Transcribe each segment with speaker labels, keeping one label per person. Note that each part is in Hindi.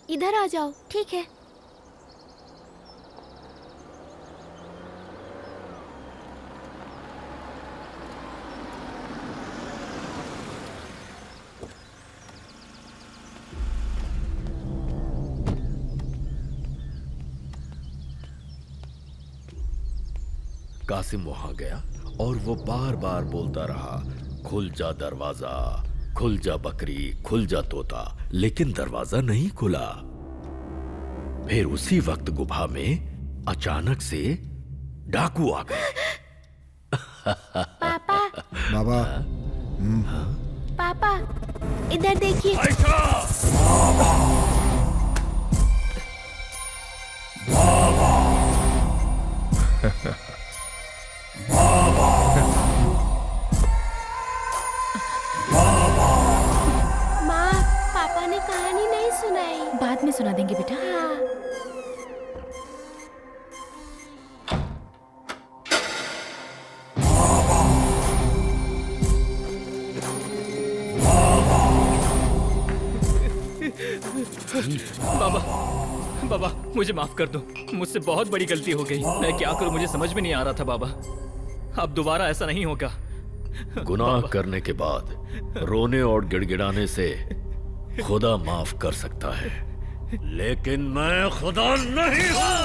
Speaker 1: इधर आ जाओ। ठीक है।
Speaker 2: कासिम वहां गया और वो बार बार बोलता रहा, खुल जा दरवाजा, खुल जा बकरी, खुल जा तोता, लेकिन दरवाजा नहीं खुला। फिर उसी वक्त गुफा में अचानक से डाकू आ गए।
Speaker 1: पापा।
Speaker 3: बाबा।
Speaker 1: पापा इधर देखिए। माँ, पापा ने कहानी नहीं सुनाई।
Speaker 4: बाद में सुना देंगे बेटा।
Speaker 1: हाँ।
Speaker 5: बाबा, बाबा मुझे माफ कर दो, मुझसे बहुत बड़ी गलती हो गई। मैं क्या करूं मुझे समझ में नहीं आ रहा था बाबा। अब दोबारा ऐसा नहीं होगा।
Speaker 2: गुनाह करने के बाद रोने और गिड़गिड़ाने से खुदा माफ कर सकता है, लेकिन मैं खुदा नहीं हूं।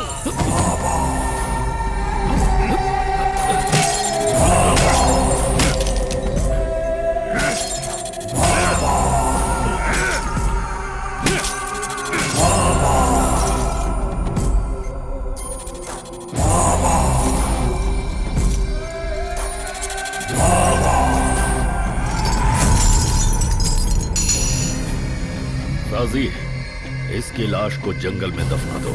Speaker 2: राजी, इसकी लाश को जंगल में दफना दो।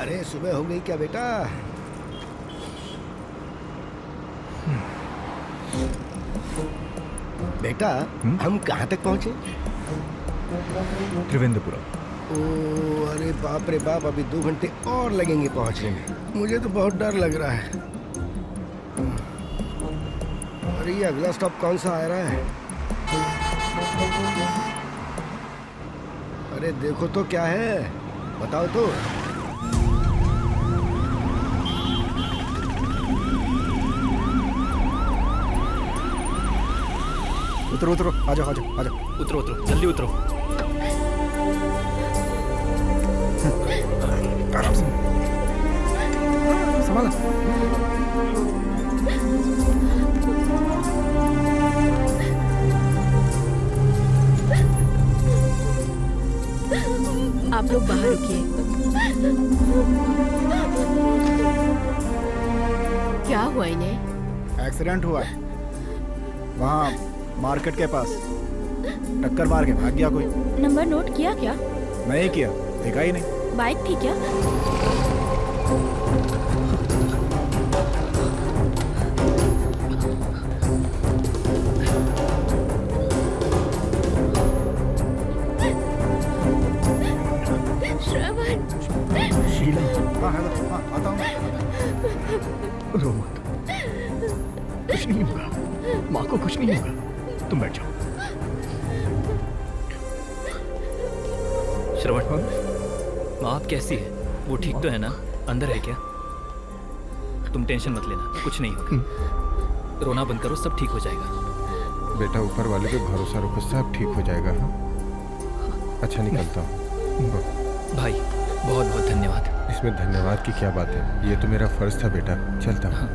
Speaker 3: अरे सुबह हो गई क्या बेटा? बेटा हम कहाँ तक पहुँचे?
Speaker 6: त्रिवेंद्रपुरम।
Speaker 3: ओ अरे बाप रे बाप, अभी 2 घंटे और लगेंगे पहुँचने में। मुझे तो बहुत डर लग रहा है। अरे ये अगला स्टॉप कौन सा आ रहा है? अरे देखो तो क्या है, बताओ तो। उतरो उतरो, आ जाओ आ जाओ आ जाओ।
Speaker 5: उतरो उतरो, जल्दी उतरो।
Speaker 3: आराम से संभाला।
Speaker 4: आप लोग बाहर रुकिए। क्या हुआ इन्हें?
Speaker 6: एक्सीडेंट हुआ है वहाँ मार्केट के पास। टक्कर मार के भाग गया कोई।
Speaker 4: नंबर नोट किया क्या?
Speaker 6: नहीं किया, देखा ही नहीं।
Speaker 4: बाइक थी क्या?
Speaker 1: श्रवण।
Speaker 6: शीला। हाँ हेलो, हाँ आता हूँ। रो मत, कुछ नहीं होगा, माँ को कुछ नहीं होगा, तुम बैठ जाओ।
Speaker 5: श्रवण, माँ आप कैसी है? वो ठीक तो है ना? अंदर है क्या? तुम टेंशन मत लेना, कुछ नहीं होगा। रोना बंद करो, सब ठीक हो जाएगा।
Speaker 7: बेटा ऊपर वाले पे भरोसा रखो, सब ठीक हो जाएगा। हाँ अच्छा निकलता हूँ।
Speaker 5: भाई बहुत बहुत धन्यवाद।
Speaker 7: इसमें धन्यवाद की क्या बात है, ये तो मेरा फर्ज था बेटा, चलता हूँ।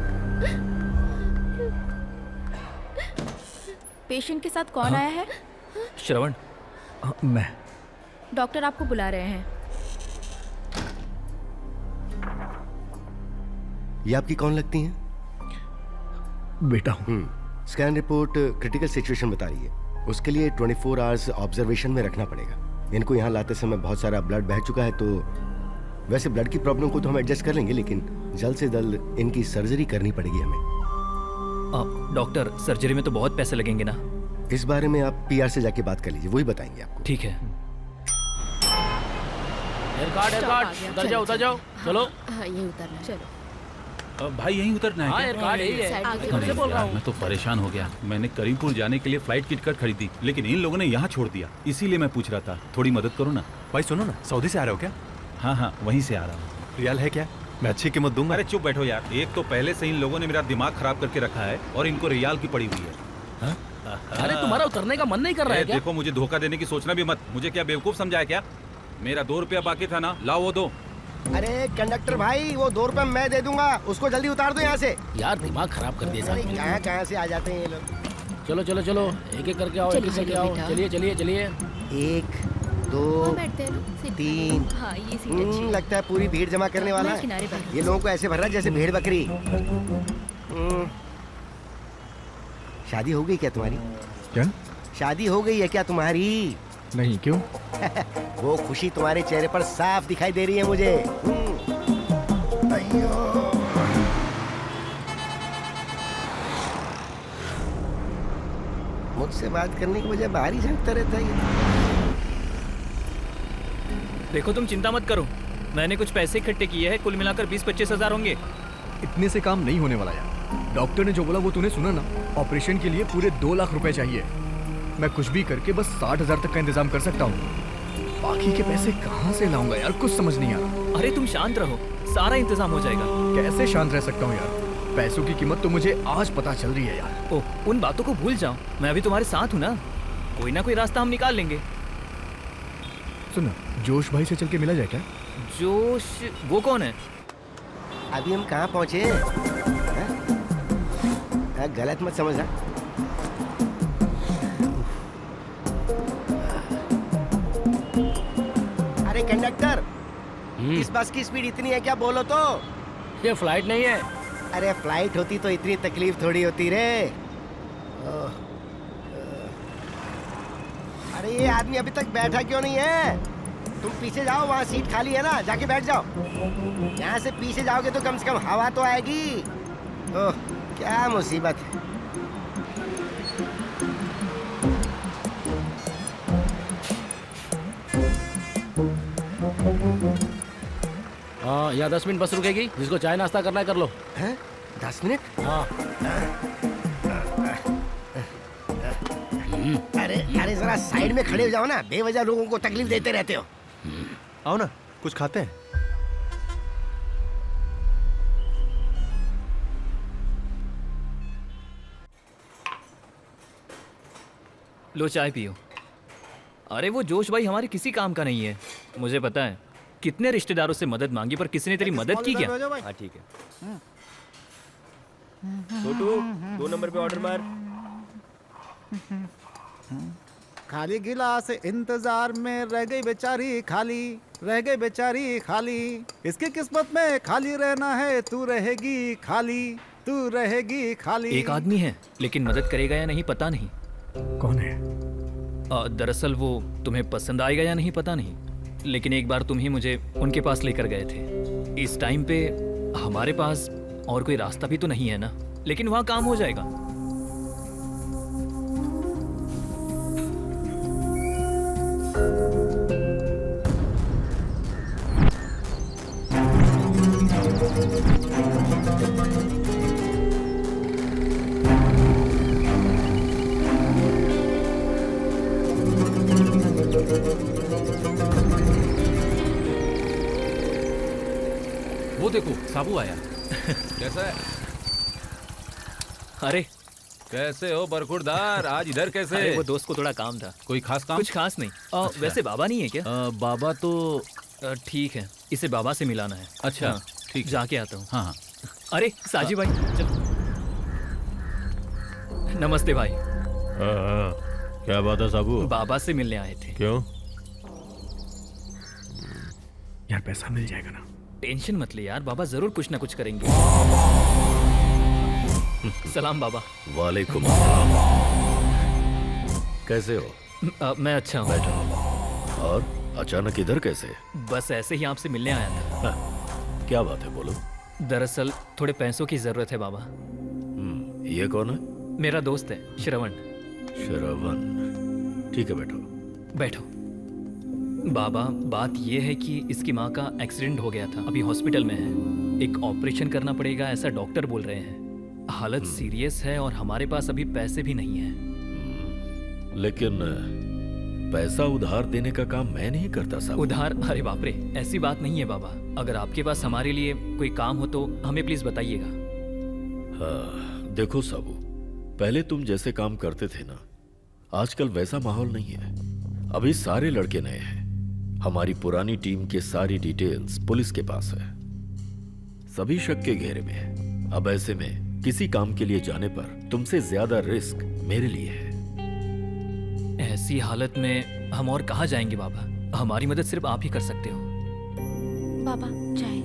Speaker 4: पेशेंट के साथ कौन आया है?
Speaker 5: श्रवण।
Speaker 6: मैं।
Speaker 4: डॉक्टर आपको बुला रहे हैं।
Speaker 3: ये आपकी कौन लगती हैं?
Speaker 6: बेटा हूँ।
Speaker 3: स्कैन रिपोर्ट क्रिटिकल सिचुएशन बता रही है। उसके लिए 24 आवर्स ऑब्जर्वेशन में रखना पड़ेगा। इनको यहाँ लाते समय बहुत सारा ब्लड बह चुका है, तो वैसे ब्लड की प्रॉब्लम को तो हम एडजस्ट कर लेंगे, लेकिन जल्द से जल्द इनकी सर्जरी करनी पड़ेगी हमें।
Speaker 5: डॉक्टर सर्जरी में तो बहुत पैसे लगेंगे ना?
Speaker 3: इस बारे में आप पीआर से जाके बात कर लीजिए, वही बताएंगे आपको।
Speaker 5: ठीक है।
Speaker 4: उतर जाओ चलो। हाँ ये उतरना चलो।
Speaker 8: भाई यहीं उतरना है क्या?
Speaker 4: आगे
Speaker 8: बोल रहा हूँ। मैं तो परेशान हो गया। मैंने करीमपुर जाने के लिए फ्लाइट की टिकट खरीदी, लेकिन इन लोगों ने यहाँ छोड़ दिया। इसीलिए मैं पूछ रहा था, थोड़ी मदद करो ना।
Speaker 7: भाई सुनो ना, सऊदी से आ रहे हो क्या?
Speaker 8: हाँ हाँ, वहीं से आ रहा हूँ।
Speaker 7: रियाल है क्या? मैं अच्छी कीमत दूंगा।
Speaker 8: अरे चुप बैठो यार। एक तो पहले से इन लोगों ने मेरा दिमाग खराब करके रखा है और इनको रियाल की पड़ी हुई है।
Speaker 5: अरे तुम्हारा उतरने का मन नहीं कर रहा है क्या?
Speaker 8: देखो, मुझे धोखा देने की सोचना भी मत। मुझे क्या बेवकूफ समझाया क्या? मेरा 2 रुपया बाकी था ना, लाओ वो दो।
Speaker 3: अरे कंडक्टर भाई, वो 2 रुपए मैं दे दूंगा, उसको जल्दी उतार दो यहाँ से।
Speaker 5: यार दिमाग खराब कर दिया
Speaker 3: अरे कहाँ से आ जाते हैं ये लोग।
Speaker 5: चलो एक एक करके आओ, एक एक करके आओ। चलिए।
Speaker 3: 1 2
Speaker 4: बैठते हैं ना
Speaker 3: 3।
Speaker 4: हाँ ये सीट अच्छी है।
Speaker 3: लगता है पूरी भीड़ जमा करने वाला
Speaker 4: मैं
Speaker 3: है।
Speaker 4: किनारे बैठ
Speaker 3: ये लोगों को ऐसे भर रहा है जैसे भेड़ बकरी। शादी हो गई क्या तुम्हारी?
Speaker 6: क्या?
Speaker 3: शादी हो गई है क्या तुम्हारी?
Speaker 6: नहीं, क्यों?
Speaker 3: वो खुशी तुम्हारे चेहरे पर साफ दिखाई दे रही है मुझे। अയ്यो। मुझसे बात करने की वजह बाहर ही झांकता रहता है ये।
Speaker 5: देखो तुम चिंता मत करो, मैंने कुछ पैसे इकट्ठे किए हैं, कुल मिलाकर 20-25 हजार होंगे।
Speaker 6: इतने से काम नहीं होने वाला यार। डॉक्टर ने जो बोला वो तूने सुना ना? ऑपरेशन के लिए पूरे 2 लाख रुपए चाहिए। मैं कुछ भी करके बस 60,000 तक का इंतजाम कर सकता हूँ। बाकी के पैसे कहाँ से लाऊंगा यार, कुछ समझ नहीं आ रहा।
Speaker 5: अरे तुम शांत रहो, सारा इंतजाम हो जाएगा।
Speaker 6: कैसे शांत रह सकता हूँ यार? पैसों की कीमत तो मुझे आज पता चल रही है यार।
Speaker 5: ओह, उन बातों को भूल जाओ, मैं अभी तुम्हारे साथ हूँ ना। कोई ना कोई रास्ता हम निकाल लेंगे।
Speaker 6: सुन, जोश भाई से चल के मिला जाए क्या?
Speaker 5: जोश? वो कौन है?
Speaker 3: अभी हम कहाँ पहुँचे? गलत मत समझना। अरे कंडक्टर, इस बस की स्पीड इतनी है क्या? बोलो तो।
Speaker 5: ये फ्लाइट नहीं है।
Speaker 3: अरे फ्लाइट होती तो इतनी तकलीफ थोड़ी होती रे। अरे ये आदमी अभी तक बैठा क्यों नहीं है? तुम पीछे जाओ, वहाँ सीट खाली है ना, जाके बैठ जाओ। यहाँ से पीछे जाओगे तो कम से कम हवा तो आएगी। ओह, क्या मुसीबत है।
Speaker 5: हाँ, यहाँ 10 मिनट बस रुकेगी, जिसको चाय नाश्ता करना है कर लो।
Speaker 3: हैं? 10 मिनट?
Speaker 5: हाँ।
Speaker 3: अरे जरा साइड में खड़े हो जाओ ना, बेवजह लोगों को तकलीफ देते रहते हो।
Speaker 7: आओ ना, कुछ खाते हैं।
Speaker 5: लो चाय पियो। अरे वो जोश भाई हमारे किसी काम का नहीं है, मुझे पता है। कितने रिश्तेदारों से मदद मांगी पर किसी ने तेरी मदद की क्या?
Speaker 3: हाँ ठीक है। छोटू, 2 नंबर पे ऑर्डर मार।
Speaker 9: खाली गिलास इंतजार में रह गई बेचारी खाली, रह गई बेचारी खाली। इसकी किस्मत में खाली रहना है, तू रहेगी खाली, तू रहेगी खाली।
Speaker 5: एक आदमी है, लेकिन मदद करेगा या नहीं पता नहीं।
Speaker 6: कौन है?
Speaker 5: दरअसल वो तुम्हें पसंद आएगा या नहीं पता नहीं, लेकिन एक बार तुम ही मुझे उनके पास लेकर गए थे। इस टाइम पे हमारे पास और कोई रास्ता भी तो नहीं है ना, लेकिन वहाँ काम हो जाएगा।
Speaker 8: वो देखो, साबू आया। कैसा है?
Speaker 5: अरे
Speaker 8: कैसे हो बरखुरदार? आज इधर कैसे?
Speaker 5: अरे वो दोस्त को थोड़ा काम था।
Speaker 8: कोई खास काम?
Speaker 5: कुछ खास नहीं। वैसे बाबा नहीं है क्या?
Speaker 8: बाबा तो
Speaker 5: ठीक है, इसे बाबा से मिलाना है।
Speaker 8: अच्छा,
Speaker 5: हाँ,
Speaker 8: ठीक है।
Speaker 5: जाके आता हूँ।
Speaker 8: हाँ हाँ।
Speaker 5: अरे साजी भाई, चल। नमस्ते भाई।
Speaker 7: क्या बात है साबू?
Speaker 5: बाबा से मिलने आए थे।
Speaker 7: क्यों?
Speaker 6: यार पैसा मिल जाएगा ना?
Speaker 5: टेंशन मत ले यार, बाबा जरूर कुछ ना कुछ करेंगे। सलाम बाबा।
Speaker 2: वालेकुम अस्सलाम। कैसे हो?
Speaker 5: मैं अच्छा हूँ।
Speaker 2: बैठो। और अचानक इधर कैसे?
Speaker 5: बस ऐसे ही आपसे मिलने आया था।
Speaker 2: हाँ, क्या बात है, बोलो।
Speaker 5: दरअसल थोड़े पैसों की जरूरत है बाबा।
Speaker 2: ये कौन है?
Speaker 5: मेरा दोस्त है श्रवण।
Speaker 2: श्रवण। ठीक है, बैठो।
Speaker 5: बैठो। बाबा, बात यह है कि इसकी माँ का एक्सीडेंट हो गया था, अभी हॉस्पिटल में है। एक ऑपरेशन करना पड़ेगा ऐसा डॉक्टर बोल रहे हैं। हालत सीरियस है और हमारे पास अभी पैसे भी नहीं है।
Speaker 2: लेकिन पैसा उधार देने का काम मैं नहीं करता साहब।
Speaker 5: उधार? अरे बाप रे, ऐसी बात नहीं है बाबा। अगर आपके पास हमारे लिए कोई काम हो तो हमें प्लीज बताइएगा।
Speaker 2: हाँ, देखो साबू, पहले तुम जैसे काम करते थे ना, आजकल वैसा माहौल नहीं है। अभी सारे लड़के नए हैं। हमारी पुरानी टीम के सारी डिटेल्स पुलिस के पास है, सभी शक के घेरे में है। अब ऐसे में किसी काम के लिए जाने पर तुमसे ज्यादा रिस्क मेरे लिए है।
Speaker 5: ऐसी हालत में हम और कहाँ जाएंगे बाबा? हमारी मदद सिर्फ आप ही कर सकते हो।
Speaker 1: बाबा चाय।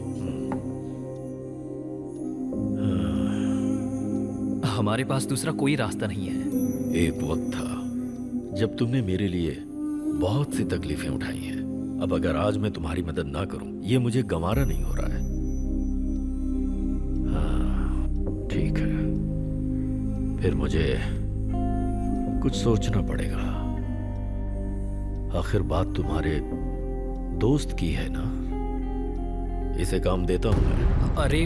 Speaker 5: हमारे पास दूसरा कोई रास्ता नहीं है।
Speaker 2: एक वक्त था जब तुमने मेरे लिए बहुत सी तकलीफें उठाई हैं। अब अगर आज मैं तुम्हारी मदद ना करूं, ये मुझे गंवारा नहीं हो रहा है। हाँ, ठीक है, फिर मुझे कुछ सोचना पड़ेगा। आखिर बात तुम्हारे दोस्त की है ना, इसे काम देता हूं मैं।
Speaker 5: अरे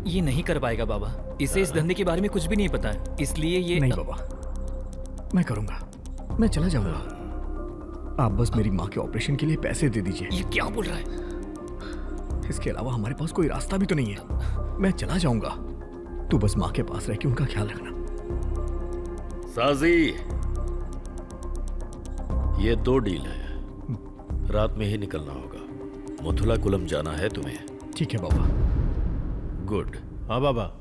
Speaker 5: ये नहीं कर पाएगा बाबा, इसे इस धंधे के बारे में कुछ भी नहीं पता है, इसलिए ये
Speaker 6: नहीं बाबा, मैं करूंगा, मैं चला जाऊंगा। आप बस मेरी माँ के ऑपरेशन के लिए पैसे दे दीजिए।
Speaker 5: ये क्या बोल रहा है?
Speaker 6: इसके अलावा हमारे पास कोई रास्ता भी तो नहीं है। मैं चला जाऊंगा, तू बस माँ के पास रह के उनका ख्याल रखना।
Speaker 2: साजी, ये 2 डील है, रात में ही निकलना होगा। मथुला कुलम जाना है तुम्हें।
Speaker 6: ठीक है बाबा।
Speaker 2: गुड।
Speaker 7: हाँ बाबा।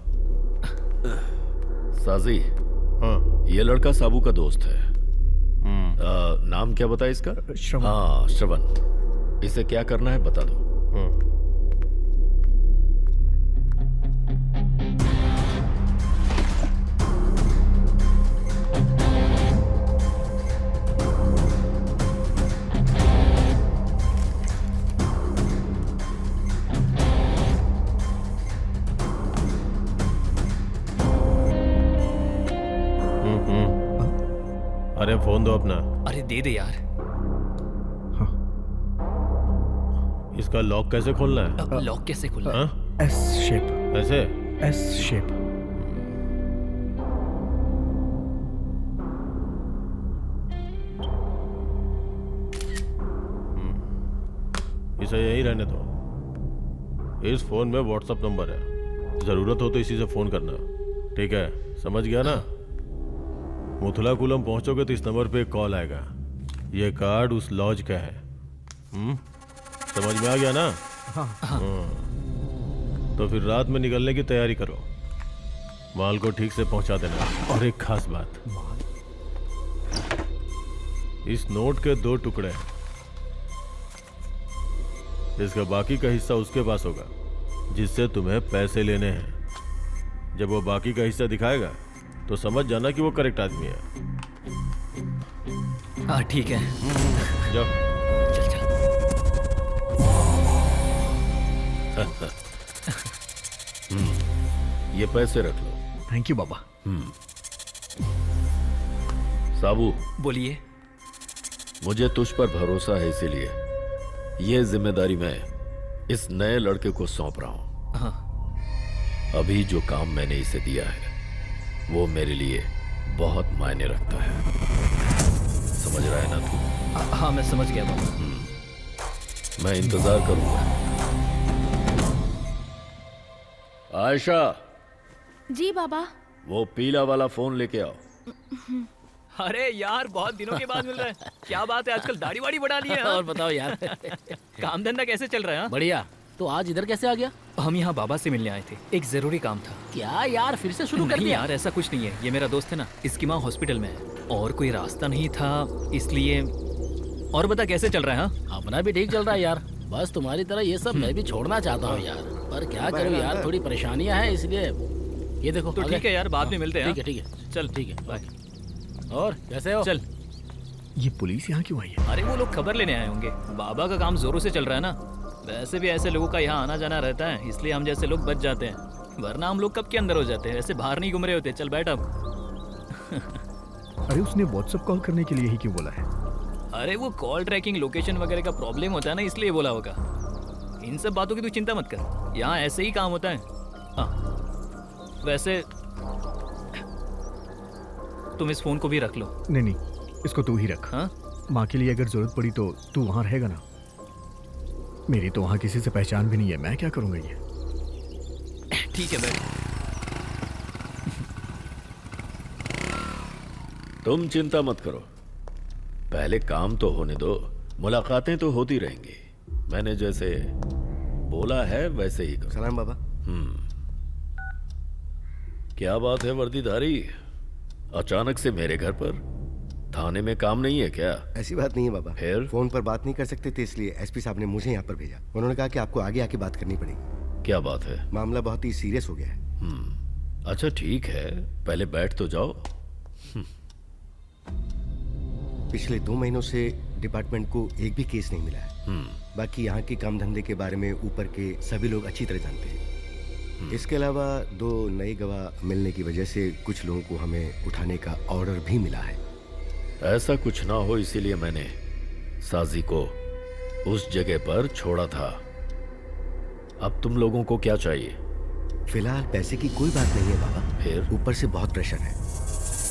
Speaker 2: साजी,
Speaker 7: हाँ,
Speaker 2: ये लड़का साबू का दोस्त है। नाम क्या बताया इसका?
Speaker 6: श्रवण।
Speaker 2: हाँ, श्रवण। इसे क्या करना है बता दो।
Speaker 7: अरे फोन दो अपना।
Speaker 5: अरे दे दे यार।
Speaker 7: इसका लॉक कैसे खोलना है?
Speaker 5: लॉक कैसे खोलना है?
Speaker 7: हाँ?
Speaker 6: S shape.
Speaker 7: ऐसे?
Speaker 6: S shape.
Speaker 7: इसे यही रहने दो। इस फोन में व्हाट्सएप नंबर है, जरूरत हो तो इसी से फोन करना। ठीक है, समझ गया ना? मथुला कुलम पहुंचोगे तो इस नंबर पे एक कॉल आएगा। ये कार्ड उस लॉज का है। समझ में आ गया ना? हाँ। तो फिर रात में निकलने की तैयारी करो। माल को ठीक से पहुंचा देना। और एक खास बात, इस नोट के 2 टुकड़े हैं। इसका बाकी का हिस्सा उसके पास होगा जिससे तुम्हें पैसे लेने हैं। जब वो बाकी का हिस्सा दिखाएगा तो समझ जाना कि वो करेक्ट आदमी है।
Speaker 5: हाँ ठीक है,
Speaker 7: जाओ।
Speaker 5: चल चल।
Speaker 2: ये पैसे रख लो।
Speaker 6: थैंक यू बाबा।
Speaker 2: साबू,
Speaker 5: बोलिए।
Speaker 2: मुझे तुझ पर भरोसा है, इसीलिए ये जिम्मेदारी मैं इस नए लड़के को सौंप रहा हूं।
Speaker 5: हाँ।
Speaker 2: अभी जो काम मैंने इसे दिया है वो मेरे लिए बहुत मायने रखता है। समझ रहा है ना तू?
Speaker 5: हाँ मैं समझ गया बाबा।
Speaker 2: मैं इंतजार करूंगा। आयशा,
Speaker 1: जी बाबा।
Speaker 2: वो पीला वाला फोन लेके आओ।
Speaker 5: अरे यार, बहुत दिनों के बाद मिल रहा है। क्या बात है, आजकल दाढ़ी वाड़ी बढ़ा ली है।
Speaker 10: और बताओ यार।
Speaker 5: काम धंधा कैसे चल रहा है?
Speaker 10: बढ़िया। तो आज इधर कैसे आ गया?
Speaker 5: हम यहाँ बाबा से मिलने आए थे, एक जरूरी काम था।
Speaker 10: क्या यार, फिर से शुरू कर
Speaker 5: नहीं
Speaker 10: दिया?
Speaker 5: यार, ऐसा कुछ नहीं है। ये मेरा दोस्त है ना, इसकी माँ हॉस्पिटल में है और कोई रास्ता नहीं था, इसलिए। और बता कैसे चल रहा है? हाँ
Speaker 10: अपना भी ठीक चल रहा है यार। बस तुम्हारी तरह ये सब मैं भी छोड़ना चाहता हूँ यार, पर क्या करूँ यार, थोड़ी परेशानियाँ हैं, इसलिए। ये देखो
Speaker 5: तो ठीक है यार, बाद में मिलते हैं।
Speaker 10: ठीक है
Speaker 5: चल
Speaker 10: ठीक है, बाय। और कैसे हो?
Speaker 5: चल।
Speaker 6: ये पुलिस यहाँ क्यों आई है?
Speaker 5: अरे वो लोग खबर लेने आए होंगे। बाबा का काम जोरों से चल रहा है ना। वैसे भी ऐसे लोगों का यहाँ आना जाना रहता है, इसलिए हम जैसे लोग बच जाते हैं, वरना हम लोग कब के अंदर हो जाते हैं। ऐसे बाहर नहीं घूम रहे होते। चल बैठ अब।
Speaker 6: अरे उसने व्हाट्सएप कॉल करने के लिए ही क्यों बोला है?
Speaker 5: अरे वो कॉल ट्रैकिंग लोकेशन वगैरह का प्रॉब्लम होता है ना, इसलिए बोला होगा। इन सब बातों की तू चिंता मत कर, यहाँ ऐसे ही काम होता है। हाँ वैसे तुम इस फोन को भी रख लो।
Speaker 6: नहीं नहीं, इसको तू ही रख।
Speaker 5: हाँ
Speaker 6: माँ के लिए अगर जरूरत पड़ी तो तू वहाँ रहेगा ना। मेरी तो वहाँ किसी से पहचान भी नहीं है, मैं क्या करूँगा ये।
Speaker 5: ठीक है बैठ।
Speaker 2: तुम चिंता मत करो, पहले काम तो होने दो, मुलाकातें तो होती रहेंगी। मैंने जैसे बोला है वैसे ही करो।
Speaker 3: सलाम बाबा।
Speaker 2: क्या बात है वर्दीधारी, अचानक से मेरे घर पर? थाने में काम नहीं है क्या?
Speaker 3: ऐसी बात नहीं है बाबा।
Speaker 2: फिर?
Speaker 3: फोन पर बात नहीं कर सकते थे, इसलिए एसपी साहब ने मुझे यहाँ पर भेजा। उन्होंने कहा कि आपको आगे आके बात करनी पड़ेगी।
Speaker 2: क्या बात है?
Speaker 3: मामला बहुत ही सीरियस हो गया है।
Speaker 2: अच्छा ठीक है, पहले बैठ तो जाओ।
Speaker 3: पिछले 2 महीनों से डिपार्टमेंट को एक भी केस नहीं मिला है। बाकी यहाँ के काम धंधे के बारे में ऊपर के सभी लोग अच्छी तरह जानते हैं। इसके अलावा 2 नए गवाह मिलने की वजह से कुछ लोगों को हमें उठाने का ऑर्डर भी मिला है।
Speaker 2: ऐसा कुछ ना हो इसीलिए मैंने साजी को उस जगह पर छोड़ा था। अब तुम लोगों को क्या चाहिए?
Speaker 3: फिलहाल पैसे की कोई बात नहीं है बाबा।
Speaker 2: फिर?
Speaker 3: ऊपर से बहुत प्रेशर है।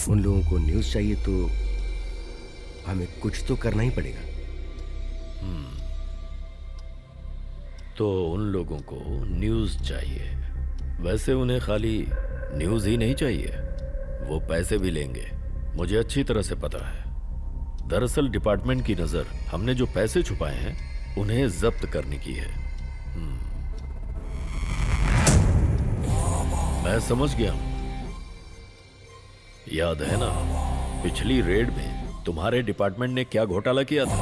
Speaker 3: उन लोगों को न्यूज़ चाहिए तो हमें कुछ तो करना ही पड़ेगा।
Speaker 2: तो उन लोगों को न्यूज़ चाहिए। वैसे उन्हें खाली न्यूज़ ही नहीं चाहिए, वो पैसे भी लेंगे, मुझे अच्छी तरह से पता है। दरअसल डिपार्टमेंट की नज़र हमने जो पैसे छुपाए हैं उन्हें जब्त करने की है। मैं समझ गया हूं। याद है ना पिछली रेड में तुम्हारे डिपार्टमेंट ने क्या घोटाला किया था?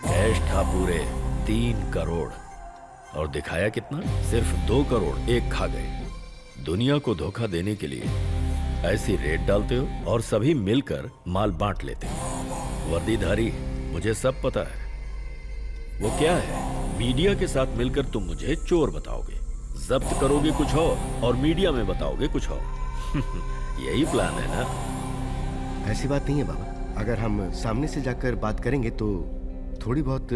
Speaker 2: कैश था पूरे 3 करोड़ और दिखाया कितना? सिर्फ 2 करोड़ एक खा गए। दुनिया को धोखा देने के लिए ऐसी रेड डालते हो और सभी मिलकर माल बांट लेते हो। वर्दीधारी, मुझे सब पता है। वो क्या है, मीडिया के साथ मिलकर तुम मुझे चोर बताओगे, जब्त करोगे कुछ और मीडिया में बताओगे कुछ और। यही प्लान है ना?
Speaker 3: ऐसी बात नहीं है बाबा। अगर हम सामने से जाकर बात करेंगे तो थोड़ी बहुत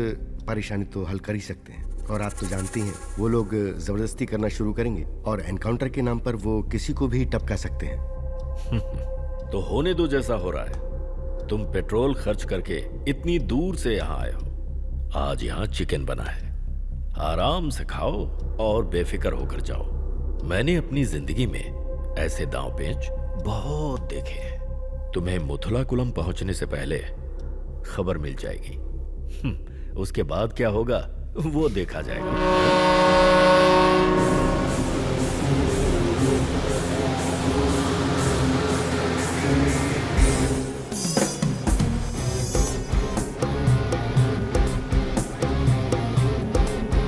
Speaker 3: परेशानी तो हल कर ही सकते हैं। और आप तो जानती हैं वो लोग जबरदस्ती करना शुरू करेंगे और एनकाउंटर के नाम पर वो किसी को भी टपका सकते हैं।
Speaker 2: तो होने दो जैसा हो रहा है। तुम पेट्रोल खर्च करके इतनी दूर से यहाँ आए हो, आज यहाँ चिकन बना है, आराम से खाओ और बेफिक्र होकर जाओ। मैंने अपनी जिंदगी में ऐसे दांव पेच बहुत देखे हैं। तुम्हें मुथुलाकुलम पहुंचने से पहले खबर मिल जाएगी। उसके बाद क्या होगा वो देखा जाएगा।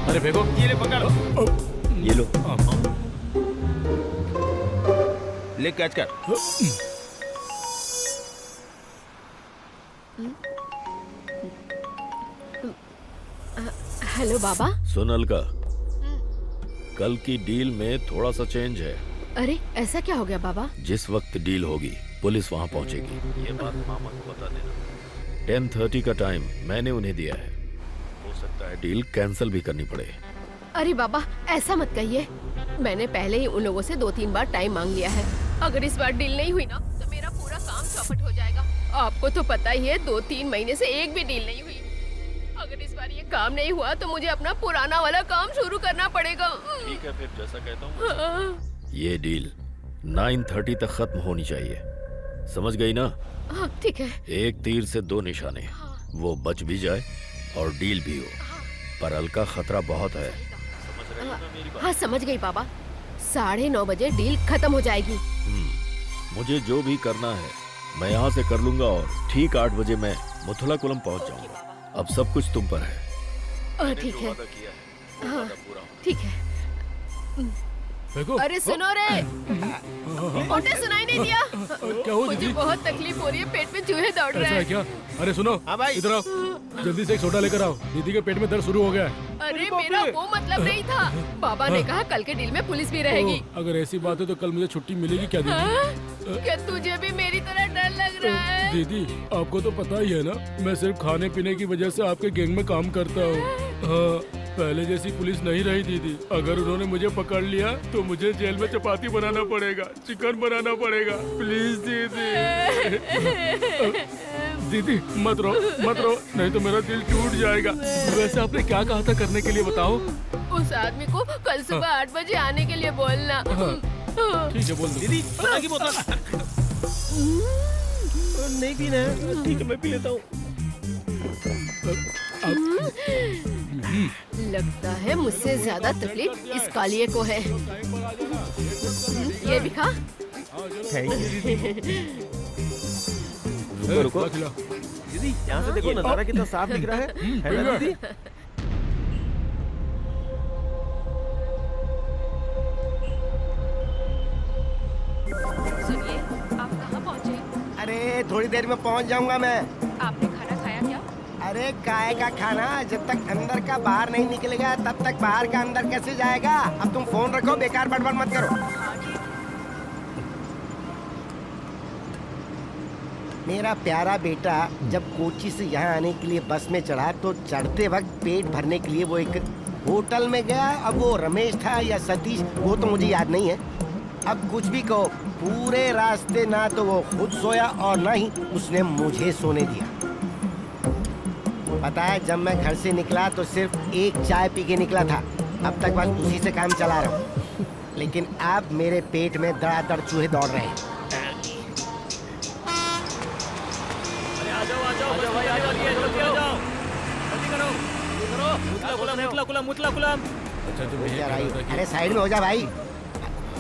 Speaker 8: अरे फेंको, ये ले पकड़,
Speaker 2: ये लो।
Speaker 8: ले कैच कर।
Speaker 4: हेलो बाबा।
Speaker 2: सुन अलका, कल की डील में थोड़ा सा चेंज है।
Speaker 4: अरे ऐसा क्या हो गया बाबा?
Speaker 2: जिस वक्त डील होगी पुलिस वहां पहुंचेगी। ये बात मामा को बता देना। 10:30 का टाइम मैंने उन्हें दिया है। हो सकता है डील कैंसिल भी करनी पड़े।
Speaker 4: अरे बाबा ऐसा मत कहिए, मैंने पहले ही उन लोगों से 2-3 बार टाइम मांग लिया है। अगर इस बार डील नहीं हुई ना तो मेरा पूरा काम चौपट हो जाएगा। आपको तो पता ही है 2-3 महीने से एक भी डील नहीं हुई। अगर इस बार ये काम नहीं हुआ तो मुझे अपना पुराना वाला काम शुरू करना पड़ेगा।
Speaker 2: ठीक है फिर जैसा कहता हूँ। ये डील 9:30 तक खत्म होनी चाहिए, समझ गई ना?
Speaker 4: हाँ ठीक है।
Speaker 2: एक तीर से 2 निशाने, वो बच भी जाए और डील भी हो। पर अलका खतरा बहुत है। समझ रही हो ना मेरी बात?
Speaker 4: हाँ समझ गई बाबा। 9:30 बजे डील खत्म हो जाएगी।
Speaker 2: मुझे जो भी करना है मैं यहाँ से कर लूंगा और ठीक 8 बजे मैं मुथुलाकुलम पहुँच जाऊंगा। अब सब कुछ तुम पर है।
Speaker 4: ठीक है।
Speaker 2: वादा किया है, वो
Speaker 4: हाँ
Speaker 2: वादा पूरा होगा।
Speaker 4: ठीक है। अरे सुनो रे, उन्हें सुनाई नहीं दिया?
Speaker 11: क्या हुआ
Speaker 4: मुझे
Speaker 11: दीदी?
Speaker 4: बहुत तकलीफ हो रही है, पेट में चूहे दौड़ रहे
Speaker 11: ऐसा है
Speaker 4: हैं।
Speaker 11: क्या? अरे सुनो,
Speaker 7: हाँ भाई।
Speaker 11: इधर आओ, जल्दी से एक सोडा लेकर आओ, दीदी के पेट में दर्द शुरू हो गया है।
Speaker 4: अरे मेरा वो मतलब नहीं था। बाबा ने कहा कल के डील में पुलिस भी रहेगी।
Speaker 11: अगर ऐसी बात है तो कल मुझे छुट्टी मिलेगी क्या दीदी?
Speaker 4: क्या तुझे भी मेरी तरह डर लग रहा है?
Speaker 11: दीदी आपको तो पता ही है ना, मैं सिर्फ खाने पीने की वजह से आपके गैंग में काम करता हूँ। हाँ, पहले जैसी पुलिस नहीं रही दीदी। अगर उन्होंने मुझे पकड़ लिया तो मुझे जेल में चपाती बनाना पड़ेगा, चिकन बनाना पड़ेगा। प्लीज दीदी। दीदी मत रो नहीं तो मेरा दिल टूट जाएगा। वैसे आपने क्या कहा था करने के लिए बताओ?
Speaker 4: उस आदमी को कल सुबह 8 बजे आने के लिए बोलना।
Speaker 11: ठीक है बोल दो।
Speaker 7: दीदी की बोतल नहीं पीना है। ठीक है मैं पी लेता हूँ।
Speaker 4: लगता है मुझसे ज्यादा तकलीफ इस कालिए को है। ये भी खा।
Speaker 7: रुको दीदी, यहाँ से देखो नजारा कितना साफ दिख रहा है ना दीदी?
Speaker 1: सुनिए, आप कहाँ पहुँचे?
Speaker 3: अरे थोड़ी देर में पहुंच जाऊंगा मैं।
Speaker 1: आपने खाना खाया क्या?
Speaker 3: अरे काय का खाना, जब तक अंदर का बाहर नहीं निकलेगा तब तक बाहर का अंदर कैसे जाएगा? अब तुम फोन रखो, बेकार बड़बड़ मत करो। मेरा प्यारा बेटा जब कोची से यहाँ आने के लिए बस में चढ़ा तो चढ़ते वक्त पेट भरने के लिए वो एक होटल में गया। अब वो रमेश था या सतीश वो तो मुझे याद नहीं है। अब कुछ भी कहो, पूरे रास्ते ना तो वो खुद सोया और ना ही उसने मुझे सोने दिया। पता है जब मैं घर से निकला तो सिर्फ एक चाय पी के निकला था। अब तक बस उसी से काम चला रहा हूँ, लेकिन अब मेरे पेट में दड़ादड़ चूहे दौड़ रहे हैं। अरे साइड में हो जा भाई,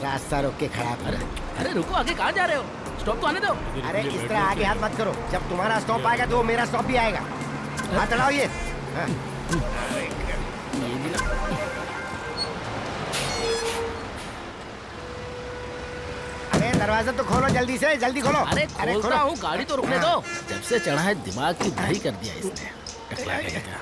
Speaker 3: रास्ता रोक के खड़ा कर।
Speaker 10: अरे रुको, आगे कहाँ जा रहे हो? स्टॉप तो आने दो।
Speaker 3: अरे इस तरह आगे हाथ मत करो, जब तुम्हारा स्टॉप आएगा तो मेरा स्टॉप भी आएगा। हाथ चढ़ाओ ये। हाँ। अरे दरवाजा तो खोलो जल्दी से, जल्दी खोलो।
Speaker 10: अरे खोलता हूँ, गाड़ी तो रुकने दो। जब से चढ़ा है दिमाग की दही कर दिया इसने। टकला गया क्या?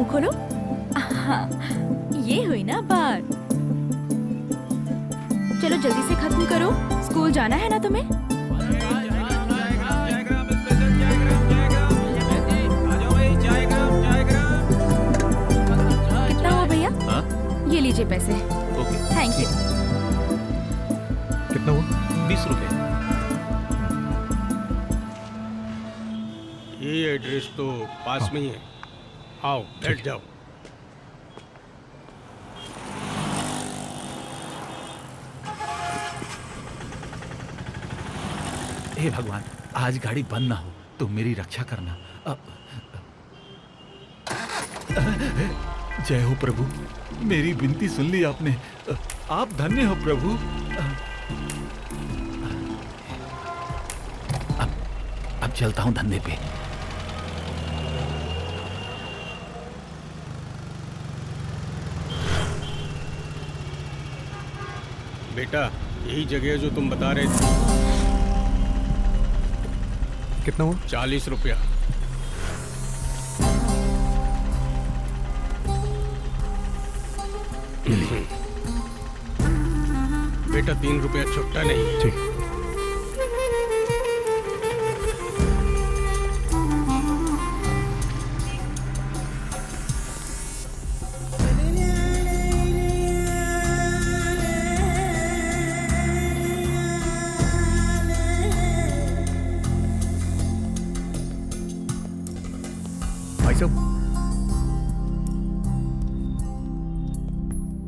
Speaker 1: खोलो। हाँ, ये हुई ना बात। चलो जल्दी से खत्म करो, स्कूल जाना है ना तुम्हें? कितना हुआ भैया? ये लीजिए पैसे। Thank you.
Speaker 6: कितना हुआ?
Speaker 8: 20 रुपए।
Speaker 12: ये एड्रेस तो पास में ही है। आओ बैठ जाओ।
Speaker 8: हे भगवान, आज गाड़ी बंद ना हो तो मेरी रक्षा करना। जय हो प्रभु, मेरी विनती सुन ली आपने। आप धन्य हो प्रभु। अब चलता हूं धंधे पे।
Speaker 12: बेटा यही जगह है जो तुम बता रहे थे।
Speaker 6: कितना हुआ?
Speaker 12: 40 रुपया। बेटा 3 रुपया छुट्टा नहीं।
Speaker 6: ठीक।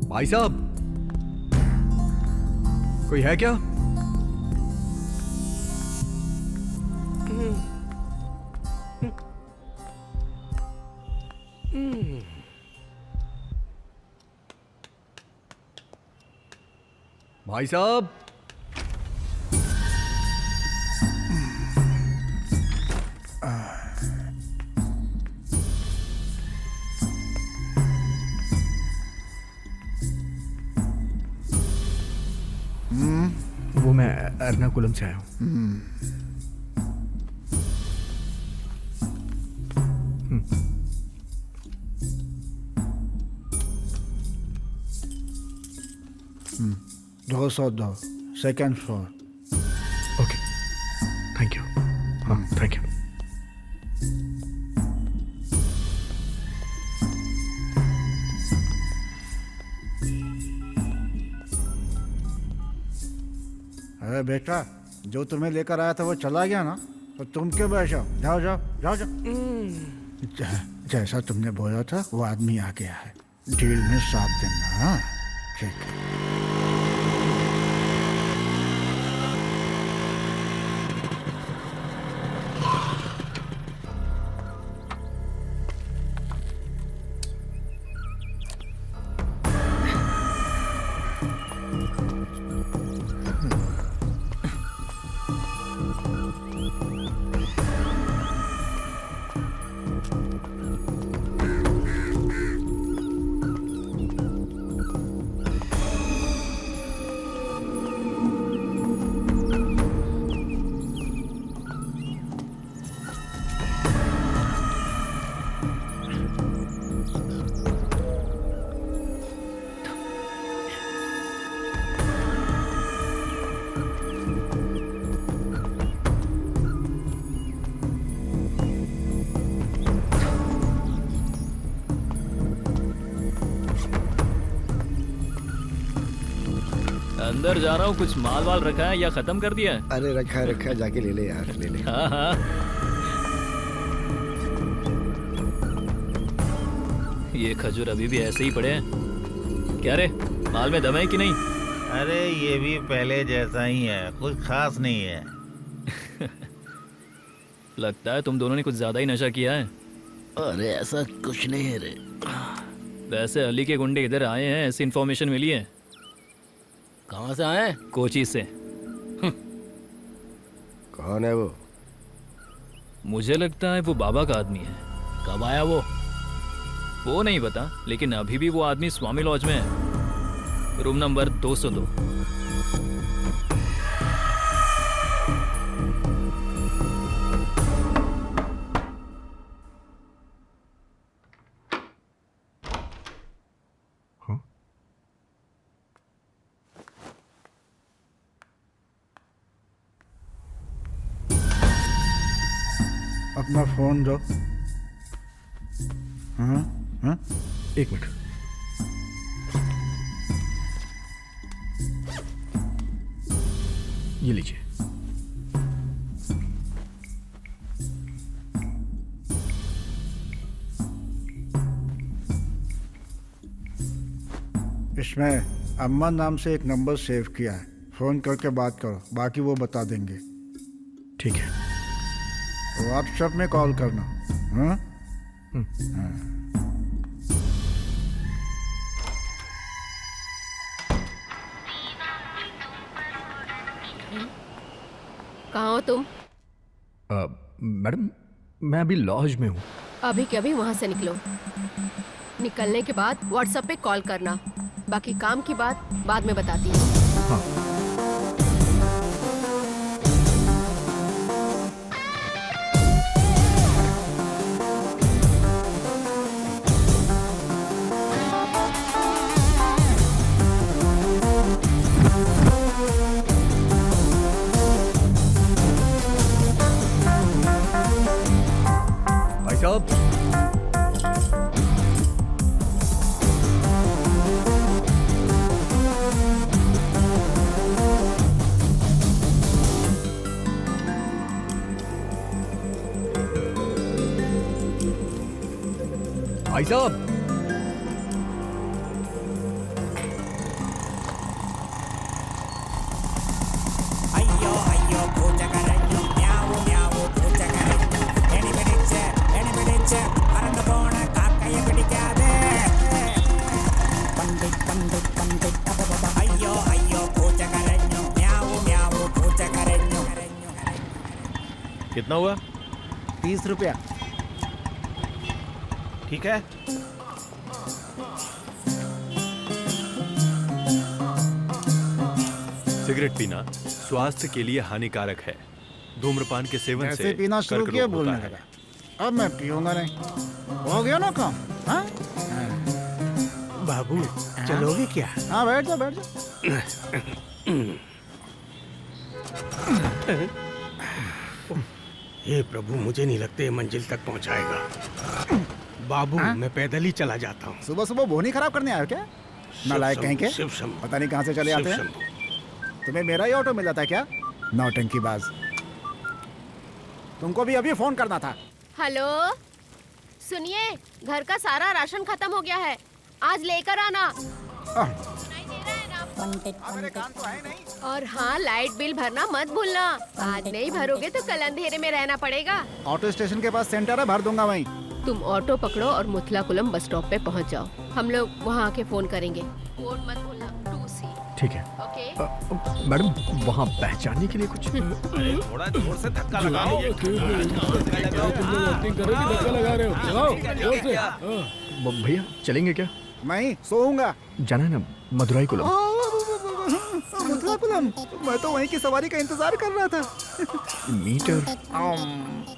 Speaker 6: भाई साहब, कोई है क्या? भाई साहब, वो मैं एर्नाकुलम से आया हूँ।
Speaker 9: दो सौ दो second floor.
Speaker 6: Okay, thank you. हाँ, थैंक यू।
Speaker 9: अरे बेटा, जो तुम्हें लेकर आया था वो चला गया ना, तो तुम क्यों बैठो? जाओ जाओ जाओ जाओ। जैसा तुमने बोला था वो आदमी आ गया है। डील में साथ देना। हाँ ठीक है।
Speaker 5: अंदर जा रहा हूँ, कुछ माल वाल रखा है या खत्म कर दिया है?
Speaker 3: अरे रखा है, जाके ले ले यार, ले ले।
Speaker 5: हाँ हाँ। ये खजूर अभी भी ऐसे ही पड़े हैं। क्या रे, माल में दम है कि नहीं?
Speaker 13: अरे ये भी पहले जैसा ही है, कुछ खास नहीं है।
Speaker 5: लगता है तुम दोनों ने कुछ ज्यादा ही नशा किया है।
Speaker 10: अरे ऐसा कुछ नहीं है रे।
Speaker 5: वैसे अली के गुंडे इधर आए हैं, ऐसी इन्फॉर्मेशन मिली है।
Speaker 10: कहाँ से आए?
Speaker 5: कोची से।
Speaker 3: कौन है वो?
Speaker 5: मुझे लगता है वो बाबा का आदमी है।
Speaker 10: कब आया वो?
Speaker 5: वो नहीं पता, लेकिन अभी भी वो आदमी स्वामी लॉज में है, रूम नंबर 202।
Speaker 9: अपना फोन दो। हाँ हाँ,
Speaker 6: एक मिनट। ये लीजिए।
Speaker 9: इसमें अम्मा नाम से एक नंबर सेव किया है, फोन करके बात करो, बाकी वो बता देंगे।
Speaker 6: ठीक है।
Speaker 9: व्हाट्सएप में कॉल करना। हाँ?
Speaker 4: कहाँ हो तुम?
Speaker 6: मैडम, मैं अभी लॉज में हूँ।
Speaker 4: अभी के अभी वहाँ से निकलो। निकलने के बाद व्हाट्सएप पे कॉल करना, बाकी काम की बात बाद में बताती हूँ।
Speaker 6: हाँ। भाई साहब, भाई साहब,
Speaker 7: कितना हुआ?
Speaker 9: 30 रुपया।
Speaker 12: ठीक है।
Speaker 14: सिगरेट पीना स्वास्थ्य के लिए हानिकारक है। धूम्रपान के सेवन से
Speaker 9: जैसे पीना शुरू
Speaker 14: कर्क
Speaker 9: किया
Speaker 14: रोग
Speaker 9: बोलने
Speaker 14: होता है।
Speaker 9: लगा, अब मैं पीऊंगा नहीं। हो गया ना काम? हाँ
Speaker 12: बाबू चलोगे क्या?
Speaker 9: हाँ बैठ जाओ बैठ जाओ।
Speaker 12: हे प्रभु, मुझे नहीं लगता ये मंजिल तक पहुंचाएगा। बाबू मैं पैदल ही चला जाता हूँ।
Speaker 9: सुबह सुबह बोनी खराब करने आए हो क्या? नालायक कहीं के।
Speaker 12: शिव शंभू।
Speaker 9: पता नहीं कहाँ से चले आते हैं। तुम्हें मेरा ही ऑटो मिला था क्या? नौटंकी बाज। तुमको भी अभी फोन करना था।
Speaker 4: हेलो, सुनिए, घर का सारा राशन खत्म हो गया है, आज लेकर आना। और हाँ, लाइट बिल भरना मत भूलना। आज नहीं भरोगे तो कल अंधेरे में रहना पड़ेगा।
Speaker 9: ऑटो स्टेशन के पास सेंटर है, भर दूंगा वहीं।
Speaker 4: तुम ऑटो पकड़ो और मुथलाकुलम बस स्टॉप पे पहुंच जाओ। हम लोग वहाँ आके फोन करेंगे। कोड मत भूलना, 2C।
Speaker 6: ठीक है।
Speaker 4: ओके।
Speaker 6: मैडम वहाँ पहचानने के लिए कुछ?
Speaker 13: थोड़ा जोर से धक्का लगा लो।
Speaker 11: धक्का लगा रहे हो, लगाओ जोर से।
Speaker 6: भैया चलेंगे क्या?
Speaker 9: नहीं, सोऊंगा।
Speaker 6: जाना है ना मदुराई कुलम।
Speaker 9: मुथलाकुलम, मैं तो वहीं की सवारी का इंतजार कर रहा था।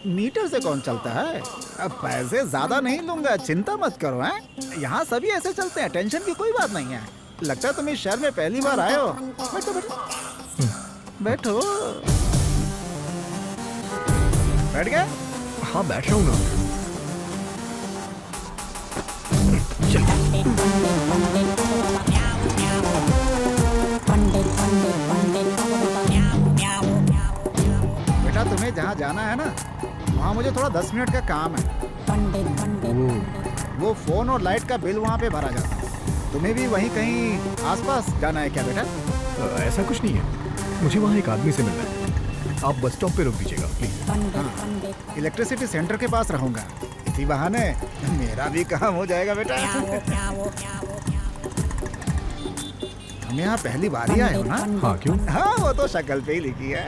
Speaker 9: मीटर से कौन चलता है? अब पैसे ज्यादा नहीं लूंगा, चिंता मत करो। हैं, यहाँ सभी ऐसे चलते हैं, टेंशन की कोई बात नहीं है। लगता है तुम इस शहर में पहली बार आए हो। बैठो बैठो बैठो। बैठ गए?
Speaker 6: हाँ बैठ रहा हूँ ना। बेटा
Speaker 9: तुम्हें जहाँ जाना है ना, वहाँ मुझे थोड़ा 10 मिनट का काम है। वो फोन और लाइट का बिल वहाँ पे भरा जाता है। तुम्हें भी वहीं कहीं आसपास जाना है क्या बेटा?
Speaker 6: ऐसा कुछ नहीं है, मुझे वहाँ एक आदमी से मिलना है। आप बस स्टॉप पे रोक दीजिएगा प्लीज।
Speaker 9: हाँ, इलेक्ट्रिसिटी सेंटर के पास रहूंगा, इसी बहाने मेरा भी काम हो जाएगा बेटा। हम यहाँ पहली बार ही आए हो ना?
Speaker 6: हाँ क्यों?
Speaker 9: हाँ वो तो शक्ल पे ही लिखी है।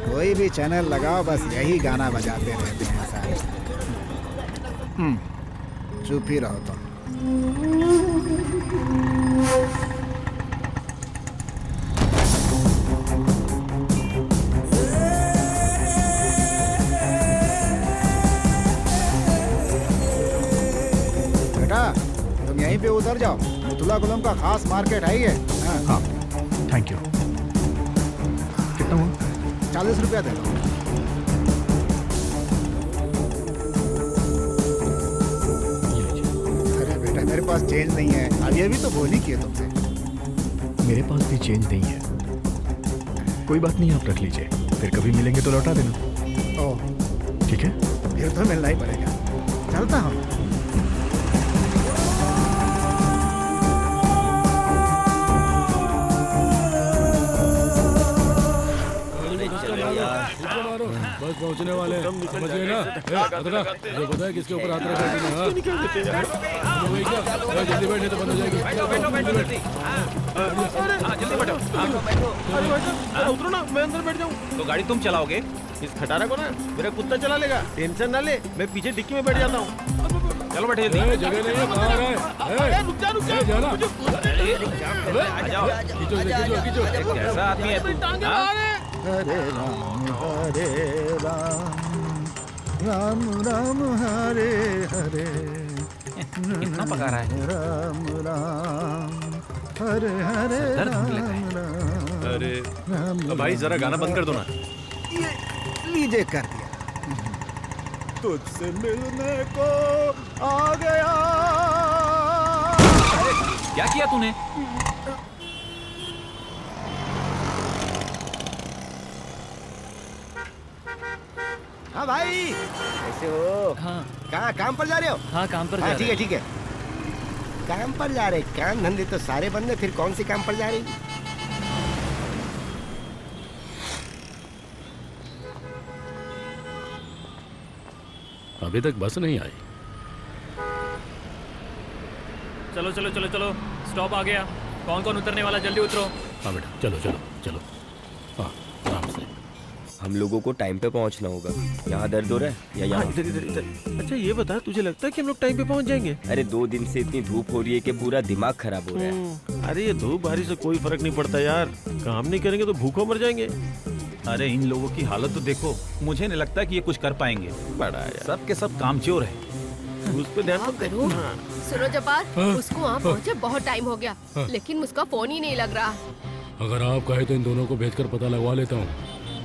Speaker 9: कोई भी चैनल लगाओ बस यही गाना बजाते रहते हैं सारे। चुप ही रहो तो। बेटा तुम यहीं पे उतर जाओ, मुथलाकुलम का खास मार्केट है ये।
Speaker 6: हाँ थैंक यू। कितना हुआ?
Speaker 9: 40 रुपया दे दो। अरे बेटा मेरे पास चेंज नहीं है, अब ये भी तो बोली की है तुमसे।
Speaker 6: मेरे पास भी चेंज नहीं है। कोई बात नहीं, आप रख लीजिए, फिर कभी मिलेंगे तो लौटा देना।
Speaker 9: ओह
Speaker 6: ठीक है,
Speaker 9: फिर तो मिलना ही पड़ेगा। चलता हूँ।
Speaker 11: बस पहुंचने वाले हैं, समझ गए ना? अदरा, जो पता है किसके ऊपर हाथ रखा है तुमने? हाँ? क्या? जल्दी बैठे तो बंद हो जाएगी।
Speaker 7: उतरो ना, मैं अंदर बैठ जाऊँ।
Speaker 13: तो गाड़ी तुम चलाओगे?
Speaker 7: इस खटारा को ना मेरा कुत्ता चला लेगा, टेंशन ना ले, मैं पीछे डिक्की में बैठ जाता हूँ।
Speaker 13: चलो बैठे जल्दी।
Speaker 11: जगह नहीं है, बाहर है।
Speaker 7: रुक जा
Speaker 11: जाना।
Speaker 13: आ जाओ।
Speaker 11: खींचो।
Speaker 13: कैसा आदमी है तू?
Speaker 9: हरे राम राम राम हरे हरे।
Speaker 13: कितना पका रहा है?
Speaker 9: राम राम हरे हरे राम राम।
Speaker 14: अरे भाई जरा गाना बंद कर दो ना।
Speaker 9: ये लीजिए कर दिया। तुझसे मिलने को आ गया।
Speaker 5: क्या किया तूने?
Speaker 3: हाँ भाई कैसे हो?
Speaker 5: हाँ
Speaker 3: कहाँ काम पर जा रहे हो?
Speaker 5: हाँ काम पर जा
Speaker 3: हाँ
Speaker 5: रहे
Speaker 3: ठीक है ठीक है। काम पर जा रहे, काम धंधे तो सारे बंद है, फिर कौन सी काम पर जा रही?
Speaker 2: अभी तक बस नहीं आई।
Speaker 5: चलो चलो चलो चलो स्टॉप आ गया। कौन कौन उतरने वाला, जल्दी उतरो।
Speaker 2: हाँ बेटा, चलो चलो चलो। हाँ, आराम से।
Speaker 15: हम लोगों को टाइम पे पहुंचना होगा। यहाँ दर्द हो रहा है या यहाँ?
Speaker 7: इधर इधर इधर। अच्छा ये बता, तुझे लगता है कि हम लोग टाइम पे पहुंच जाएंगे?
Speaker 15: अरे 2 दिन से इतनी धूप हो रही है कि पूरा दिमाग खराब हो रहा है।
Speaker 7: अरे ये धूप बारिश से कोई फर्क नहीं पड़ता यार, काम नहीं करेंगे तो भूखों मर जाएंगे।
Speaker 8: अरे इन लोगों की हालत तो देखो, मुझे नहीं लगता कि ये कुछ कर पाएंगे।
Speaker 7: बड़ा यार,
Speaker 8: सब के सब कामचोर है।
Speaker 7: उस पे ध्यान मत दे।
Speaker 4: सुनो जब्बार, उसको वहाँ पहुँचे बहुत टाइम हो गया, लेकिन उसका फोन ही नहीं लग रहा।
Speaker 11: अगर आप कहे तो इन दोनों को भेजकर पता लगवा लेता हूँ।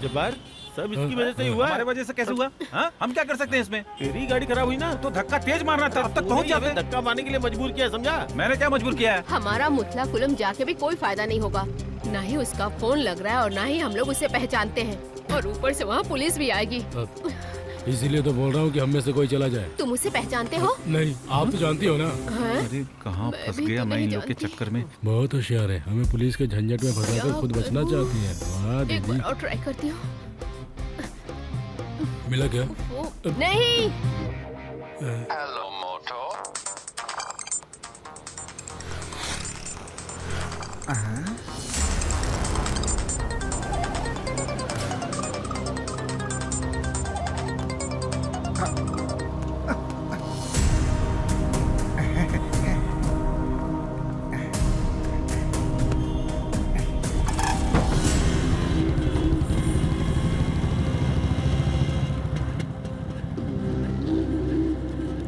Speaker 7: जब्बार, सब इसकी वजह से ही हुआ।
Speaker 8: हमारे वजह से कैसे हुआ? हाँ? हम क्या कर सकते हैं इसमें?
Speaker 7: तेरी गाड़ी खराब हुई ना,
Speaker 8: तो धक्का तेज मारना था, अब तक पहुंच जाते।
Speaker 7: धक्का मारने के लिए मजबूर किया, समझा?
Speaker 8: मैंने क्या मजबूर किया है?
Speaker 4: हमारा मुथला कुलम जाके भी कोई फायदा नहीं होगा। ना ही उसका फोन लग रहा है और ना ही हम लोग उसे पहचानते हैं, और ऊपर से वहाँ पुलिस भी आएगी।
Speaker 11: इसीलिए तो बोल रहा हूँ कि हम में से कोई चला जाए।
Speaker 4: तुम उसे पहचानते हो?
Speaker 11: नहीं, आप तो जानती हो ना।
Speaker 8: अरे कहाँ फंस गया मैं इन लोग के चक्कर में।
Speaker 11: बहुत होशियार है, हमें पुलिस के झंझट में फंसाकर खुद बचना चाहती है। वाह
Speaker 4: एक
Speaker 11: दीदी।
Speaker 4: बार और ट्राई करती हूँ।
Speaker 11: मिला क्या?
Speaker 4: नहीं।
Speaker 16: हेलो मोटो।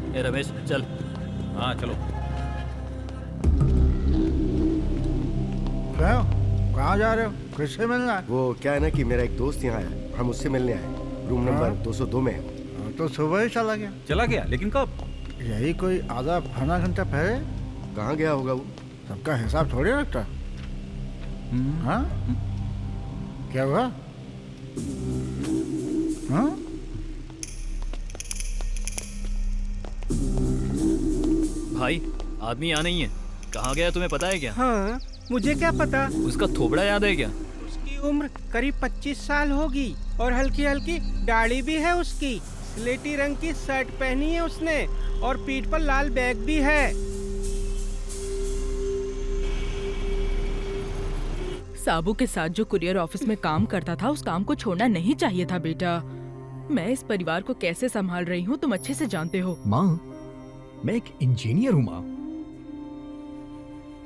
Speaker 5: ए रमेश चल।
Speaker 8: हाँ चलो।
Speaker 9: कहाँ जा रहे हो? किससे मिलना है?
Speaker 3: वो क्या है ना कि मेरा एक दोस्त यहाँ है, हम उससे मिलने आए। रूम नंबर 202 में है।
Speaker 9: तो सुबह ही चला गया।
Speaker 8: चला गया, लेकिन कब?
Speaker 9: यही कोई आधा पौना घंटा पहले।
Speaker 3: कहाँ गया होगा वो?
Speaker 9: सबका हिसाब थोड़ी रखता। हाँ? क्या हुआ? हाँ?
Speaker 5: भाई आदमी यहाँ नहीं है, कहाँ गया तुम्हें पता है क्या?
Speaker 12: हाँ, मुझे क्या पता।
Speaker 5: उसका थोबड़ा याद है क्या?
Speaker 12: उसकी उम्र करीब 25 साल होगी और हल्की हल्की दाढ़ी भी है उसकी। स्लेटी रंग की शर्ट पहनी है उसने और पीठ पर लाल बैग भी है।
Speaker 17: साबू के साथ जो कुरियर ऑफिस में काम करता था, उस काम को छोड़ना नहीं चाहिए था बेटा। मैं इस परिवार को कैसे संभाल रही हूँ तुम अच्छे से जानते हो।
Speaker 6: माँ, मैं एक इंजीनियर हूँ माँ।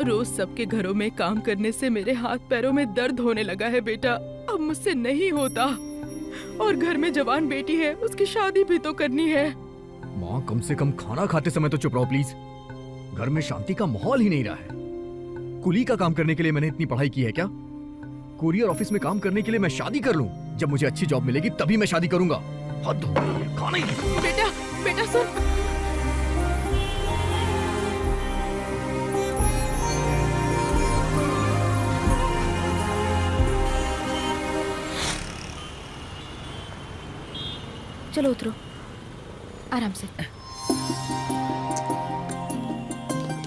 Speaker 17: रोज सबके घरों में काम करने से मेरे हाथ पैरों में दर्द होने लगा है बेटा। अब मुझसे नहीं होता, और घर में जवान बेटी है, उसकी शादी भी तो करनी है।
Speaker 6: माँ, कम से कम खाना खाते समय तो चुप रहो प्लीज। घर में शांति का माहौल ही नहीं रहा है। कुली का काम करने के लिए मैंने इतनी पढ़ाई की है क्या? कुरियर ऑफिस में काम करने के लिए मैं शादी कर लूं? जब मुझे अच्छी जॉब मिलेगी तभी मैं शादी करूंगा। हद हो गई है, खाना ही नहीं।
Speaker 17: बेटा बेटा सुन। चलो उतरो आराम से।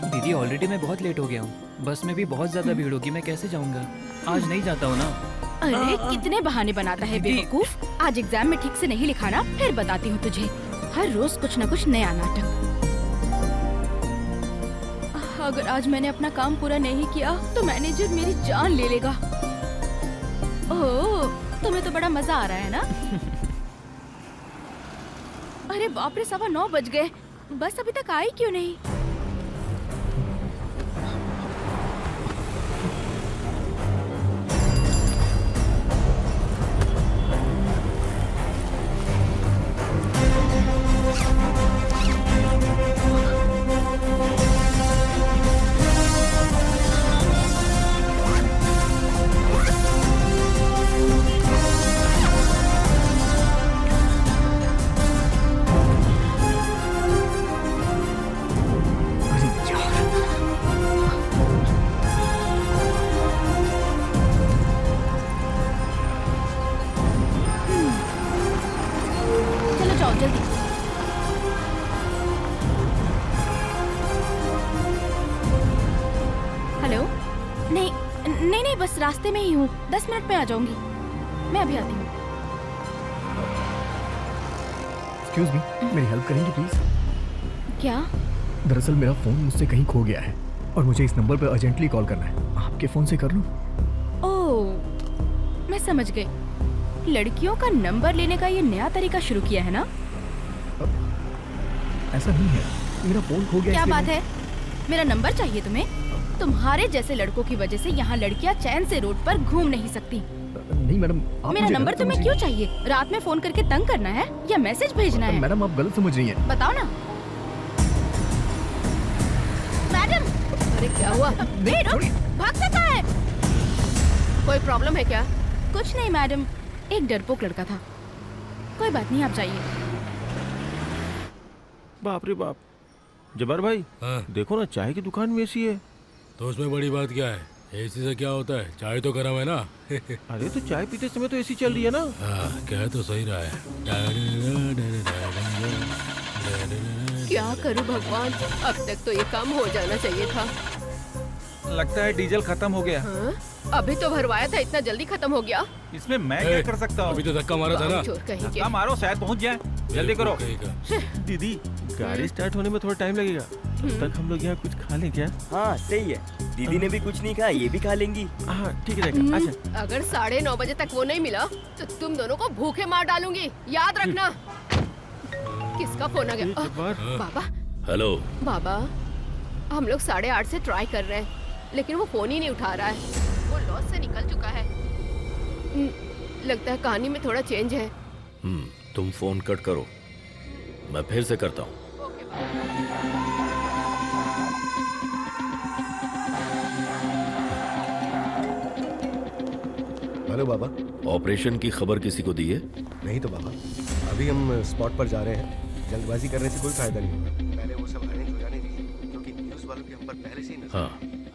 Speaker 5: दीदी ऑलरेडी मैं बहुत लेट हो गया हूँ, बस में भी बहुत ज्यादा भीड़ होगी, मैं कैसे जाऊँगा? आज नहीं जाता हूँ ना।
Speaker 18: अरे कितने बहाने बनाता है बेवकूफ। आज एग्जाम में ठीक से नहीं लिखा ना, फिर बताती हूँ तुझे। हर रोज कुछ न कुछ नया नाटक। अगर आज मैंने अपना काम पूरा नहीं किया तो मैनेजर मेरी जान ले लेगा। ओह, तुम्हें तो बड़ा मजा आ रहा है ना? अरे बाप रे, 9:15 बज गए, बस अभी तक आई क्यों नहीं? बस रास्ते में ही हूँ, 10 मिनट में आ जाऊंगी। मैं अभी आती हूँ।
Speaker 6: एक्सक्यूज मी, मेरी हेल्प करेंगी प्लीज?
Speaker 18: क्या?
Speaker 6: दरअसल मेरा फोन मुझसे कहीं खो गया है। और मुझे इस नंबर पर अर्जेंटली कॉल करना है। आपके फोन से कर लूं?
Speaker 18: ओह, मैं समझ गई। लड़कियों का नंबर लेने का ये नया तरीका शुरू किया है ना?
Speaker 6: ऐसा नहीं है, मेरा फोन खो गया।
Speaker 18: क्या बात है? मेरा नंबर चाहिए तुम्हें? तुम्हारे जैसे लड़कों की वजह से यहाँ लड़कियाँ चैन से रोड पर घूम नहीं सकती।
Speaker 6: नहीं मैडम, आप
Speaker 18: मेरा
Speaker 6: मुझे
Speaker 18: नंबर
Speaker 6: गलत
Speaker 18: तुम्हें
Speaker 6: समझ
Speaker 18: क्यों
Speaker 6: रही
Speaker 18: चाहिए? रात में फोन करके तंग करना है या मैसेज भेजना है?
Speaker 6: मैडम, आप गलत समझ रही हैं।
Speaker 18: बताओ ना। मैडम,
Speaker 4: अरे क्या हुआ?
Speaker 18: नहीं, रुक, भागता कहाँ है?
Speaker 4: कोई प्रॉब्लम है क्या?
Speaker 18: कुछ नहीं मैडम, एक डरपोक लड़का था। कोई बात नहीं, आप जाइए।
Speaker 7: बाप रे बाप। जबर भाई, देखो ना, चाय की दुकान में एसी है।
Speaker 11: तो उसमें बड़ी बात क्या है? एसी से क्या होता है? चाय तो गर्म है ना।
Speaker 7: अरे तो चाय पीते समय तो एसी चल रही है ना।
Speaker 11: हाँ, कह तो सही रहा है।
Speaker 4: क्या करूं भगवान, अब तक तो ये काम हो जाना चाहिए था।
Speaker 8: लगता है डीजल खत्म हो गया।
Speaker 4: हाँ? अभी तो भरवाया था, इतना जल्दी खत्म हो गया?
Speaker 8: इसमें मैं क्या कर सकता हूँ?
Speaker 11: अभी तो धक्का मारा था ना।
Speaker 8: धक्का मारो, शायद पहुँच जाए। जल्दी करो।
Speaker 7: दीदी, गाड़ी स्टार्ट होने में थोड़ा टाइम लगेगा। तब तक हम लोग यहाँ कुछ खा लें क्या?
Speaker 15: हाँ सही है, दीदी ने भी कुछ नहीं कहा, ये भी खा लेंगी।
Speaker 7: हाँ ठीक रहेगा। अच्छा,
Speaker 4: अगर 9:30 बजे तक वो नहीं मिला तो तुम दोनों को भूखे मार डालूंगी, याद रखना। किसका फोन आ गया? बाबा।
Speaker 2: हेलो
Speaker 4: बाबा, हम लोग 8:30 से ट्राई कर रहे हैं, लेकिन वो फोन ही नहीं उठा रहा है। वो लॉस से निकल चुका है। लगता है कहानी में थोड़ा चेंज है।
Speaker 2: तुम फोन कट करो, मैं फिर से करता हूँ।
Speaker 3: हेलो बाबा।
Speaker 2: ऑपरेशन की खबर किसी को दी है?
Speaker 3: नहीं तो बाबा, अभी हम स्पॉट पर जा रहे हैं। जल्दबाजी करने से कोई फायदा नहीं होगा। पहले वो सब अरेंज हो जाने दीजिए, क्योंकि न्यूज़ वालों की हम पर पहले से ही नजर।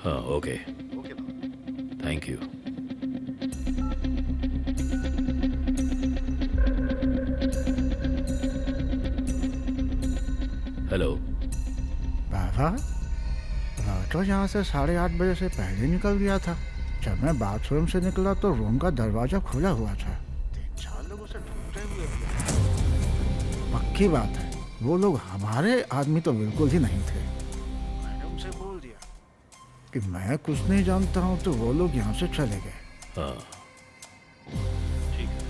Speaker 2: हाँ, ओके।
Speaker 3: ओके बाबा।
Speaker 2: Thank you. हेलो
Speaker 9: बाबा, तो यहाँ से 8:30 बजे से पहले निकल गया था। जब मैं बाथरूम से निकला तो रूम का दरवाजा खुला हुआ था। 3-4 लोग उसे ढूंढते हुए थे। पक्की बात है, वो लोग हमारे आदमी तो बिल्कुल ही नहीं थे। मैंने उनसे बोल दिया कि मैं कुछ नहीं जानता हूँ, तो वो लोग यहाँ से चले गए।
Speaker 2: हाँ ठीक है,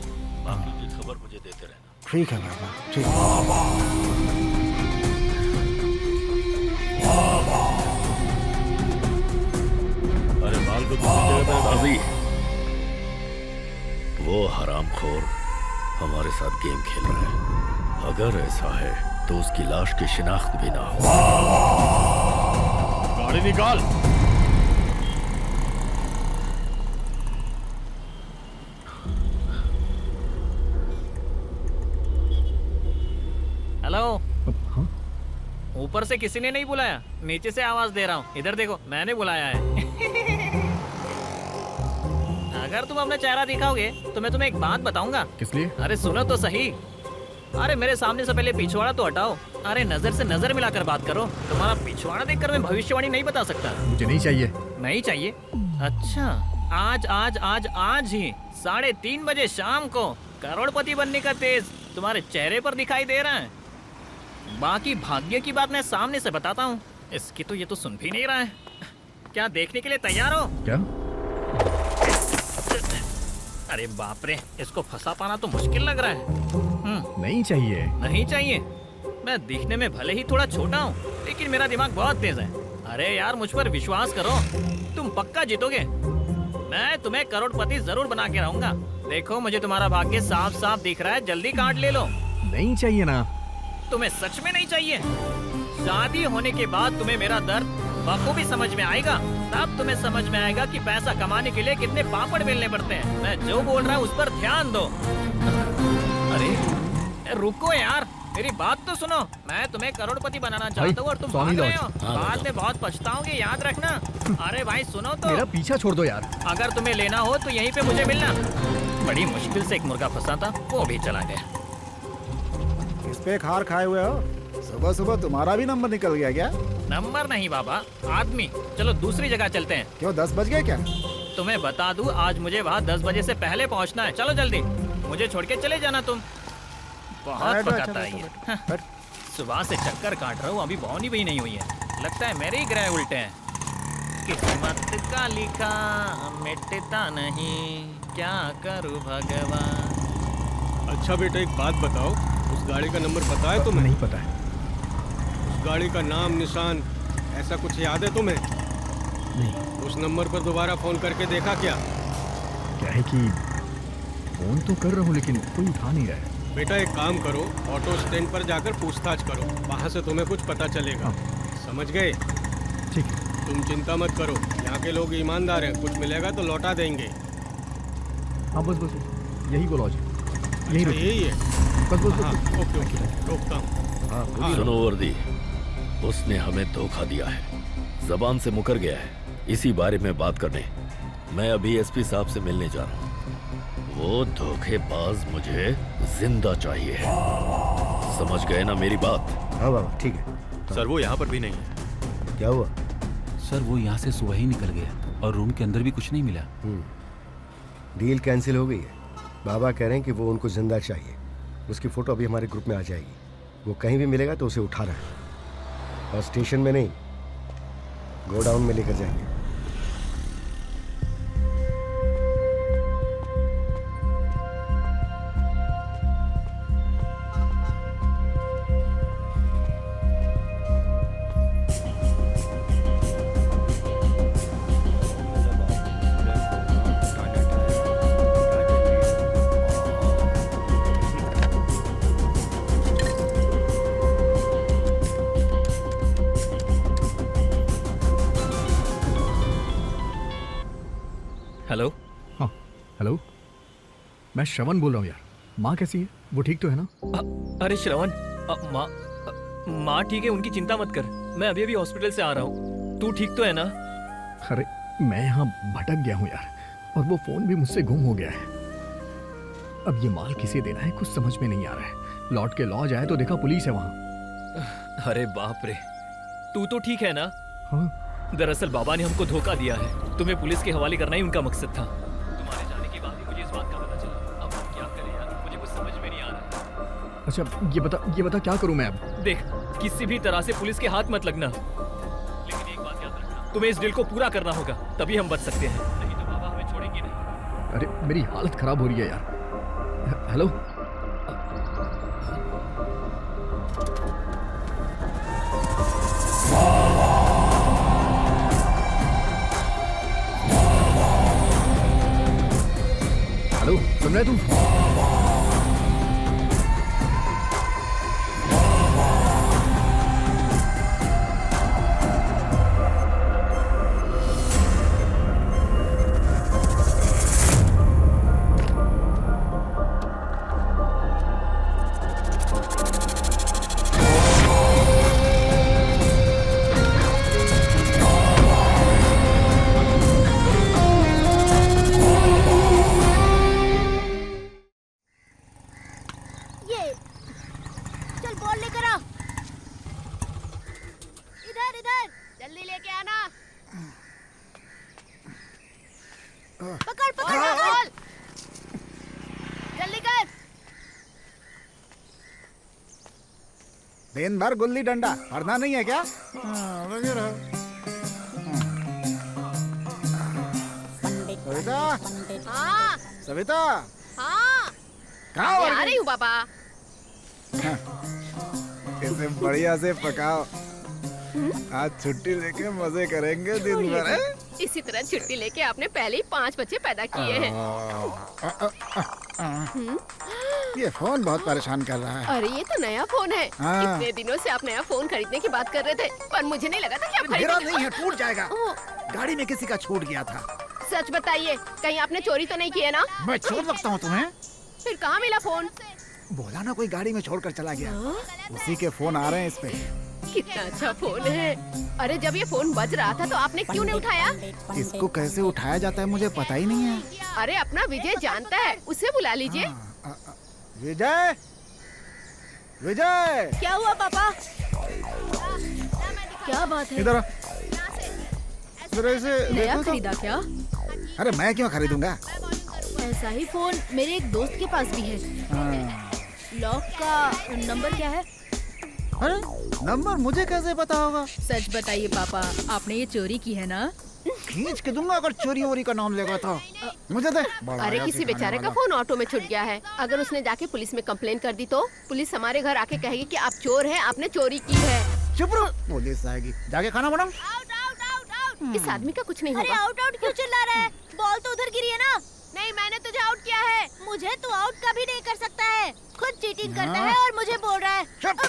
Speaker 2: बाकी की खबर मुझे देते रहना।
Speaker 9: ठीक है बाबा, ठीक है।
Speaker 7: अरे माल को दूसरी जगह पे
Speaker 2: अभी वो हरामखोर हमारे साथ गेम खेल रहा है। अगर ऐसा है तो उसकी लाश की शिनाख्त भी ना हो।
Speaker 7: गाड़ी निकाल।
Speaker 5: हेलो, ऊपर से किसी ने नहीं बुलाया, नीचे से आवाज दे रहा हूँ। इधर देखो, मैंने बुलाया है। अगर तुम अपना चेहरा दिखाओगे तो मैं तुम्हें एक बात बताऊंगा।
Speaker 6: किस लिए?
Speaker 5: अरे सुनो तो सही। अरे मेरे सामने से पहले पिछवाड़ा तो हटाओ। अरे नजर से नजर मिलाकर बात करो। तुम्हारा पिछवाड़ा देखकर मैं भविष्यवाणी नहीं बता सकता।
Speaker 6: मुझे नहीं चाहिए।
Speaker 5: नहीं चाहिए? अच्छा, आज आज आज आज ही 3:30 बजे शाम को करोड़पति बनने का तेज तुम्हारे चेहरे पर दिखाई दे रहा है। बाकी भाग्य की बात मैं सामने से बताता हूँ। इसकी तो ये तो सुन भी नहीं रहा है। क्या देखने के लिए तैयार हो?
Speaker 6: क्या?
Speaker 5: अरे बाप रे, इसको फंसा पाना तो मुश्किल लग रहा है।
Speaker 6: नहीं चाहिए।
Speaker 5: नहीं चाहिए? मैं दिखने में भले ही थोड़ा छोटा हूँ, लेकिन मेरा दिमाग बहुत तेज है। अरे यार, मुझ पर विश्वास करो, तुम पक्का जीतोगे। मैं तुम्हें करोड़पति जरूर बना के रहूंगा। देखो, मुझे तुम्हारा भाग्य साफ साफ दिख रहा है। जल्दी काट ले लो।
Speaker 6: नहीं चाहिए ना।
Speaker 5: तुम्हें सच में नहीं चाहिए? शादी होने के बाद तुम्हें मेरा दर्द बखूबी समझ में आएगा। तब तुम्हें समझ में आएगा कि पैसा कमाने के लिए कितने पापड़ बेलने पड़ते हैं। मैं जो बोल रहा हूँ उस पर ध्यान दो। अरे रुको यार, मेरी बात तो सुनो। मैं तुम्हें करोड़पति बनाना चाहता हूँ और तुम भाग रहे हो। बाद में बहुत पछताओगे, याद रखना। अरे भाई सुनो तो।
Speaker 6: मेरा पीछा छोड़ दो यार।
Speaker 5: अगर तुम्हें लेना हो तो यहीं पे मुझे मिलना। बड़ी मुश्किल से एक मुर्गा फंसा था, वो भी चला गया।
Speaker 9: इस पे खार खाए हुए हो? सुबह सुबह तुम्हारा भी नंबर निकल गया क्या?
Speaker 5: नंबर नहीं बाबा, आदमी। चलो दूसरी जगह चलते हैं।
Speaker 9: क्यों, 10 बज गए क्या?
Speaker 5: तुम्हें बता दूं, आज मुझे वहाँ 10 बजे से पहले पहुँचना है। चलो जल्दी, मुझे छोड़ के चले जाना तुम। बहुत पकाता है ये। सुबह से चक्कर काट रहा हूँ, अभी बौनी भी नहीं हुई है। लगता है मेरे ही ग्रह उल्टे हैं।
Speaker 13: किस्मत का लिखा मिटता नहीं, क्या करूं भगवान।
Speaker 14: अच्छा बेटा एक बात बताओ, उस गाड़ी का नंबर पता है तुम्हें?
Speaker 6: नहीं पता है।
Speaker 14: उस गाड़ी का नाम निशान ऐसा कुछ याद है तुम्हें?
Speaker 6: नहीं।
Speaker 14: उस नंबर पर दोबारा फोन करके देखा क्या?
Speaker 6: क्या है कि फोन तो कर रहा हूँ लेकिन कोई उठा नहीं रहा है।
Speaker 14: बेटा एक काम करो, ऑटो स्टैंड पर जाकर पूछताछ करो, वहाँ से तुम्हें कुछ पता चलेगा। समझ गए?
Speaker 6: ठीक है।
Speaker 14: तुम चिंता मत करो, यहाँ के लोग ईमानदार हैं, कुछ मिलेगा तो लौटा देंगे।
Speaker 6: हाँ बस बस यही वो लॉजिक, यही
Speaker 14: है।
Speaker 6: बस बस
Speaker 14: हाँ, ओके ओके, रोकता हूँ।
Speaker 2: सुनो वर्दी, उसने हमें धोखा दिया है, जबान से मुकर गया है। इसी बारे में बात करने मैं अभी एसपी साहब से मिलने जा रहा हूँ। वो धोखेबाज मुझे जिंदा चाहिए है, समझ गए ना मेरी बात?
Speaker 3: हाँ बाबा ठीक है।
Speaker 14: सर वो यहाँ पर भी नहीं है।
Speaker 3: क्या हुआ?
Speaker 8: सर वो यहाँ से सुबह ही निकल गया और रूम के अंदर भी कुछ नहीं मिला।
Speaker 3: डील कैंसिल हो गई है। बाबा कह रहे हैं कि वो उनको जिंदा चाहिए। उसकी फोटो अभी हमारे ग्रुप में आ जाएगी। वो कहीं भी मिलेगा तो उसे उठाना है, और स्टेशन में नहीं, गोडाउन में लेकर जाएंगे।
Speaker 5: हेलो।
Speaker 6: हाँ हेलो, मैं श्रवण बोल रहा हूँ यार। माँ कैसी है? वो ठीक तो है ना?
Speaker 5: अरे श्रवण, माँ ठीक है, उनकी चिंता मत कर। मैं अभी अभी हॉस्पिटल से आ रहा हूँ। तू ठीक तो है ना?
Speaker 6: अरे मैं यहाँ भटक गया हूँ यार, और वो फोन भी मुझसे गुम हो गया है। अब ये माल किसे देना है कुछ समझ में नहीं आ रहा है। लौट के लॉज आए तो देखा पुलिस है वहाँ।
Speaker 5: अरे बाप रे, तू तो ठीक है ना?
Speaker 6: हाँ।
Speaker 5: दरअसल बाबा ने हमको धोखा दिया है। तुम्हें पुलिस के हवाले करना ही उनका मकसद था। तुम्हारे जाने के बाद ही मुझे इस बात का पता चला। अब हम क्या करें यार, मुझे कुछ समझ में नहीं आ रहा।
Speaker 6: अच्छा ये बता क्या करूं मैं अब?
Speaker 5: देख, किसी भी तरह से पुलिस के हाथ मत लगना, लेकिन एक बात याद रखना, तुम्हें इस डील को पूरा करना होगा, तभी हम बच सकते हैं, नहीं तो बाबा हमें छोड़ेंगे नहीं।
Speaker 6: अरे मेरी हालत खराब हो रही है यार। हेलो, हेलो, सुन रहे तुम?
Speaker 9: दिन भर गुल्ली डंडा पढ़ना नहीं है क्या? लगे रहो। सविता,
Speaker 4: हाँ
Speaker 9: सविता,
Speaker 4: हाँ
Speaker 9: कहाँ
Speaker 4: मैं आ रही हूँ पापा।
Speaker 9: इसे बढ़िया से पकाओ, आज छुट्टी लेके मजे करेंगे दिन भर।
Speaker 4: इसी तरह छुट्टी लेके आपने पहले ही 5 बच्चे पैदा किए हैं।
Speaker 9: ये फोन बहुत परेशान कर रहा है।
Speaker 4: अरे ये तो नया फोन है।
Speaker 9: हाँ।
Speaker 4: इतने दिनों से आप नया फोन खरीदने की बात कर रहे थे, पर मुझे नहीं लगा था कि आप
Speaker 9: मेरा
Speaker 4: खरीदेंगे।
Speaker 9: नहीं है, टूट जाएगा। गाड़ी में किसी का छूट गया था।
Speaker 4: सच बताइए, कहीं आपने चोरी तो नहीं की है ना?
Speaker 9: मैं चोर लगता हूँ तुम्हें?
Speaker 4: फिर कहाँ मिला फोन?
Speaker 9: बोला ना कोई गाड़ी में छोड़कर चला गया। उसी के फोन आ रहे हैं इस पे।
Speaker 4: कितना अच्छा फोन है। अरे जब ये फोन बज रहा था तो आपने क्यों नहीं उठाया?
Speaker 9: इसको कैसे उठाया जाता है मुझे पता ही नहीं है।
Speaker 4: अरे अपना विजय जानता है, उसे बुला लीजिए।
Speaker 9: विजय, विजय,
Speaker 4: क्या हुआ पापा? क्या बात है?
Speaker 9: इधर आ। जरा इसे
Speaker 18: नया
Speaker 9: देखो तो।
Speaker 18: खरीदा क्या?
Speaker 9: अरे मैं क्यों खरीदूंगा?
Speaker 18: ऐसा ही फोन मेरे एक दोस्त के पास भी है। लॉक का नंबर क्या है?
Speaker 9: अरे नंबर मुझे कैसे पता होगा?
Speaker 18: सच बताइए पापा, आपने ये चोरी की है ना?
Speaker 9: खींच के दूंगा अगर चोरी वोरी का नाम लेगा तो। मुझे दे। बड़ा
Speaker 4: अरे
Speaker 9: आया
Speaker 4: किसी
Speaker 9: सिखाने
Speaker 4: बेचारे का
Speaker 9: वाला।
Speaker 4: फोन ऑटो में छूट गया है। अगर उसने जाके पुलिस में कंप्लेन कर दी तो पुलिस हमारे घर आके कहेगी कि आप चोर हैं, आपने चोरी की है।
Speaker 9: चुप रहो, पुलिस आएगी। जाके खाना बनाओ।
Speaker 4: इस आदमी का कुछ नहीं
Speaker 19: अरे
Speaker 4: होगा।
Speaker 19: आउट आउट क्यों चिल्ला रहा है? बॉल तो उधर गिरी है ना।
Speaker 4: नहीं, मैंने तुझे आउट किया है।
Speaker 19: मुझे तो आउट कभी नहीं कर सकता है। खुद चीटिंग करता है और मुझे बोल रहा है। चलो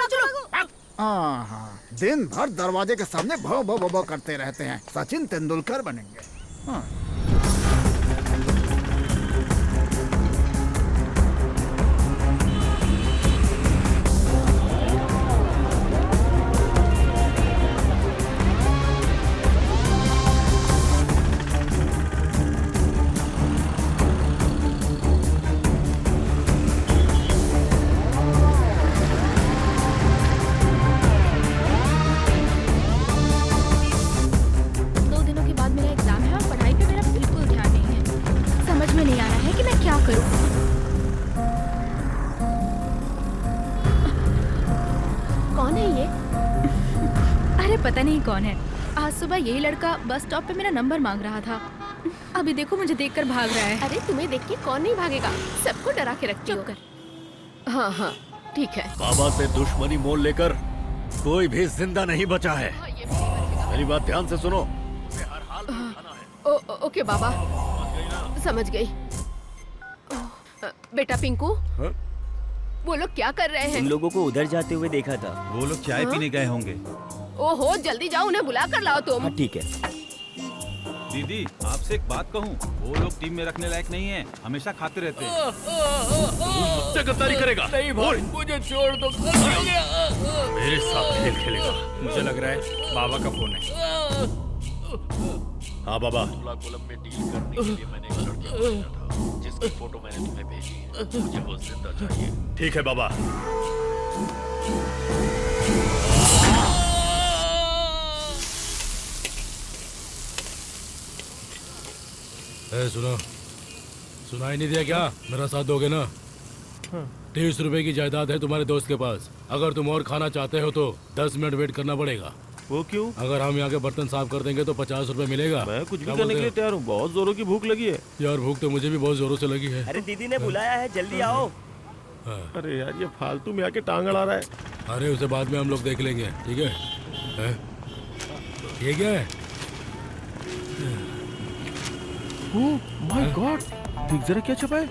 Speaker 19: चलो।
Speaker 9: हाँ, दिन भर दरवाजे के सामने भौ भौ भौ भौ करते रहते हैं। सचिन तेंदुलकर बनेंगे। हाँ।
Speaker 18: पता नहीं कौन है। आज सुबह यही लड़का बस स्टॉप पे मेरा नंबर मांग रहा था। अभी देखो मुझे देखकर भाग रहा है।
Speaker 4: अरे तुम्हें देख के कौन नहीं भागेगा, सबको डरा के रखती हो। हाँ हाँ ठीक है।
Speaker 2: बाबा से दुश्मनी मोल लेकर कोई भी जिंदा नहीं बचा है। मेरी बात ध्यान से सुनो।
Speaker 4: ओके बाबा, समझ गई। बेटा पिंकू, वो लोग क्या कर रहे हैं?
Speaker 15: उन लोगों को उधर जाते हुए देखा था।
Speaker 8: वो लोग चाय पीने गए होंगे।
Speaker 4: ओहो, जल्दी जाओ, उन्हें बुला कर लाओ तुम।
Speaker 15: हाँ ठीक है।
Speaker 8: दीदी आपसे एक बात कहूँ, वो लोग टीम में रखने लायक नहीं है, हमेशा खाते रहते हैं।
Speaker 2: मुझसे गद्दारी करेगा?
Speaker 11: नहीं भाई, मुझे छोड़ दो।
Speaker 2: मेरे साथ खेल खेलेगा?
Speaker 14: मुझे लग रहा है बाबा का फोन है।
Speaker 2: हाँ बाबा, कोलम में डील करने के लिए मैंने एक लड़का भेजा था, जिसकी फोटो मैंने तुम्हें भेजी है। मुझे वो जिंदा चाहिए। ठीक है बाबा।
Speaker 11: सुनाई नहीं दिया क्या? मेरा साथ दोगे ना? 30 रुपए की जायदाद है तुम्हारे दोस्त के पास। अगर तुम और खाना चाहते हो तो 10 मिनट वेट करना पड़ेगा।
Speaker 7: वो क्यों?
Speaker 11: अगर हम यहाँ के बर्तन साफ कर देंगे तो 50 रुपए मिलेगा।
Speaker 7: मैं कुछ भी करने के लिए तैयार हूँ। बहुत जोरों की भूख लगी है।
Speaker 11: यार भूख तो मुझे भी बहुत जोरों से लगी है।
Speaker 15: अरे दीदी ने बुलाया है, जल्दी आओ।
Speaker 7: अरे यार ये फालतू में आके टांग अड़ा रहा है।
Speaker 11: अरे उसे बाद में हम लोग देख लेंगे, ठीक है? ये क्या है?
Speaker 7: ओह माय गॉड, देख जरा क्या छपा है।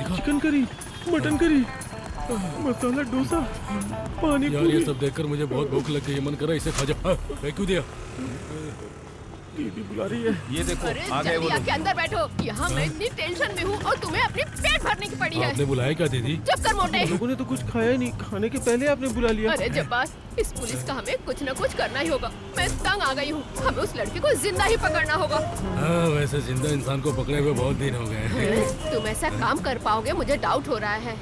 Speaker 7: Chicken curry, mutton curry, masala dosa, पानी
Speaker 11: यार ये सब देखकर मुझे बहुत भूख लग गई। मन कर रहा है इसे खा जा। मैं क्यों दिया?
Speaker 7: दीदी बुला रही है।
Speaker 8: ये देखो आ गए वो
Speaker 4: जल्दी आके अंदर बैठो। यहाँ मैं इतनी टेंशन में हूँ और तुम्हें अपने पेट भरने की पड़ी है।
Speaker 11: आपने बुलाया क्या दीदी?
Speaker 4: चुप कर मोटे।
Speaker 7: लोगों ने तो कुछ खाया ही नहीं, खाने के पहले आपने बुला लिया।
Speaker 4: अरे जब्बार, इस पुलिस का हमें कुछ न कुछ करना ही होगा। मैं तंग आ गई हूँ, हमें उस लड़के को जिंदा ही पकड़ना होगा।
Speaker 11: हाँ वैसे जिंदा इंसान को पकड़े हुए बहुत दिन हो गए।
Speaker 4: तुम ऐसा काम कर पाओगे, मुझे डाउट हो रहा है।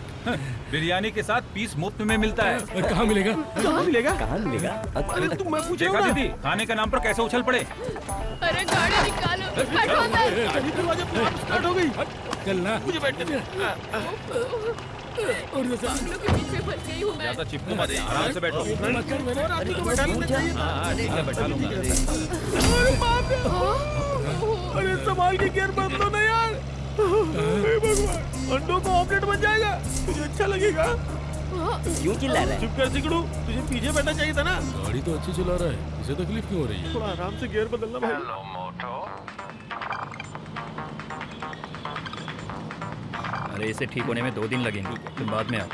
Speaker 8: बिरयानी के साथ पीस मुफ्त में मिलता है।
Speaker 11: कहाँ मिलेगा?
Speaker 7: कहाँ मिलेगा?
Speaker 15: कहाँ मिलेगा?
Speaker 7: अरे तुम मैं पूछ
Speaker 8: देखा
Speaker 7: रहा हूँ
Speaker 8: दीदी, खाने के नाम पर कैसे उछल पड़े।
Speaker 4: अरे गाड़ी निकालो, बैठो अंदर।
Speaker 7: गाड़ी दरवाजे पर स्टार्ट हो गई।
Speaker 11: चल ना,
Speaker 7: मुझे बैठने दे।
Speaker 4: और लोग के पीछे फंस गई हूँ मैं।
Speaker 8: ज्यादा चिपको मत, आराम से बैठो। हाँ ठीक है, बैठा लूंगा।
Speaker 7: अरे संभाल के गियर बदलो ना यार। भगवान, अंडों का ऑमलेट बन जाएगा, तुझे अच्छा लगेगा।
Speaker 15: क्यों चिल्ला रहा है?
Speaker 7: चुप कर सिकड़ू, तुझे पीछे बैठना चाहिए था ना।
Speaker 11: गाड़ी तो अच्छी चला रहा है, इसे तकलीफ क्यों हो रही है?
Speaker 7: थोड़ा आराम से गियर बदलना भाई।
Speaker 16: हेलो मोटो।
Speaker 5: अरे इसे ठीक होने में 2 दिन लगेंगे, तुम बाद में आओ।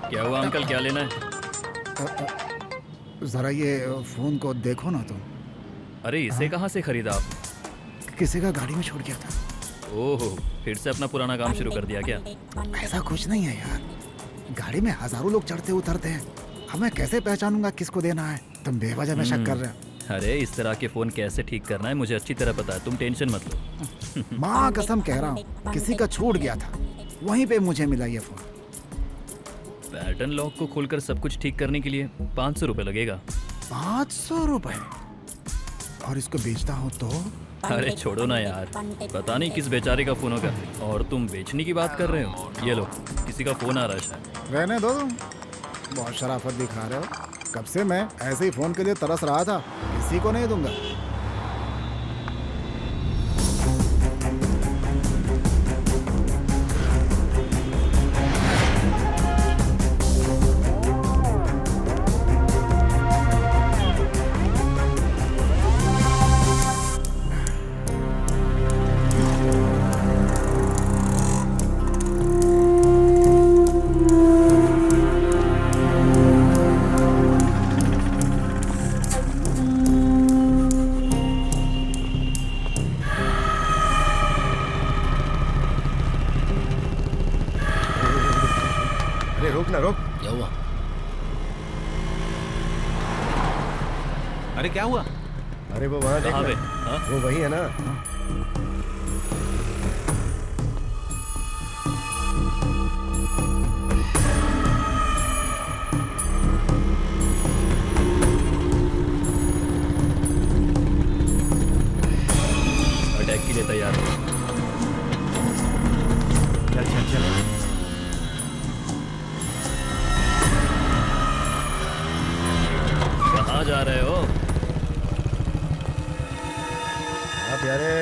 Speaker 5: क्या हुआ अंकल, क्या लेना है?
Speaker 9: जरा ये फोन को देखो ना तुम।
Speaker 5: अरे इसे कहाँ से खरीदा आप?
Speaker 9: किसी का गाड़ी में छोड़ गया था।
Speaker 5: ओहो, फिर से अपना पुराना काम शुरू कर दिया क्या?
Speaker 9: ऐसा कुछ नहीं है यार, गाड़ी में हजारों लोग चढ़ते उतरते हैं, अब मैं कैसे पहचानूंगा किसको देना है? तुम बेवजह में शक कर रहे हो।
Speaker 5: अरे इस तरह के फोन कैसे ठीक करना है मुझे अच्छी तरह पता है, तुम टेंशन मत लो।
Speaker 9: माँ कसम कह रहा हूँ, किसी का छूट गया था, वहीं पे मुझे मिला ये फोन।
Speaker 5: पैटर्न लॉक को खोलकर सब कुछ ठीक करने के लिए 500 रुपए लगेगा।
Speaker 9: 500 रुपए? और इसको बेचता हूँ तो?
Speaker 5: अरे छोड़ो ना यार, पता नहीं किस बेचारे का फोन होगा और तुम बेचने की बात कर रहे हो। ये लो, किसी का फोन आ रहा है शायद।
Speaker 9: रहने दो तुम, बहुत शराफत दिखा रहे हो। कब से मैं ऐसे ही फोन के लिए तरस रहा था, किसी को नहीं दूंगा।
Speaker 3: रोक ना रोक।
Speaker 10: क्या हुआ?
Speaker 8: अरे क्या हुआ?
Speaker 3: अरे वो वहाँ
Speaker 8: कहाँ
Speaker 3: देखना।
Speaker 8: पे? हाँ?
Speaker 3: वो वही है ना।
Speaker 5: अटैक के लिए तैयार हो।
Speaker 8: चल चल चल।
Speaker 5: कहाँ जा रहे हो?
Speaker 3: हाँ प्यारे।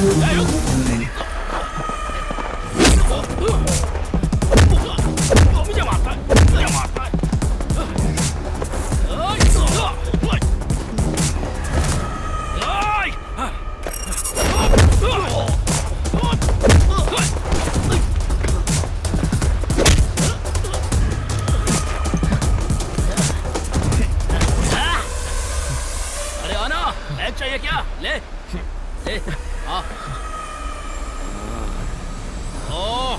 Speaker 10: अरे आना, बैग चाहिए क्या? ले ले आ। ओह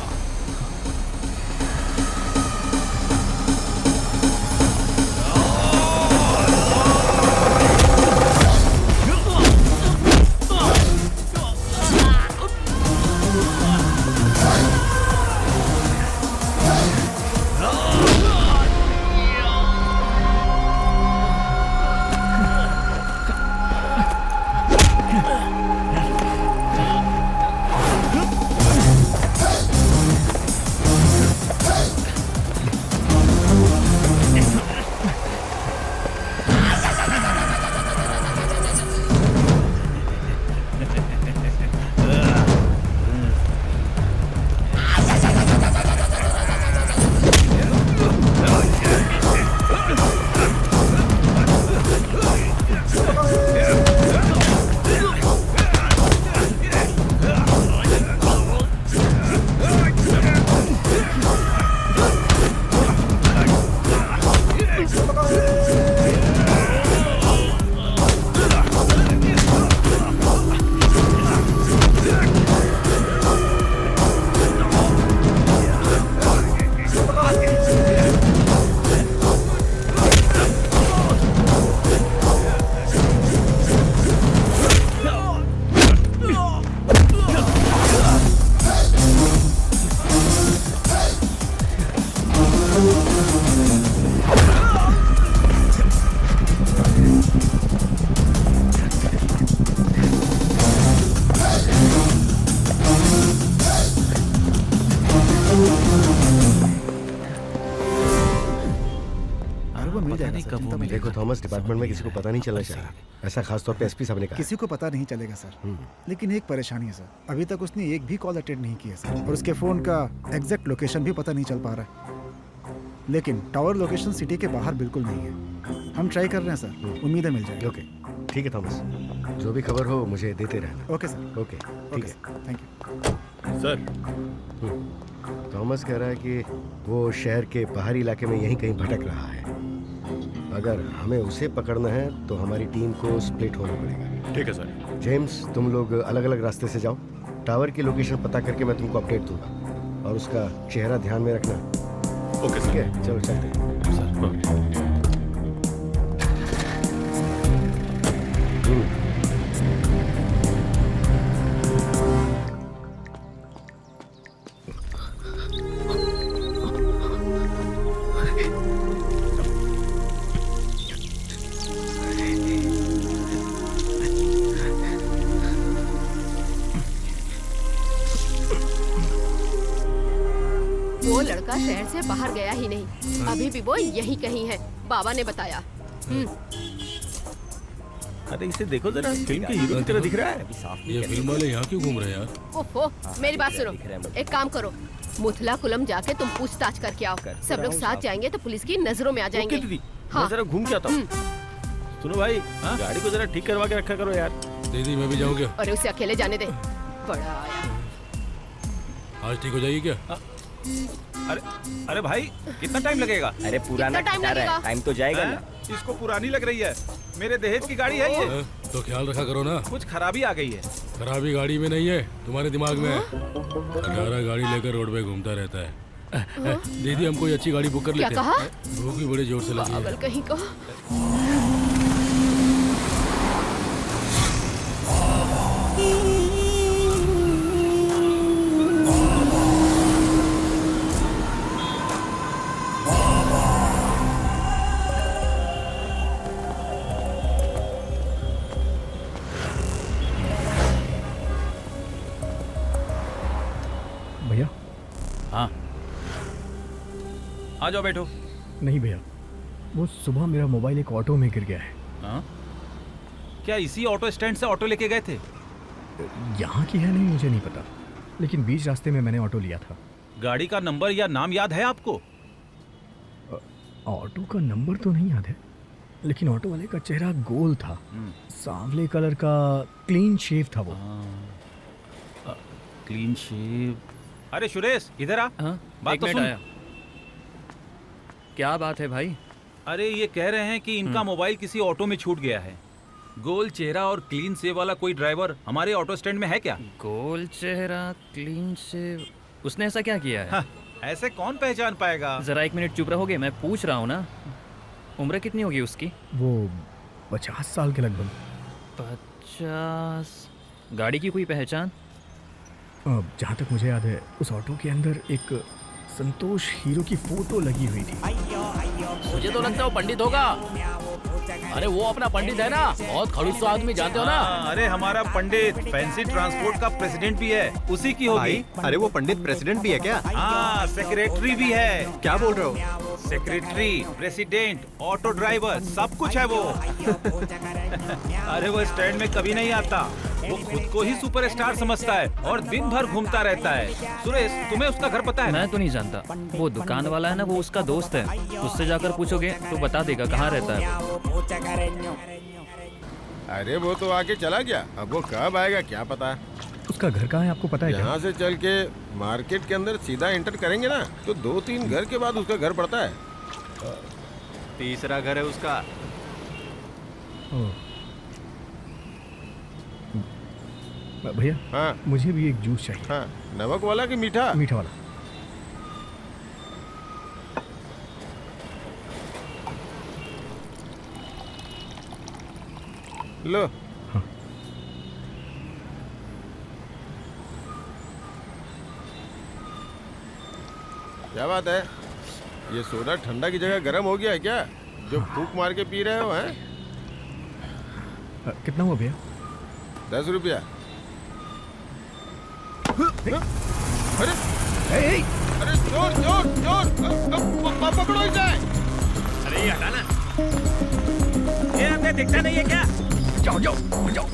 Speaker 3: देखो थॉमस, डिपार्टमेंट में किसी को पता नहीं चलना चाहिए, ऐसा खास तौर पे एसपी साहब ने कहा।
Speaker 9: किसी को पता नहीं चलेगा सर, लेकिन एक परेशानी है सर, अभी तक उसने एक भी कॉल अटेंड नहीं किया सर, और उसके फोन का एग्जैक्ट लोकेशन भी पता नहीं चल पा रहा है। लेकिन टावर लोकेशन सिटी के बाहर बिल्कुल नहीं है। हम ट्राई कर रहे हैं सर, उम्मीद है मिल जाएगी।
Speaker 3: ओके ठीक है थॉमस, जो भी खबर हो मुझे देते रहना।
Speaker 9: Okay sir.
Speaker 3: ओके ठीक है,
Speaker 9: थैंक यू
Speaker 3: सर। थॉमस कह रहा है कि वो शहर के बाहरी इलाके में यहीं कहीं भटक रहा है। अगर हमें उसे पकड़ना है तो हमारी टीम को स्प्लिट होना पड़ेगा।
Speaker 7: ठीक है सर।
Speaker 3: जेम्स, तुम लोग अलग अलग रास्ते से जाओ, टावर की लोकेशन पता करके मैं तुमको अपडेट दूंगा, और उसका चेहरा ध्यान में रखना।
Speaker 7: ओके
Speaker 3: ठीक है, चलो चलते हैं सर।
Speaker 4: वो लड़का शहर से बाहर गया ही नहीं, अभी भी वो यहीं कहीं है, बाबा ने बताया।
Speaker 7: अरे इसे देखो जरा, फिल्म के हीरो की तरह दिख रहा है।
Speaker 11: ये फिल्म वाले यहाँ क्यों घूम रहे हैं यार?
Speaker 4: ओफो, मेरी बात सुनो, एक काम करो, मुथला कुलम जाके तुम पूछताछ करके आओ। सब लोग साथ जाएंगे तो पुलिस की नजरों में आ जाएंगे।
Speaker 7: दीदी, मैं जरा घूम के आता हूँ। सुनो भाई, गाड़ी को जरा ठीक करवा के रखा करो यार।
Speaker 11: दीदी मैं भी जाऊँ क्या?
Speaker 4: अरे उसे अकेले जाने दे, बड़ा आया।
Speaker 11: आज ठीक हो जाएगी क्या?
Speaker 8: अरे भाई, कितना टाइम लगेगा?
Speaker 15: अरे पुराना कार है, टाइम तो जाएगा ना।
Speaker 8: इसको पुरानी लग रही है, मेरे दहेज की गाड़ी है ये।
Speaker 11: तो ख्याल रखा करो ना।
Speaker 8: कुछ खराबी आ गई है।
Speaker 11: खराबी गाड़ी में नहीं है, तुम्हारे दिमाग में है। 18 गाड़ी लेकर रोड पे घूमता रहता है। दीदी हम कोई अच्छी गाड़ी बुक कर लेते हैं। भूख भी बड़े जोर से लगी है।
Speaker 4: कहीं को
Speaker 6: भैया।
Speaker 8: हाँ आ जाओ, बैठो।
Speaker 6: नहीं भैया, वो सुबह मेरा मोबाइल एक ऑटो में गिर गया है।
Speaker 8: हाँ? क्या इसी ऑटो स्टैंड से ऑटो लेके गए थे?
Speaker 6: यहाँ की है नहीं मुझे नहीं पता, लेकिन बीच रास्ते में मैंने ऑटो लिया था।
Speaker 8: गाड़ी का नंबर या नाम याद है आपको?
Speaker 6: ऑटो का नंबर तो नहीं याद है, लेकिन ऑटो वाले का चेहरा गोल था, सांवले कलर का, क्लीन शेव था वो।
Speaker 8: Clean shave. अरे सुरेश इधर आ। बात तो सुन।
Speaker 5: आया। क्या बात है भाई?
Speaker 8: अरे ये कह रहे हैं कि इनका मोबाइल किसी ऑटो में छूट गया है। गोल चेहरा और क्लीन शेव वाला कोई ड्राइवर हमारे ऑटो स्टैंड में है क्या?
Speaker 5: गोल चेहरा, क्लीन शेव, उसने ऐसा क्या किया है?
Speaker 8: हाँ, ऐसे कौन पहचान पाएगा?
Speaker 5: जरा 1 मिनट चुप रहोगे? मैं पूछ रहा हूँ ना। उम्र कितनी होगी उसकी?
Speaker 6: वो 50 साल के लगभग।
Speaker 5: 50। गाड़ी की कोई पहचान?
Speaker 6: जहाँ तक मुझे याद है उस ऑटो के अंदर एक संतोष हीरो की फोटो लगी हुई थी।
Speaker 10: मुझे तो लगता है वो पंडित होगा। अरे वो अपना पंडित है ना, बहुत खड़ूस आदमी, जानते हो ना?
Speaker 8: अरे हमारा पंडित फैंसी ट्रांसपोर्ट का प्रेसिडेंट भी है, उसी की होगी।
Speaker 20: अरे वो पंडित प्रेसिडेंट भी है क्या?
Speaker 8: हाँ, सेक्रेटरी भी है।
Speaker 20: क्या बोल रहे हो?
Speaker 8: सेक्रेटरी, प्रेसिडेंट, ऑटो ड्राइवर, सब कुछ है वो। अरे वो स्टैंड में कभी नहीं आता, वो खुद को ही सुपरस्टार समझता है और दिन भर घूमता रहता है। सुरेश, तुम्हें उसका घर पता है?
Speaker 5: मैं तो नहीं जानता। वो दुकान वाला है ना, वो उसका दोस्त है, उससे जाकर पूछोगे तो बता देगा कहाँ रहता है।
Speaker 7: अरे वो तो आके चला गया, अब वो कब आएगा क्या पता।
Speaker 6: उसका घर कहाँ है आपको पता है क्या?
Speaker 7: यहाँ से चल के मार्केट के अंदर सीधा एंटर करेंगे ना, तो 2-3 घर के बाद उसका घर पड़ता है।
Speaker 20: तीसरा घर है उसका।
Speaker 6: भैया,
Speaker 7: हाँ
Speaker 6: मुझे भी एक जूस चाहिए।
Speaker 7: हाँ, नमक वाला कि मीठा?
Speaker 6: मीठा वाला।
Speaker 7: लो।
Speaker 6: हाँ।
Speaker 7: क्या बात है, ये सोडा ठंडा की जगह गर्म हो गया है क्या, जो फूंक मार के पी रहे हो? हैं?
Speaker 6: कितना हुआ भैया?
Speaker 7: 10 रुपया। अरे अरे जोर जोर जोर, पकड़ो इसे।
Speaker 8: अरे ये हटा ना, ये हमें दिखता नहीं है क्या?
Speaker 6: जाओ जाओ जाओ।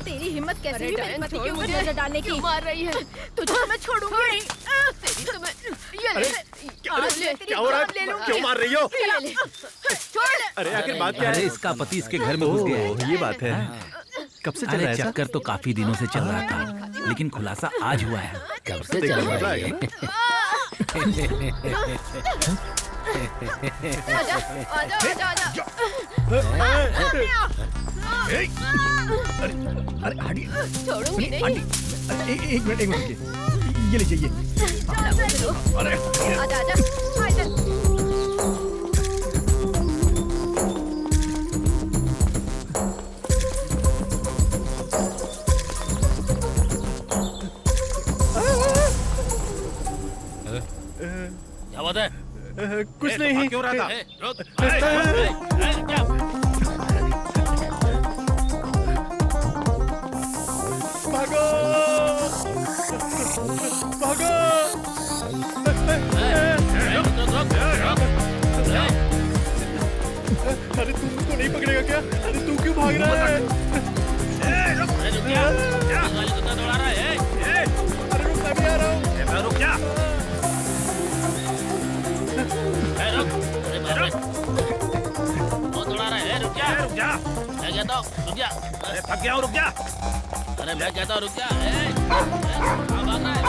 Speaker 18: तेरी हिम्मत कैसे हुई मेरी पति के ऊपर
Speaker 4: मुझे
Speaker 18: नजर डालने की?
Speaker 4: मार रही है
Speaker 18: तुझे मैं छोड़ूंगी नहीं।
Speaker 4: तेरी तो मैं ये
Speaker 20: अरे, क्या हो रहा है? क्यों मार रही हो? अरे आखिर बात क्या है?
Speaker 8: अरे इसका पति इसके घर में घुस गया है।
Speaker 20: ये बात है। कब से चल रहा है ऐसा?
Speaker 8: चक्कर तो काफी दिनों से चल रहा था, लेकिन खुलासा आज हुआ है।
Speaker 10: कब से चल रहा है?
Speaker 4: आजा आजा आजा आजा।
Speaker 6: अरे हटिए।
Speaker 4: छोड़ूंगी नहीं।
Speaker 6: एक मिनट रुकिए, ये लीजिए ये।
Speaker 4: अरे आजा आजा आजा।
Speaker 10: क्या बात है?
Speaker 20: कुछ नहीं।
Speaker 8: क्यों रहा था?
Speaker 20: भागो भागो। अरे तुमको नहीं पकड़ेगा क्या? अरे तू क्यों भाग रहा है? अरे रुक जा,
Speaker 10: दौड़ा रहा है।
Speaker 20: अरे रुक, मैं भी आ रहा हूँ।
Speaker 8: रुक जा।
Speaker 10: बहुत दौड़ा रहा है, रुक जा।
Speaker 8: रुक जा।
Speaker 10: मैं कहता हूँ रुक जा।
Speaker 8: अरे थक गया हूँ, रुक जा।
Speaker 10: अरे मैं कहता हूँ रुक जा। कहाँ भाग रहा है?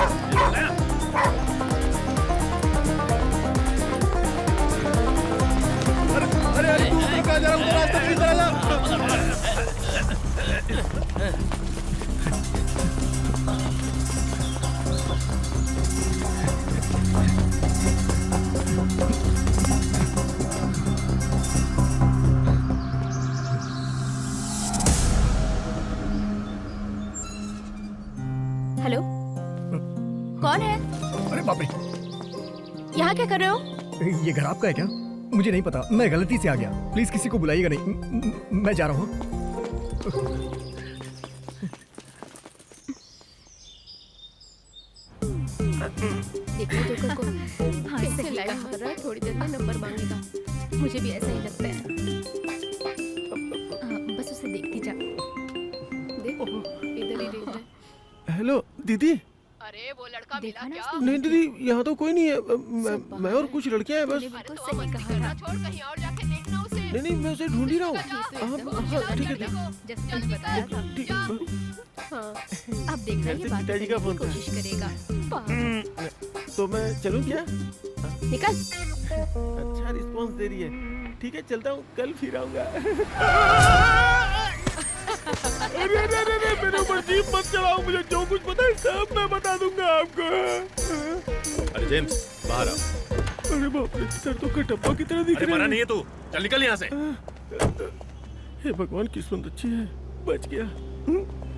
Speaker 20: अरे अरे तू कहाँ जा रहा हूँ? रास्ता नहीं जा रहा।
Speaker 18: हेलो, कौन है?
Speaker 6: अरे बाप रे,
Speaker 18: यहाँ क्या कर रहे हो?
Speaker 6: ये घर आपका है क्या? मुझे नहीं पता, मैं गलती से आ गया। प्लीज किसी को बुलाइएगा नहीं, मैं जा रहा हूँ।
Speaker 4: देखो जोकर को कैसे लाइन मार रहा है, थोड़ी देर में नंबर मांगेगा। मुझे भी ऐसा ही लगता है। बस उसे देखती जा। देखो इधर ही देख रहा है।
Speaker 7: हेलो दीदी।
Speaker 4: अरे वो लड़का मिला क्या?
Speaker 7: नहीं दीदी, यहाँ तो कोई नहीं है। मैं और कुछ लड़कियाँ हैं बस।
Speaker 4: तो सही कहा। छोड़ कहीं और जाके देखना उसे।
Speaker 7: नहीं मैं उसे ढूंढ ही रहा हूँ। ठीक है
Speaker 4: जैसे मैंने बताया था। हाँ, अब देखना ये बात करने की कोशिश करेगा।
Speaker 7: तो मैं चलूँ क्या?
Speaker 4: निकल।
Speaker 7: अच्छा रिस्पांस दे रही है। ठीक है चलता हूँ, कल फिर आऊँगा। अरे मेरे ऊपर जीप मत चलाओ, मुझे जो कुछ पता है सब मैं बता दूंगा आपको।
Speaker 20: अरे जेम्स बाहर आओ।
Speaker 7: अरे बाप रे, सर तो कटप्पा की तरह दिख रहा है।
Speaker 20: मरा नहीं है तू, चल निकल यहाँ से।
Speaker 7: हे भगवान, किस्मत अच्छी है, बच गया।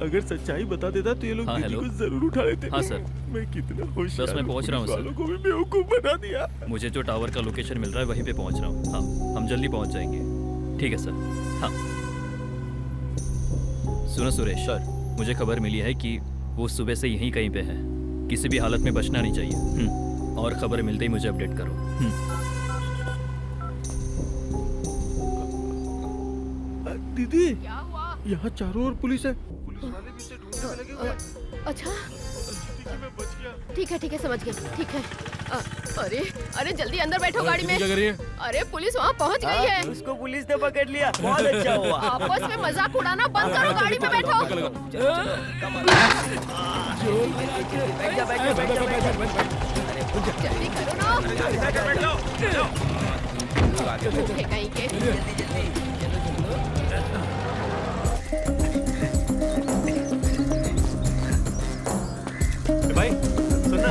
Speaker 7: अगर सच्चाई बता देता तो ये लोग दीदी को जरूर उठा लेते।
Speaker 5: हाँ सर,
Speaker 7: मैं कितना होशियार,
Speaker 5: बस मैं पहुंच रहा हूँ सर।
Speaker 7: वालों को भी बेवकूफ बना दिया।
Speaker 5: मुझे जो टावर का लोकेशन मिल रहा है वहीं पे पहुंच रहा हूँ। हाँ, हम जल्दी पहुंच जाएंगे। ठीक है सर। हाँ सुनो सुरेश सर, मुझे खबर मिली है कि वो सुबह से यहीं कहीं पे है। किसी भी हालत में बचना नहीं चाहिए। और खबर मिलते ही मुझे अपडेट करो।
Speaker 7: दीदी यहाँ चारों ओर पुलिस है। पुलिस वाले भी उसे ढूंढने में लगे हुए हैं।
Speaker 4: अच्छा
Speaker 7: मैं बच गया।
Speaker 4: ठीक है समझ गया। ठीक है। अरे अरे जल्दी अंदर बैठो गाड़ी में।
Speaker 11: क्या कर रही है?
Speaker 4: अरे पुलिस वहाँ पहुँच गई है।
Speaker 15: उसको पुलिस ने पकड़ लिया, बहुत अच्छा हुआ।
Speaker 4: आपस में मजाक उड़ाना बंद करो, गाड़ी में बैठो। जल्दी करो ना। कहीं के
Speaker 20: भाई सुनना,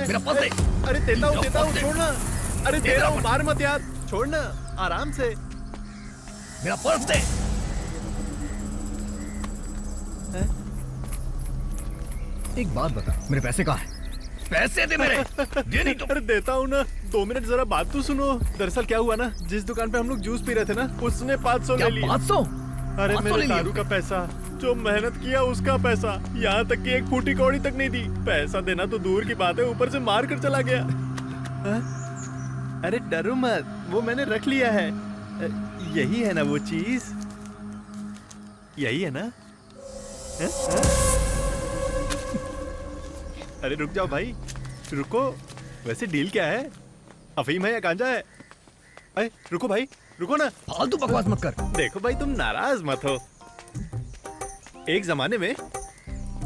Speaker 7: मेरा पर्स दे। अरे देता हूँ छोड़ना। अरे दे रहा हूँ, मार मत यार, छोड़ना आराम से।
Speaker 6: मेरा पर्स दे। एक बात बता, मेरे पैसे कहाँ हैं? पैसे दे मेरे। दे नहीं तो।
Speaker 7: अरे देता हूँ ना, 2 मिनट जरा बात तो सुनो। दरअसल क्या हुआ ना, जिस दुकान पे हम लोग जूस पी रहे थे ना, उसने 500 ले लिया।
Speaker 6: 500?
Speaker 7: अरे मेरे दारू का पैसा, जो मेहनत किया उसका पैसा, यहाँ तक कि एक फूटी कौड़ी तक नहीं दी। पैसा देना तो दूर की बात है, ऊपर से मार कर चला गया। अरे डरो मत, वो मैंने रख लिया है। यही है ना वो चीज, यही है ना? अरे रुक जाओ भाई, रुको। वैसे डील क्या है? अफीम है या गांजा है? अरे रुको भाई, रुको ना।
Speaker 6: फालतू बकवास मत कर।
Speaker 7: देखो भाई, तुम नाराज मत हो। एक जमाने में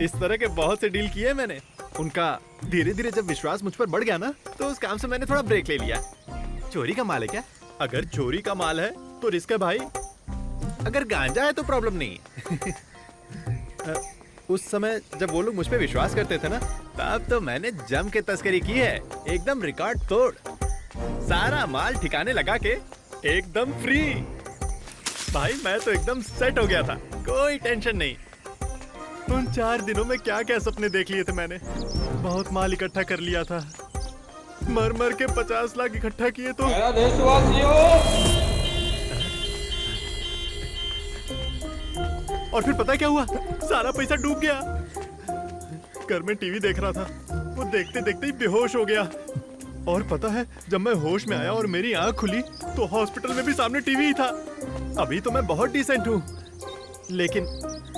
Speaker 7: इस तरह के बहुत से डील किए मैंने। उनका धीरे धीरे जब विश्वास मुझ पर बढ़ गया ना, तो उस काम से मैंने थोड़ा ब्रेक ले लिया। चोरी का माल है क्या? अगर चोरी का माल है तो रिस्क है भाई। अगर गांजा है तो प्रॉब्लम नहीं। उस समय जब वो लोग मुझ पे विश्वास करते थे ना, तब तो मैंने जम के तस्करी की है, एकदम रिकॉर्ड तोड़। सारा माल ठिकाने लगा के एकदम फ्री। भाई मैं तो एकदम सेट हो गया था, कोई टेंशन नहीं। उन 4 दिनों में क्या क्या सपने देख लिए थे मैंने। बहुत माल इकट्ठा कर लिया था, मर मर के 50 लाख इकट्ठा किए तो। और फिर पता क्या हुआ, सारा पैसा डूब गया। घर में टीवी देख रहा था, वो देखते देखते ही बेहोश हो गया। और पता है, जब मैं होश में आया और मेरी आंख खुली तो हॉस्पिटल में भी सामने टीवी ही था। अभी तो मैं बहुत डिसेंट हूँ, लेकिन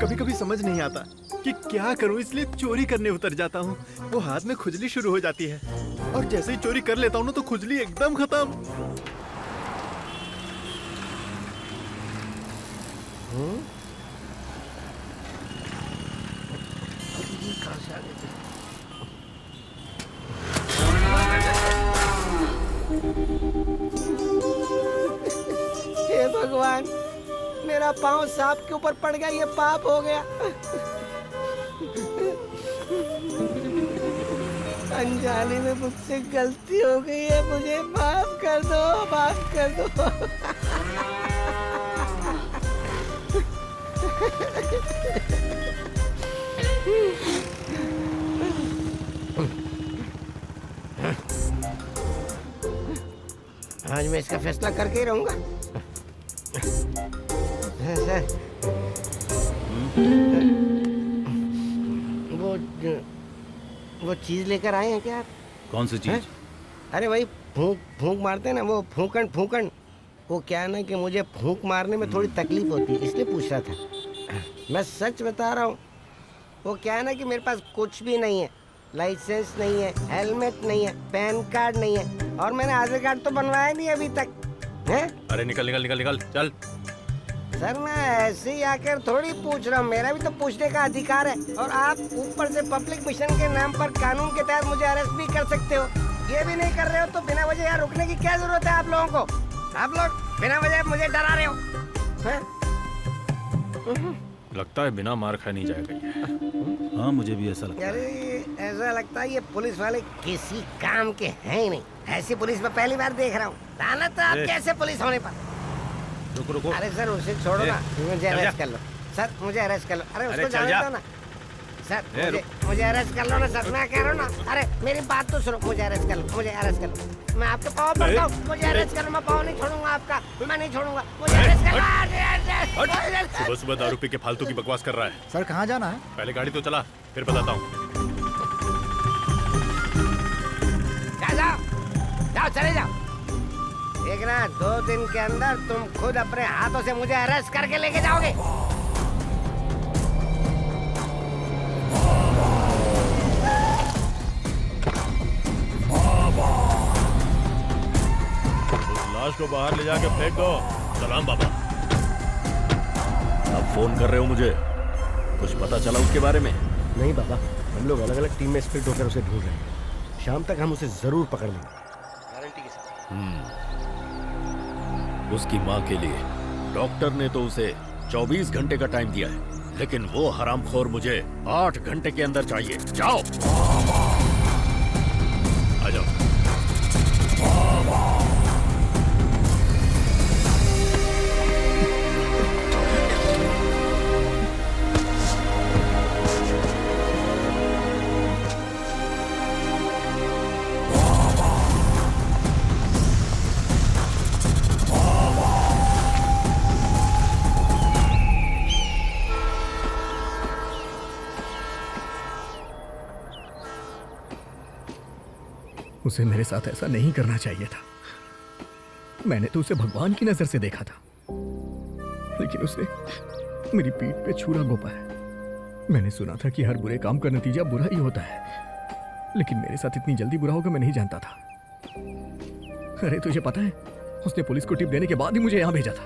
Speaker 7: कभी कभी समझ नहीं आता कि क्या करूँ, इसलिए चोरी करने उतर जाता हूँ। वो हाथ में खुजली शुरू हो जाती है, और जैसे ही चोरी कर लेता हूँ ना, तो खुजली एकदम खत्म।
Speaker 12: हे भगवान, मेरा पाँव सांप के ऊपर पड़ गया, ये पाप हो गया। अनजाने में मुझसे गलती हो गई है, मुझे माफ कर दो, माफ कर दो।
Speaker 21: आज मैं इसका फैसला करके ही रहूंगा। सर वो चीज लेकर आए हैं क्या आप?
Speaker 8: कौन सी चीज?
Speaker 21: अरे वही फूंक मारते हैं ना, वो फूंकन। वो क्या है ना कि मुझे फूंक मारने में थोड़ी तकलीफ होती है, इसलिए पूछ रहा था। मैं सच बता रहा हूँ, वो क्या है ना कि मेरे पास कुछ भी नहीं है। लाइसेंस नहीं है, हेलमेट नहीं है, पैन कार्ड नहीं है, और मैंने आधार कार्ड तो बनवाया नहीं अभी तक है।
Speaker 20: अरे निकल चल।
Speaker 21: सर मैं ऐसे ही आकर थोड़ी पूछ रहा हूँ, मेरा भी तो पूछने का अधिकार है। और आप ऊपर से पब्लिक मिशन के नाम पर कानून के तहत मुझे अरेस्ट भी कर सकते हो। ये भी नहीं कर रहे हो तो बिना वजह यहाँ रुकने की क्या जरूरत है आप लोगों को? आप लोग बिना वजह मुझे डरा रहे हो।
Speaker 20: लगता है बिना मार खाए नहीं जाएगा ये।
Speaker 8: हाँ मुझे भी ऐसा लगता है।
Speaker 21: अरे ऐसा लगता है ये पुलिस वाले किसी काम के हैं ही नहीं। ऐसी पुलिस में पहली बार देख रहा हूँ। लानत है आप कैसे पुलिस होने पर।
Speaker 20: रुको।
Speaker 21: अरे सर उसे छोड़ो ना, मुझे अरेस्ट कर लो सर, मुझे अरेस्ट कर लो। अरे उसको जाने दो ना सर, मुझे अरेस्ट कर लो ना सर, मैं कह रहा हूँ ना। अरे मेरी बात तो सुनो, मुझे अरेस्ट कर लो, मुझे अरेस्ट कर लो। मैं आपके पाँव पड़ता हूँ, मुझे अरेस्ट कर लो। मैं पाँव नहीं छोड़ूंगा आपका, मैं नहीं छोड़ूंगा, मुझे अरेस्ट कर लो।
Speaker 20: सुबह दारू पी के फालतू की बकवास कर रहा है।
Speaker 9: सर कहाँ जाना है?
Speaker 20: पहले गाड़ी तो चला, फिर बताता हूँ।
Speaker 21: जाओ चले जाओ। देखना 2 दिन के अंदर तुम खुद अपने हाथों से मुझे अरेस्ट करके लेके जाओगे।
Speaker 7: उस लाश को बाहर ले जाके फेंक दो।
Speaker 2: सलाम बाबा। अब फोन कर रहे हो मुझे, कुछ पता चला उसके बारे में?
Speaker 3: नहीं बाबा, हम लोग अलग अलग टीम में स्प्लिट होकर उसे ढूंढ रहे हैं। शाम तक हम उसे जरूर पकड़ लेंगे, गारंटी के साथ।
Speaker 2: उसकी माँ के लिए डॉक्टर ने तो उसे 24 घंटे का टाइम दिया है, लेकिन वो हरामखोर मुझे 8 घंटे के अंदर चाहिए। जाओ आ जाओ।
Speaker 6: उसे मेरे साथ ऐसा नहीं करना चाहिए था। मैंने तो उसे भगवान की नजर से देखा था, लेकिन उसने मेरी पीठ पे छुरा घोंपा है। मैंने सुना था कि हर बुरे काम का नतीजा बुरा ही होता है, लेकिन मेरे साथ इतनी जल्दी बुरा होगा मैं नहीं जानता था। अरे तुझे पता है, उसने पुलिस को टिप देने के बाद ही मुझे यहाँ भेजा था।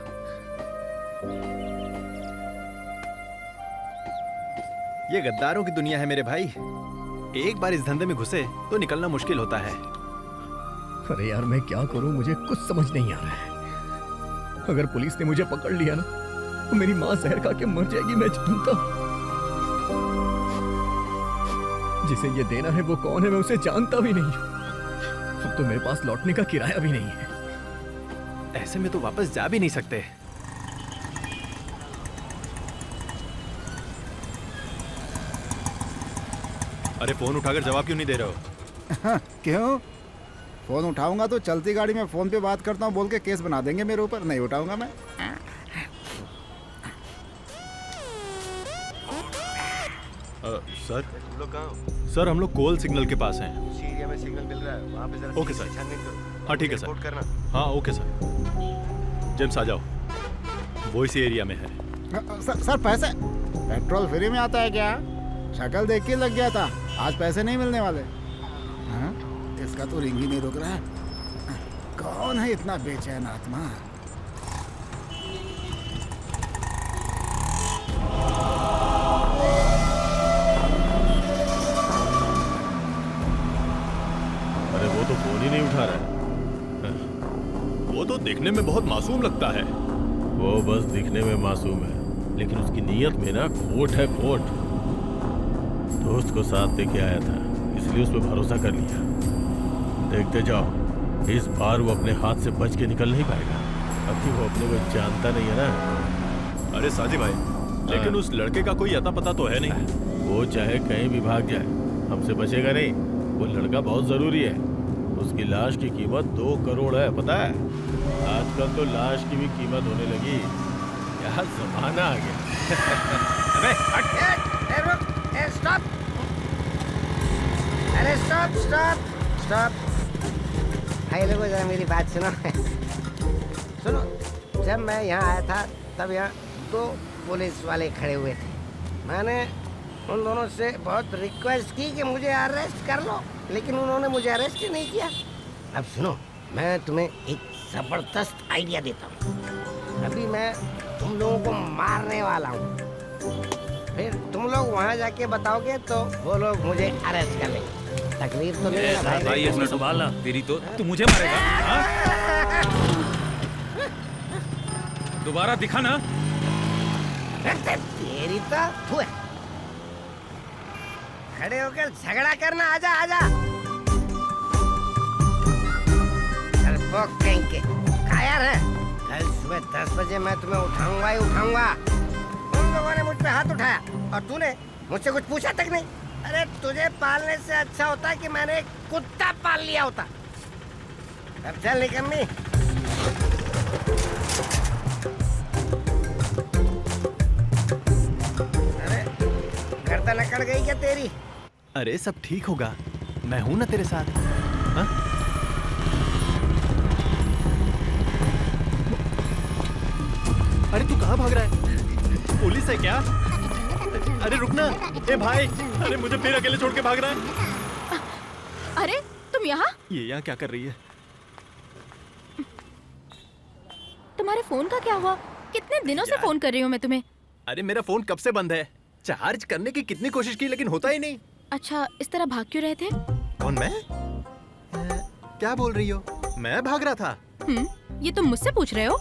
Speaker 22: ये गद्दारों की दुनिया है मेरे भाई। एक बार इस धंधे में घुसे तो निकलना मुश्किल होता है।
Speaker 6: अरे यार मैं क्या करूं, मुझे कुछ समझ नहीं आ रहा है। अगर पुलिस ने मुझे पकड़ लिया ना तो मेरी माँ जहर खा के मर जाएगी, मैं जानता हूं। जिसे ये देना है वो कौन है मैं उसे जानता भी नहीं। अब तो मेरे पास लौटने का किराया भी नहीं है।
Speaker 22: ऐसे में तो वापस जा भी नहीं सकते।
Speaker 20: अरे फोन उठाकर जवाब क्यों नहीं दे रहे हो?
Speaker 9: क्यों? फोन उठाऊंगा तो चलती गाड़ी में फोन पे बात करता हूँ बोल के केस बना देंगे मेरे ऊपर। नहीं उठाऊंगा मैं।
Speaker 20: सर सर हम लोग कोल सिग्नल के पास हैं।
Speaker 3: उसी एरिया में सिग्नल मिल रहा है, वहाँ पे जरा
Speaker 20: ओके सर।
Speaker 3: छानबीन करो।
Speaker 20: हाँ ठीक है
Speaker 3: रिपोर्ट
Speaker 20: सर।
Speaker 3: करना।
Speaker 20: हाँ ओके सर। जेम्स आ जाओ, वो इसी एरिया में है।
Speaker 9: सर पैसे पेट्रोल फ्री में आता है क्या? शक्ल देख के लग गया था, आज पैसे नहीं मिलने वाले। हाँ? इसका तो रिंग ही नहीं रुक रहा है। कौन है इतना बेचैन आत्मा?
Speaker 7: अरे वो तो फोन ही नहीं उठा रहा है।
Speaker 20: वो तो देखने में बहुत मासूम लगता है।
Speaker 7: वो बस दिखने में मासूम है, लेकिन उसकी नीयत में ना खोट है, खोट। दोस्त को साथ लेके आया था, इसलिए उस पर भरोसा कर लिया। देखते जाओ, इस बार वो अपने हाथ से बच के निकल नहीं पाएगा। अभी वो अपने को जानता नहीं है ना।
Speaker 20: अरे साजी भाई, लेकिन उस लड़के का कोई अता पता तो है नहीं।
Speaker 7: वो चाहे कहीं भी भाग जाए, हमसे बचेगा नहीं। वो लड़का बहुत जरूरी है। उसकी लाश की कीमत 2 करोड़ है, पता है? आजकल तो लाश की भी कीमत होने लगी। क्या जमाना आ गया।
Speaker 21: अबे रुक, स्टॉप। अरे स्टॉप। भाई लोगों जरा मेरी बात सुनो। सुनो, जब मैं यहाँ आया था तब यहाँ 2 पुलिस वाले खड़े हुए थे। मैंने उन दोनों से बहुत रिक्वेस्ट की कि मुझे अरेस्ट कर लो, लेकिन उन्होंने मुझे अरेस्ट ही नहीं किया। अब सुनो, मैं तुम्हें एक जबरदस्त आइडिया देता हूँ। अभी मैं तुम लोगों को मारने वाला हूँ, फिर तुम लोग वहाँ जाके बताओगे तो वो लोग मुझे अरेस्ट कर लेंगे। तकलीफ तो नहीं है
Speaker 8: भाई, अपना संभालना। तेरी तो तू मुझे मारेगा, हाँ? दोबारा दिखा ना।
Speaker 21: तेरी तो थू है। खड़े होकर झगड़ा करना, आजा। डरपोक कहीं के, कायर है। कल सुबह 10 बजे मैं तुम्हें उठाऊंगा ही उठाऊंगा। उन लोगों ने मुझ पे हाथ उठाया और तूने मुझसे कुछ पूछा तक नहीं। अरे तुझे पालने से अच्छा होता कि मैंने एक कुत्ता पाल लिया होता। अब चल निकम्मी। अरे गर्दन अकड़ गई क्या तेरी?
Speaker 6: अरे सब ठीक होगा, मैं हूं ना तेरे साथ। हाँ? अरे तू कहाँ भाग रहा है? पुलिस है क्या? अरे रुकना। ए भाई, अरे मुझे फिर अकेले छोड़ के भाग रहा है।
Speaker 18: अरे तुम यहाँ?
Speaker 6: ये यहाँ क्या कर रही है?
Speaker 18: तुम्हारे फोन का क्या हुआ? कितने दिनों से फोन कर रही हूँ मैं तुम्हें।
Speaker 6: अरे मेरा फोन कब से बंद है? चार्ज करने की कितनी कोशिश की लेकिन होता ही नहीं।
Speaker 18: अच्छा, इस तरह भाग क्यों रहे थे?
Speaker 6: कौन, मैं? क्या बोल रही हो? मैं भाग रहा था?
Speaker 18: ये तुम मुझसे पूछ रहे हो?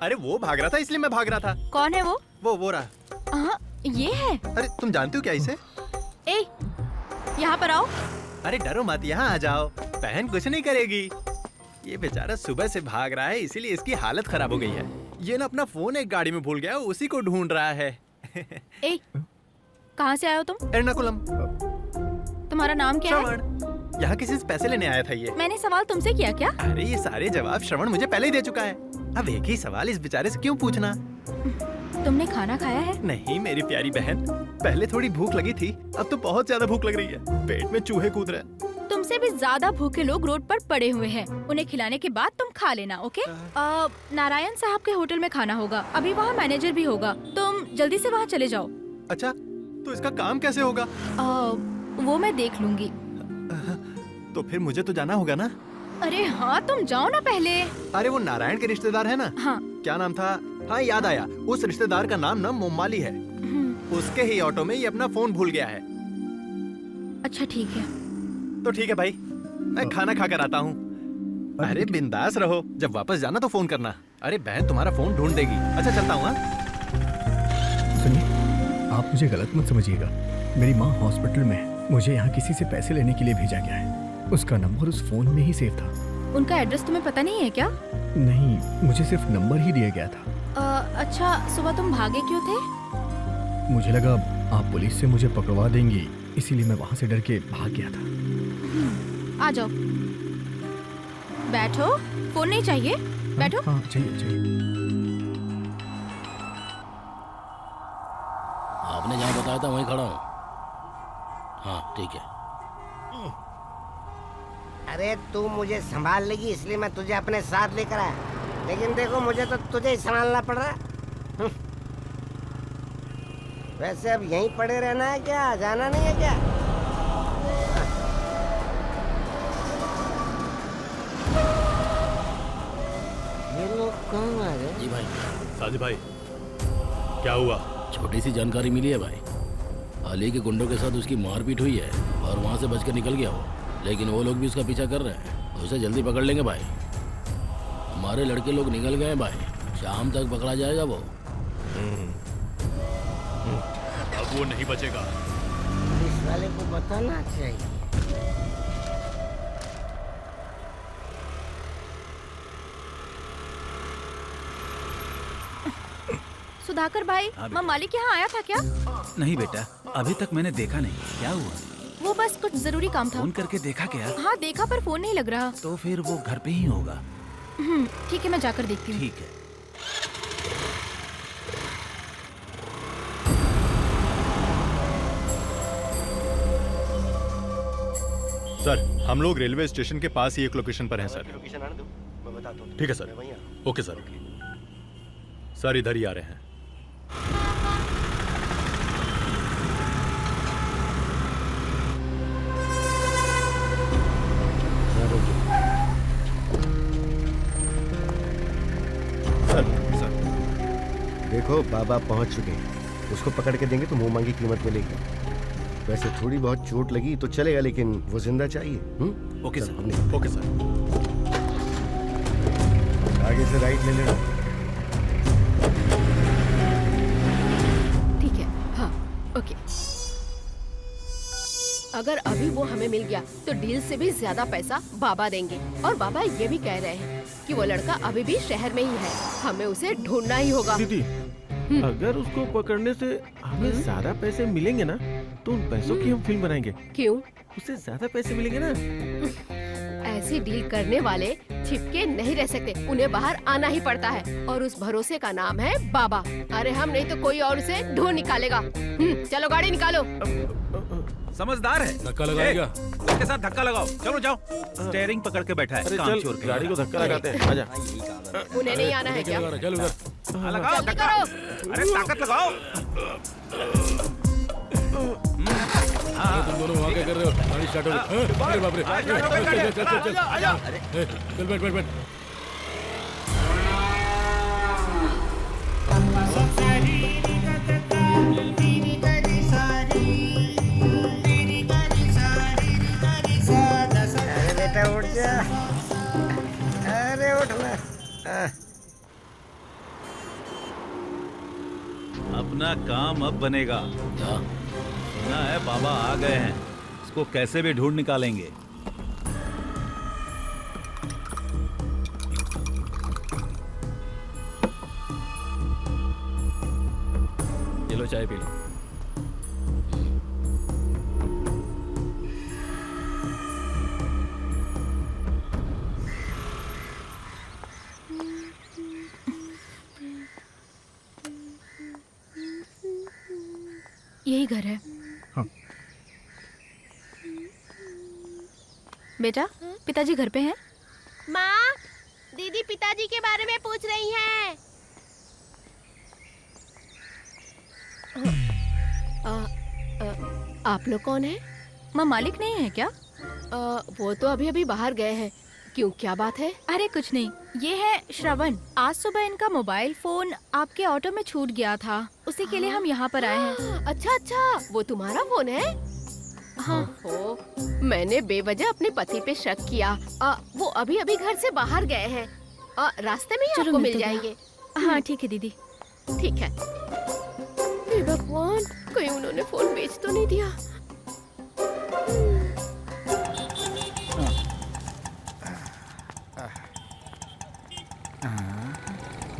Speaker 6: अरे वो भाग रहा था इसलिए मैं भाग रहा था।
Speaker 18: कौन है वो?
Speaker 6: वो रहा।
Speaker 18: हाँ, ये है।
Speaker 6: अरे तुम जानती हो क्या इसे?
Speaker 18: ए, यहाँ पर आओ।
Speaker 6: अरे डरो मत, यहाँ आ जाओ। बहन कुछ नहीं करेगी। ये बेचारा सुबह से भाग रहा है इसीलिए इसकी हालत खराब हो गई है। ये ना अपना फोन एक गाड़ी में भूल गया, उसी को ढूंढ रहा है।
Speaker 18: ए, कहाँ से आए हो तुम?
Speaker 6: एर्नाकुलम।
Speaker 18: तुम्हारा नाम क्या है?
Speaker 6: यहाँ किसी से पैसे लेने आया था ये।
Speaker 18: मैंने सवाल तुमसे किया क्या?
Speaker 6: अरे ये सारे जवाब श्रवण मुझे पहले ही दे चुका है। अब एक ही सवाल इस बेचारे से क्यों पूछना?
Speaker 18: तुमने खाना खाया है?
Speaker 6: नहीं मेरी प्यारी बहन, पहले थोड़ी भूख लगी थी, अब तो बहुत ज्यादा भूख लग रही है। पेट में चूहे कूद रहे हैं।
Speaker 18: तुमसे भी ज्यादा भूखे लोग रोड पर पड़े हुए हैं। उन्हें खिलाने के बाद तुम खा लेना, ओके? नारायण साहब के होटल में खाना होगा। अभी वहाँ मैनेजर भी होगा। तुम जल्दी से वहाँ चले जाओ।
Speaker 6: अच्छा, तो इसका काम कैसे होगा?
Speaker 18: वो मैं देख लूंगी।
Speaker 6: तो फिर मुझे तो जाना होगा ना?
Speaker 18: अरे हाँ, तुम जाओ ना पहले।
Speaker 6: अरे वो नारायण के रिश्तेदार है ना?
Speaker 18: हाँ।
Speaker 6: क्या नाम था? हाँ याद आया, उस रिश्तेदार का नाम ना मोमाली है। उसके ही ऑटो में ये अपना फोन भूल गया है।
Speaker 18: अच्छा ठीक है।
Speaker 6: तो ठीक है भाई, मैं खाना खा कर आता हूँ। अरे बिंदास रहो, जब वापस जाना तो फोन करना। अरे बहन तुम्हारा फोन ढूंढ देगी। अच्छा चलता हूँ।
Speaker 1: सुनिए, आप मुझे गलत मत समझिएगा। मेरी माँ हॉस्पिटल में है, मुझे यहाँ किसी से पैसे लेने के लिए भेजा गया है। उसका नंबर उस फोन में ही सेव था।
Speaker 18: उनका एड्रेस तुम्हें पता नहीं है क्या?
Speaker 1: नहीं, मुझे सिर्फ नंबर ही दिया गया था।
Speaker 18: अच्छा, सुबह तुम भागे क्यों थे?
Speaker 1: मुझे लगा आप पुलिस से मुझे पकड़वा देंगी, इसीलिए मैं वहाँ से डर के भाग गया था।
Speaker 18: आ जाओ, बैठो। फोन नहीं चाहिए? बैठो।
Speaker 1: हाँ चाहिए।
Speaker 10: आपने जहाँ बताया था वहीं खड़ा हूँ। हाँ ठीक है।
Speaker 21: अरे तू मुझे संभाल लेगी इसलिए मैं तुझे अपने साथ लेकर आया, लेकिन देखो मुझे तो तुझे ही संभालना पड़ रहा है। वैसे अब यहीं पड़े रहना है क्या? जाना नहीं है क्या? ये लोग कौन आ गए?
Speaker 10: जी भाई।
Speaker 7: साजिद भाई, क्या हुआ?
Speaker 10: छोटी सी जानकारी मिली है भाई। अली के गुंडों के साथ उसकी मारपीट हुई है और वहाँ से बचकर निकल गया वो, लेकिन वो लोग भी उसका पीछा कर रहे हैं। उसे जल्दी पकड़ लेंगे भाई। हमारे लड़के लोग निकल गए भाई, शाम तक पकड़ा जाएगा वो।
Speaker 6: अब वो नहीं बचेगा।
Speaker 21: पुलिस वाले को बताना चाहिए।
Speaker 18: सुधाकर भाई, माँ मालिक यहाँ आया था क्या?
Speaker 8: नहीं बेटा, अभी तक मैंने देखा नहीं। क्या हुआ?
Speaker 18: वो बस कुछ जरूरी काम था।
Speaker 8: फोन करके देखा क्या?
Speaker 18: हाँ देखा, पर फोन नहीं लग रहा।
Speaker 8: तो फिर वो घर पे ही होगा।
Speaker 18: ठीक है, मैं जाकर देखती हूँ।
Speaker 8: ठीक है।
Speaker 22: सर, हम लोग रेलवे स्टेशन के पास ही एक लोकेशन पर हैं सर।
Speaker 3: लोकेशन आने दो, मैं बताता हूँ।
Speaker 22: ठीक है सर। Okay sir. सर इधर ही आ रहे हैं।
Speaker 3: देखो बाबा पहुंच चुके हैं, उसको पकड़ के देंगे तो मुंह मांगी कीमत मिलेगी। वैसे थोड़ी बहुत चोट लगी तो चलेगा, लेकिन वो जिंदा चाहिए।
Speaker 22: Okay sir. Okay sir.
Speaker 3: आगे से राइट ले लेना।
Speaker 4: ठीक है, हाँ, ओके। अगर अभी वो हमें मिल गया तो डील से भी ज्यादा पैसा बाबा देंगे। और बाबा ये भी कह रहे हैं कि वो लड़का अभी भी शहर में ही है, हमें उसे ढूंढना ही होगा।
Speaker 7: दीदी, अगर उसको पकड़ने से हमें ज्यादा पैसे मिलेंगे ना, तो उन पैसों की हम फिल्म बनाएंगे।
Speaker 4: क्यों?
Speaker 7: उससे ज्यादा पैसे मिलेंगे ना।
Speaker 4: ऐसी डील करने वाले छिपके नहीं रह सकते, उन्हें बाहर आना ही पड़ता है। और उस भरोसे का नाम है बाबा। अरे हम नहीं तो कोई और उसे ढूंढ निकालेगा। चलो गाड़ी निकालो।
Speaker 8: समझदार है।
Speaker 11: धक्का लगाएगा?
Speaker 8: उसके साथ धक्का लगाओ। चलो जाओ। स्टेयरिंग पकड़ के बैठा है। काम छोड़ के
Speaker 7: गाड़ी को धक्का लगाते हैं। आजा।
Speaker 4: उन्हें नहीं आना है क्या?
Speaker 11: चल उधर।
Speaker 8: लगाओ धक्का। अरे ताकत लगाओ।
Speaker 11: तुम दोनों वहाँ क्या कर रहे हो? गाड़ी स्टार्ट हो गई। अरे बाप रे। चल बैठ बैठ बैठ।
Speaker 21: अरे बेटा उठ जा। अरे उठना।
Speaker 8: अपना काम अब बनेगा। सुना है बाबा आ गए हैं, इसको कैसे भी ढूंढ निकालेंगे।
Speaker 5: ये लो चाय पी लो।
Speaker 18: यही घर है।
Speaker 1: हाँ।
Speaker 18: बेटा, पिताजी घर पे हैं?
Speaker 19: माँ, दीदी पिताजी के बारे में पूछ रही हैं।
Speaker 4: आप लोग कौन है?
Speaker 18: माँ मालिक नहीं है क्या?
Speaker 4: वो तो अभी अभी बाहर गए हैं। क्यों, क्या बात है?
Speaker 18: अरे कुछ नहीं, ये है श्रवण। आज सुबह इनका मोबाइल फोन आपके ऑटो में छूट गया था, उसी के लिए हम यहाँ पर आए हैं।
Speaker 4: अच्छा अच्छा, वो तुम्हारा फोन है?
Speaker 18: हाँ।
Speaker 4: मैंने बेवजह अपने पति पे शक किया। वो अभी अभी घर से बाहर गए हैं। रास्ते में ही आपको मिल जाएंगे।
Speaker 18: हाँ ठीक है दीदी।
Speaker 4: ठीक है। हे भगवान, कहीं उन्होंने फोन बेच तो नहीं दिया?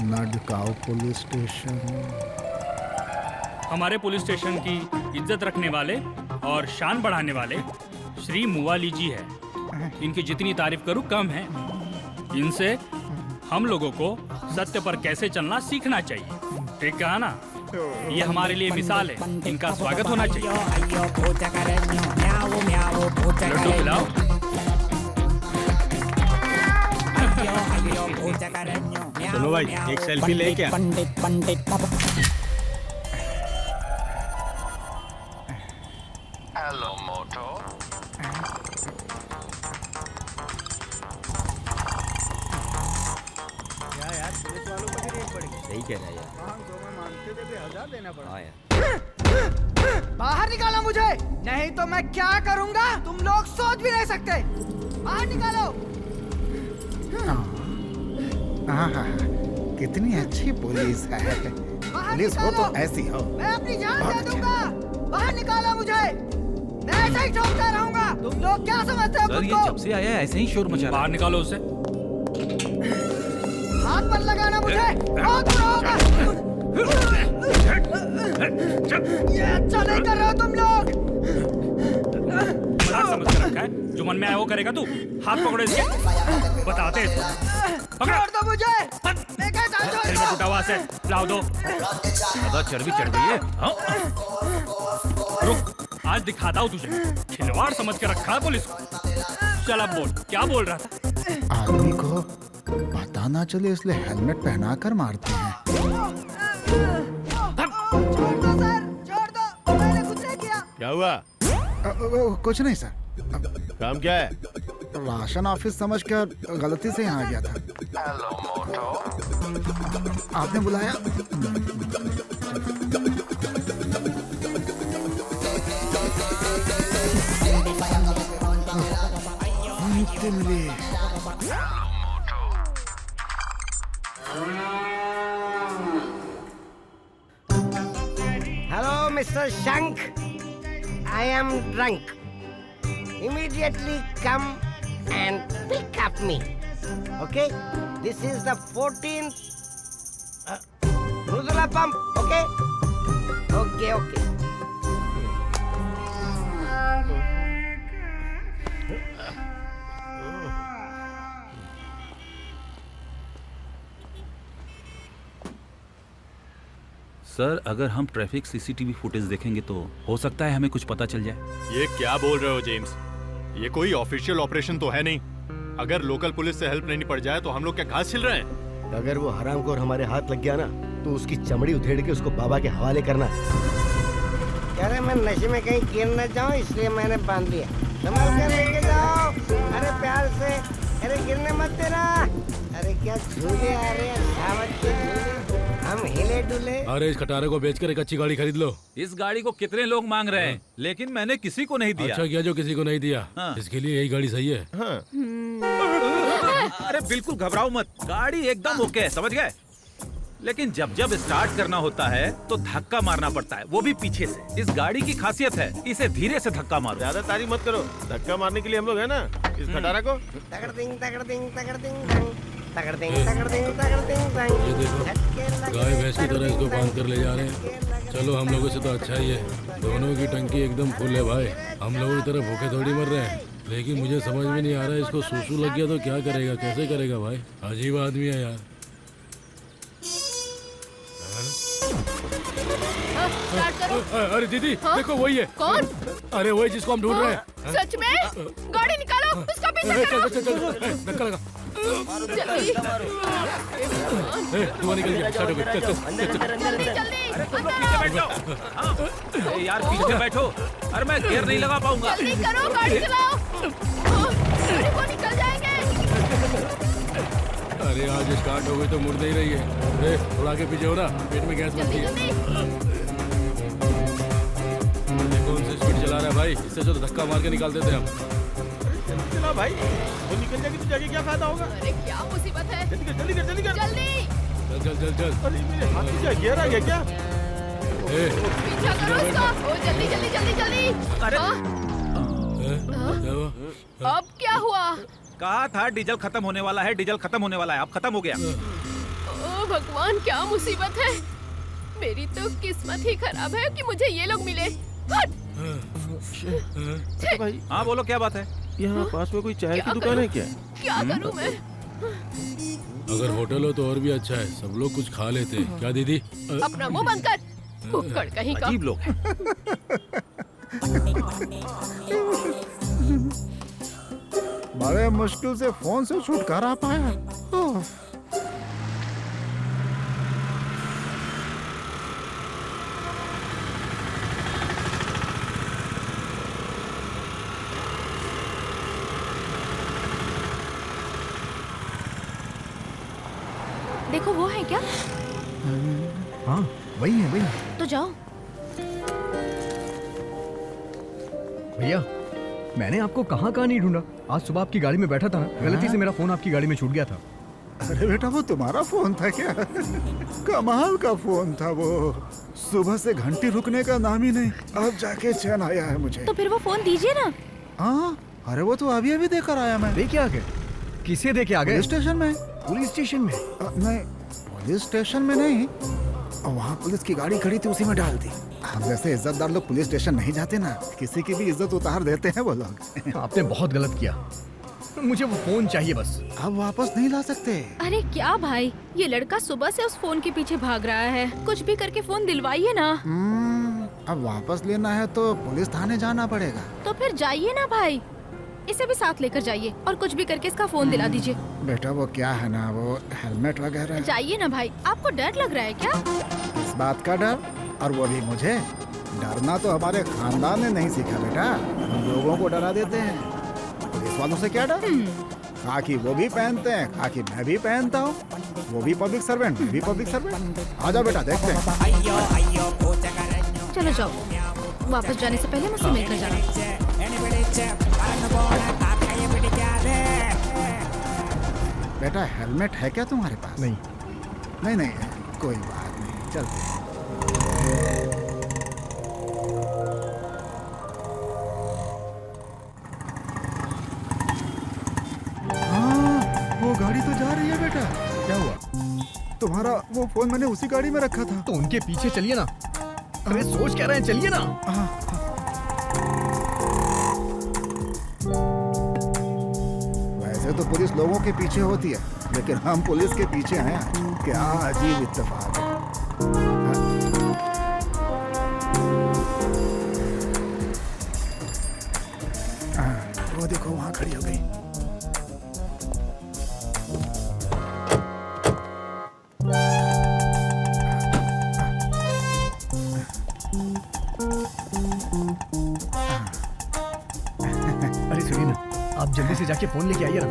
Speaker 9: नडगांव पुलिस स्टेशन।
Speaker 13: हमारे पुलिस स्टेशन की इज्जत रखने वाले और शान बढ़ाने वाले श्री मुवाली जी है। इनकी जितनी तारीफ करूं कम है। इनसे हम लोगों को सत्य पर कैसे चलना सीखना चाहिए। ठीक कहा ना? ये हमारे लिए मिसाल है, इनका स्वागत होना चाहिए। लड्डू खिलाओ।
Speaker 14: सुनो भाई, एक सेल्फी ले क्या?
Speaker 16: हेलो मोटो।
Speaker 21: यार पुलिस वालों को भी रेट पड़ गई।
Speaker 15: सही कह रहा है यार।
Speaker 21: मानते थे 1000 देना पड़ा।
Speaker 15: हाँ यार।
Speaker 17: बाहर निकालो मुझे, नहीं तो मैं क्या करूंगा तुम लोग सोच भी नहीं सकते। बाहर निकालो।
Speaker 9: हाँ, कितनी अच्छी पुलिस है। पुलिस हो तो ऐसी हो।
Speaker 17: मैं अपनी जान दे दूंगा। बाहर निकालो मुझे, मैं ऐसे ही ठोकता रहूंगा। तुम लोग क्या समझते हो खुद को?
Speaker 8: जब से आया ऐसे ही शोर मचा रहा है।
Speaker 13: बाहर निकालो उसे।
Speaker 17: हाथ पर लगाना मुझे, बहुत बुरा होगा। ये अच्छा नहीं कर रहे हो तुम लोग।
Speaker 13: है? जो मन में आया वो करेगा तू? हाथ पकड़ो इसके, बताते हैं इसको। पकड़ो।
Speaker 17: छोड़ दो मुझे, मैं कैसा छोड़
Speaker 13: दिल में टूटा हुआ से लाओ दो।
Speaker 8: ज्यादा चर्बी चढ़ गई है। हाँ?
Speaker 13: रुक, आज दिखाता हूँ तुझे, खिलवाड़ समझ के रखा है पुलिस को। चल अब बोल, क्या बोल रहा था?
Speaker 9: आदमी को पता ना चले इसलिए हेलमेट पहना कर मारते हैं।
Speaker 17: छोड़ दो सर, छोड़ दो, मैंने कुछ नहीं किया।
Speaker 7: क्या हुआ?
Speaker 9: कुछ नहीं सर।
Speaker 7: काम क्या है?
Speaker 9: राशन ऑफिस समझकर गलती से यहाँ आ गया था। आपने बुलाया? मिली।
Speaker 21: Hello, Mr. Shank. I am drunk. Immediately come and pick up me. Okay? This is the 14th Rudula pump. Okay? Okay, okay.
Speaker 8: Sir, अगर हम ट्रैफिक सीसीटीवी फुटेज देखेंगे तो हो सकता है हमें कुछ पता चल जाए।
Speaker 22: ये क्या बोल रहे हो जेम्स? ये कोई ऑफिशियल ऑपरेशन तो है नहीं। अगर लोकल पुलिस से हेल्प लेनी पड़ जाए तो हम लोग क्या घास छिल रहे हैं?
Speaker 3: अगर वो हरामखोर हमारे हाथ लग गया ना तो उसकी चमड़ी उधेड़ के उसको बाबा के हवाले करना है।
Speaker 21: अरे मैं नशे में कहीं गिर न जाऊं इसलिए मैंने बांध दिया। संभाल कर लेके जाओ। अरे प्यार से, अरे गिरने मत देना। अरे क्या झूले आ रहे हैं, सावत के झूले, हम हिले डुले।
Speaker 11: अरे इस खटारे को बेचकर एक अच्छी गाड़ी खरीद लो।
Speaker 8: इस गाड़ी को कितने लोग मांग रहे हैं, लेकिन मैंने किसी को नहीं दिया।
Speaker 11: अच्छा किया जो किसी को नहीं दिया।
Speaker 8: हाँ।
Speaker 11: इसके लिए यही गाड़ी सही है।
Speaker 8: हाँ। अरे बिल्कुल घबराओ मत, गाड़ी एकदम ओके है, समझ गए? लेकिन जब जब स्टार्ट करना होता है तो धक्का मारना पड़ता है, वो भी पीछे से। इस गाड़ी की खासियत है, इसे धीरे से धक्का मारो।
Speaker 7: ज्यादा तारीफ मत करो, धक्का मारने के लिए हम लोग है ना। इस खटारा को
Speaker 21: तगड़ दिंग तगड़ दिंग तगड़ दिंग तगड़ दिंग तगड़ दिंग तगड़ दिंग
Speaker 11: ये देखो, गाय भैंस की तरह इसको बांध कर ले जा रहे हैं। चलो हम लोगों से तो अच्छा ही है, दोनों की टंकी एकदम फुल है भाई। हम लोगों की तरह भूखे थोड़ी मर रहे हैं। लेकिन मुझे समझ में नहीं आ रहा है, इसको सूसू लग गया तो क्या करेगा, कैसे करेगा भाई? अजीब आदमी है यार। अरे दीदी देखो वही है।
Speaker 4: कौन?
Speaker 11: अरे वही जिसको हम ढूंढ रहे हैं।
Speaker 4: सच में? गाड़ी निकालो, उसका पीछा करो।
Speaker 11: धक्का लगा।
Speaker 4: जल्दी।
Speaker 11: धुआं निकल गया, स्टार्ट हो गई।
Speaker 4: जल्दी जल्दी।
Speaker 8: अरे तुम लोग पीछे बैठो। अरे यार पीछे बैठो। अरे मैं गियर नहीं लगा पाऊंगा।
Speaker 4: जल्दी करो, गाड़ी चलाओ। अरे वो निकल जाएंगे।
Speaker 11: अरे आज स्टार्ट हो गई तो मुड़ नहीं रही है। अरे थोड़ा आगे पीछे हो ना, पेट में गैस बनती है। कौन सी स्पीड चला रहा है भाई? इससे जो धक्का मार के निकाल देते हैं हम।
Speaker 7: चला भाई, वो निकल जाएगी तो जाके क्या फायदा होगा?
Speaker 4: अरे क्या मुसीबत है?
Speaker 7: जल्दी कर, जल्दी कर, जल्दी कर।
Speaker 4: जल्दी।
Speaker 11: चल चल चल चल।
Speaker 7: अरे मेरे हाथ में क्या गियर आ गया क्या?
Speaker 4: पीछा करो उसका। ओ जल्दी जल्दी जल्दी जल्दी।
Speaker 8: अरे
Speaker 4: अब क्या हुआ?
Speaker 8: कहा था डीजल खत्म होने वाला है, डीजल खत्म होने वाला है, अब खत्म हो गया।
Speaker 4: ओ भगवान, क्या मुसीबत है। मेरी तो किस्मत ही खराब है कि मुझे ये लोग मिले।
Speaker 7: भाई
Speaker 8: हाँ बोलो, क्या बात है?
Speaker 7: यहाँ पास में कोई चाय की दुकान है क्या?
Speaker 4: क्या करूँ मैं?
Speaker 11: अगर होटल हो तो और भी अच्छा है, सब लोग कुछ खा लेते हैं। क्या दीदी?
Speaker 4: अपना मुंह बंद कर, भुक्कड़ कहीं का।
Speaker 8: अजीब लोग हैं।
Speaker 9: बड़े मुश्किल से फोन से छुटकारा पाया।
Speaker 18: देखो वो है क्या?
Speaker 1: हाँ वही है, वही है।
Speaker 18: तो जाओ।
Speaker 1: भैया मैंने आपको कहाँ नहीं ढूंढा। आज सुबह आपकी गाड़ी में बैठा था ना, गलती से मेरा फोन आपकी गाड़ी में छूट गया था।
Speaker 9: अरे बेटा वो तुम्हारा फोन था क्या? कमाल का फोन था वो। सुबह से घंटी रुकने का नाम ही नहीं, अब जाके चैन आया है मुझे।
Speaker 18: तो फिर वो फोन दीजिए ना।
Speaker 9: हाँ अरे वो तो अभी अभी देकर आया मैं।
Speaker 1: देखे आ गए? किसे देखे आ गए?
Speaker 9: पुलिस स्टेशन में।
Speaker 1: पुलिस स्टेशन में?
Speaker 9: नहीं पुलिस स्टेशन में नहीं, वहाँ पुलिस की गाड़ी खड़ी थी, उसी में डाल दी। हम जैसे इज्जतदार लोग पुलिस स्टेशन नहीं जाते ना, किसी की भी इज्जत उतार देते हैं वो लोग।
Speaker 1: आपने बहुत गलत किया, मुझे वो फोन चाहिए बस।
Speaker 9: अब वापस नहीं ला सकते।
Speaker 18: अरे क्या भाई, ये लड़का सुबह से उस फोन के पीछे भाग रहा है, कुछ भी करके फोन दिलवाइए ना।
Speaker 9: अब वापस लेना है तो पुलिस थाने जाना पड़ेगा।
Speaker 18: तो फिर जाइए ना भाई, इसे भी साथ लेकर जाइए और कुछ भी करके इसका फोन दिला दीजिए।
Speaker 9: बेटा वो क्या है ना, वो हेलमेट वगैरह।
Speaker 18: जाइए ना भाई, आपको डर लग रहा है क्या?
Speaker 9: इस बात का डर, और वो भी मुझे? डरना तो हमारे खानदान ने नहीं सीखा बेटा, हम लोगों को डरा देते हैं। पुलिस वालों से क्या डर? खाकी वो भी पहनते हैं, खाकी मैं भी पहनता हूँ, वो भी पब्लिक सर्वेंट, मैं भी पब्लिक सर्वेंट। आ जाओ बेटा देखते हैं।
Speaker 18: चलो जाओ, वापस जाने से पहले मुझसे मिलकर जाना।
Speaker 9: बेटा हेलमेट है क्या तुम्हारे पास?
Speaker 1: नहीं।
Speaker 9: नहीं कोई बात नहीं, चलते हैं। वो गाड़ी तो जा रही है बेटा।
Speaker 1: क्या हुआ?
Speaker 9: तुम्हारा वो फोन मैंने उसी गाड़ी में रखा था।
Speaker 1: तो उनके पीछे चलिए ना। अरे सोच क्या रहे हैं, चलिए ना।
Speaker 9: वैसे तो पुलिस लोगों के पीछे होती है, लेकिन हम पुलिस के पीछे हैं। क्या अजीब इत्तेफाक है। वो देखो वहां खड़ी हो गई।
Speaker 1: अरे सुनिए ना, आप जल्दी से जाके फोन लेके आइए ना।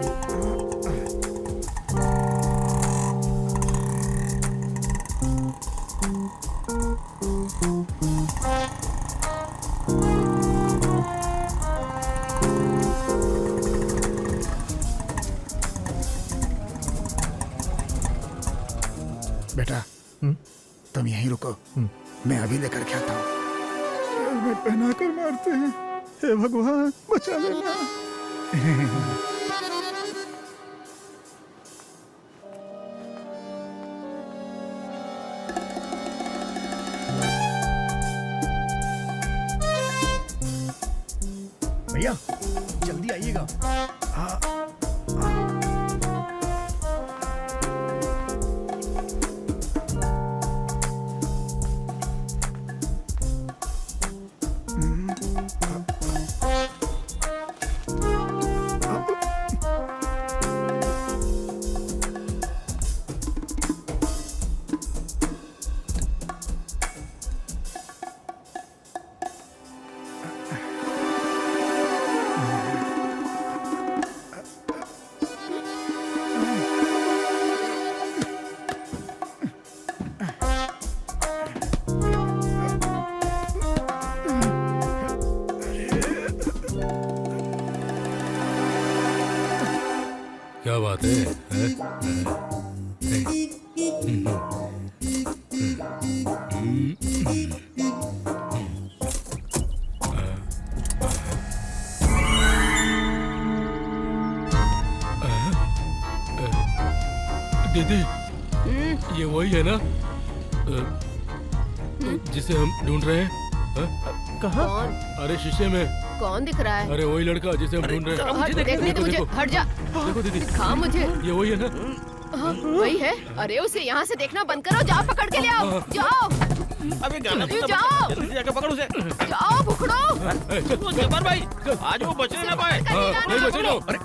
Speaker 9: बेटा तुम यहीं रुको, मैं अभी लेकर के आता हूँ। हेलमेट पहना कर मारते हैं, हे भगवान बचा लेना।
Speaker 1: भैया जल्दी आइएगा।
Speaker 11: क्या बात है? दीदी ये वही है ना जिसे हम ढूंढ रहे हैं?
Speaker 4: कहाँ?
Speaker 11: अरे शीशे में।
Speaker 4: कौन दिख रहा है?
Speaker 11: अरे वही लड़का जिसे हम ढूंढ रहे हैं।
Speaker 4: हट, देखने दे मुझे, हट जा।
Speaker 11: देखो दीदी,
Speaker 4: दिखा मुझे।
Speaker 11: ये वही है ना?
Speaker 4: हाँ, वही है। अरे उसे यहाँ से देखना बंद करो, जाओ पकड़ के ले आओ, जाओ।
Speaker 8: अबे गाना
Speaker 4: जाओ,
Speaker 8: जल्दी जाके पकड़ उसे।
Speaker 4: जाओ भुखड़ो।
Speaker 8: जब्बार भाई आज वो बचने ना पाए।
Speaker 11: नहीं बचे लो।
Speaker 1: अरे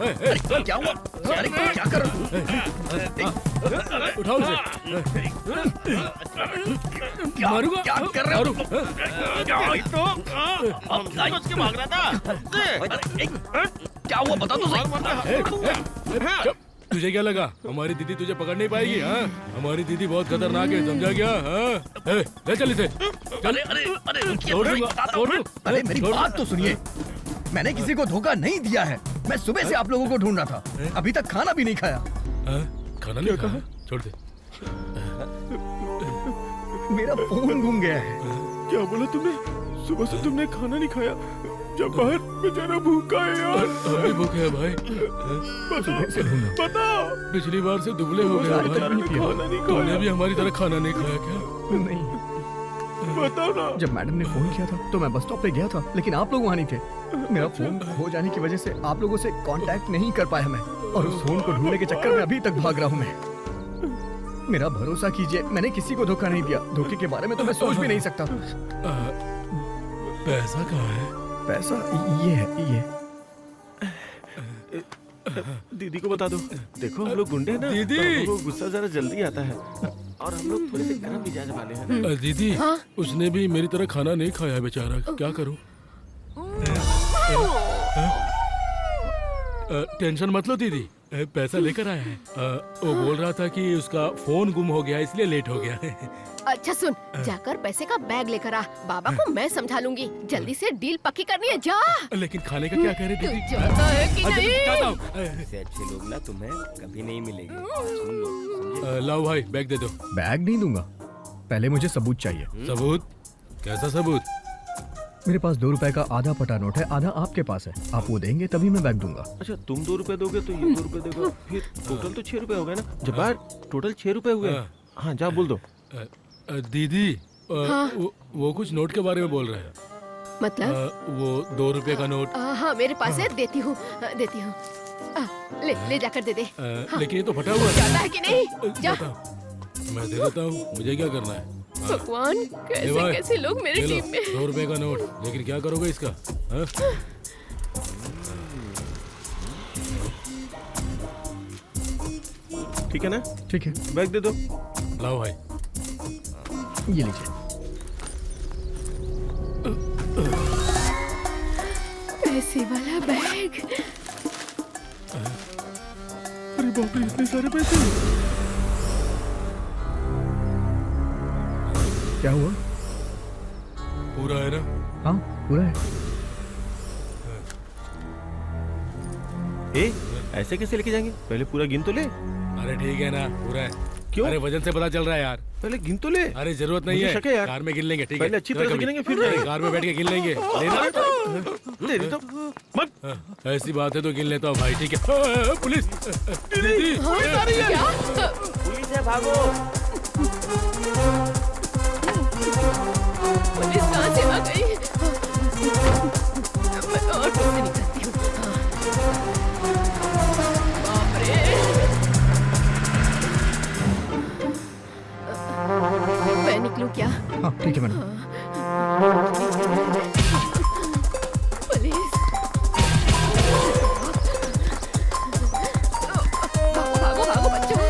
Speaker 1: क्या हुआ? अरे क्या कर रहे हो?
Speaker 11: उठाओ उसे।
Speaker 1: मारूंगा? क्या कर रहे हो?
Speaker 8: तो हम बच के भाग रहा था।
Speaker 1: क्या हुआ बता तो सही।
Speaker 11: तुझे क्या लगा हमारी दीदी तुझे पकड़ नहीं पाएगी? हाँ, हमारी दीदी बहुत खतरनाक है, समझा क्या? हाँ, ले चल इसे।
Speaker 1: अरे अरे अरे
Speaker 11: छोड़ दूंगा, छोड़ दूं।
Speaker 1: अरे मेरी बात तो सुनिए, मैंने किसी को धोखा नहीं दिया है। मैं सुबह से आप लोगों को ढूंढ रहा था, अभी तक खाना भी नहीं खाया।
Speaker 11: खाना नहीं खाया? छोड़ दे।
Speaker 1: मेरा फोन गुम गया है।
Speaker 11: क्या बोला तुमने? सुबह से तुमने खाना नहीं खाया? जब बाहर बेचारा भूखा है यार। हम भी भूखे हैं भाई। बताओ। पिछली बार से दुबले हो गए भाई। खाना नहीं खाया। तुमने भी हमारी तरह खाना नहीं खाया क्या?
Speaker 1: नहीं।
Speaker 11: बताओ ना।
Speaker 1: जब मैडम ने फोन किया था तो मैं बस स्टॉप पे गया था, लेकिन आप लोग वहाँ नहीं थे। मेरा फोन खो जाने की वजह से आप लोगों से कांटेक्ट नहीं कर पाया मैं, और उस फोन को ढूंढने के चक्कर में अभी तक भाग रहा हूँ मैं। मेरा भरोसा कीजिए, मैंने किसी को धोखा नहीं दिया। धोखे के बारे में तो मैं सोच भी नहीं सकता।
Speaker 11: पैसा कहाँ है?
Speaker 1: पैसा ये है, ये।
Speaker 20: दीदी को बता दो। देखो हम लोग गुंडे हैं ना,
Speaker 11: दीदी!
Speaker 20: तो हम लोगों को गुस्सा जरा जल्दी आता है, और हम लोग थोड़े से गर्म मिजाज वाले हैं।
Speaker 11: दीदी,
Speaker 4: हाँ?
Speaker 11: उसने भी मेरी तरह खाना नहीं खाया बेचारा, क्या करूं? टेंशन मत लो दीदी, पैसा लेकर आया है। वो बोल रहा था कि उसका फोन गुम हो गया इसलिए लेट हो गया।
Speaker 4: अच्छा सुन, जाकर पैसे का बैग लेकर आ। बाबा को मैं समझा लूंगी। जल्दी से डील पक्की करनी है, जा।
Speaker 11: लेकिन खाने का क्या कह रहे दीदी?
Speaker 4: तू जाता है कि नहीं?
Speaker 15: इससे अच्छे लोग ना तुम्हें कभी नहीं मिलेंगे, सुन लो।
Speaker 11: लाओ भाई, बैग दे दो।
Speaker 1: बैग नहीं दूंगा, पहले मुझे सबूत चाहिए।
Speaker 11: सबूत? कैसा सबूत?
Speaker 1: मेरे पास 2 रुपए का आधा पटा नोट है, आधा आपके पास है। आप वो देंगे तभी मैं बैग दूंगा।
Speaker 20: अच्छा, तुम 2 रुपए दोगे तो ये 2 रुपए देगा, फिर टोटल तो 6 रुपए हो गए ना। जब्बार, टोटल 6 रुपए हुए। हाँ, जा बोल दो।
Speaker 11: दीदी,
Speaker 4: हाँ?
Speaker 11: वो कुछ नोट के बारे में बोल रहे हैं।
Speaker 4: मतलब?
Speaker 11: वो 2 रुपए का नोट।
Speaker 4: हाँ, मेरे पास है, देती हूँ, देती हूँ। ले जाकर दे दे। हाँ।
Speaker 11: लेकिन ये तो फटा हुआ
Speaker 4: जाता है कि नहीं? जा।
Speaker 11: मैं दे देता हूँ, मुझे क्या करना है?
Speaker 4: भगवान, कैसे कैसे लोग मेरी टीम में।
Speaker 11: 2 रुपए का नोट, लेकिन क्या करोगे इसका? हाँ?
Speaker 20: ठीक है ना?
Speaker 1: ठीक है,
Speaker 20: बैग दे दो।
Speaker 11: लाओ भाई,
Speaker 1: ये लीजिए।
Speaker 4: पैसे वाला बैग।
Speaker 20: अरे बाप रे, इतने सारे पैसे।
Speaker 1: क्या हुआ?
Speaker 11: पूरा है ना?
Speaker 1: हाँ, पूरा है।
Speaker 20: ऐसे कैसे लेके जाएंगे? पहले पूरा गिन तो ले।
Speaker 11: अरे ठीक है ना, पूरा है।
Speaker 20: क्यों?
Speaker 11: अरे वजन से पता चल रहा है यार।
Speaker 20: पहले गिन तो ले।
Speaker 11: अरे जरूरत नहीं
Speaker 20: मुझे
Speaker 11: है,
Speaker 20: शक है यार।
Speaker 11: कार में गिन लेंगे। ठीक है,
Speaker 20: पहले अच्छी तरह से गिनेंगे, फिर
Speaker 11: अरे कार में बैठ के गिन लेंगे। लेना
Speaker 20: दे दे तो
Speaker 11: मत। ऐसी बात है तो गिन लेता हूँ भाई। ठीक है। पुलिस! दीदी!
Speaker 15: पुलिस है, भागो!
Speaker 4: पुलिस कहाँ से आ गई? मैं ऑटो से निकलती हूँ। बाप रे! मैं निकलूं क्या?
Speaker 1: हाँ, ठीक है मैडम।
Speaker 4: पुलिस! भागो भागो बच्चों!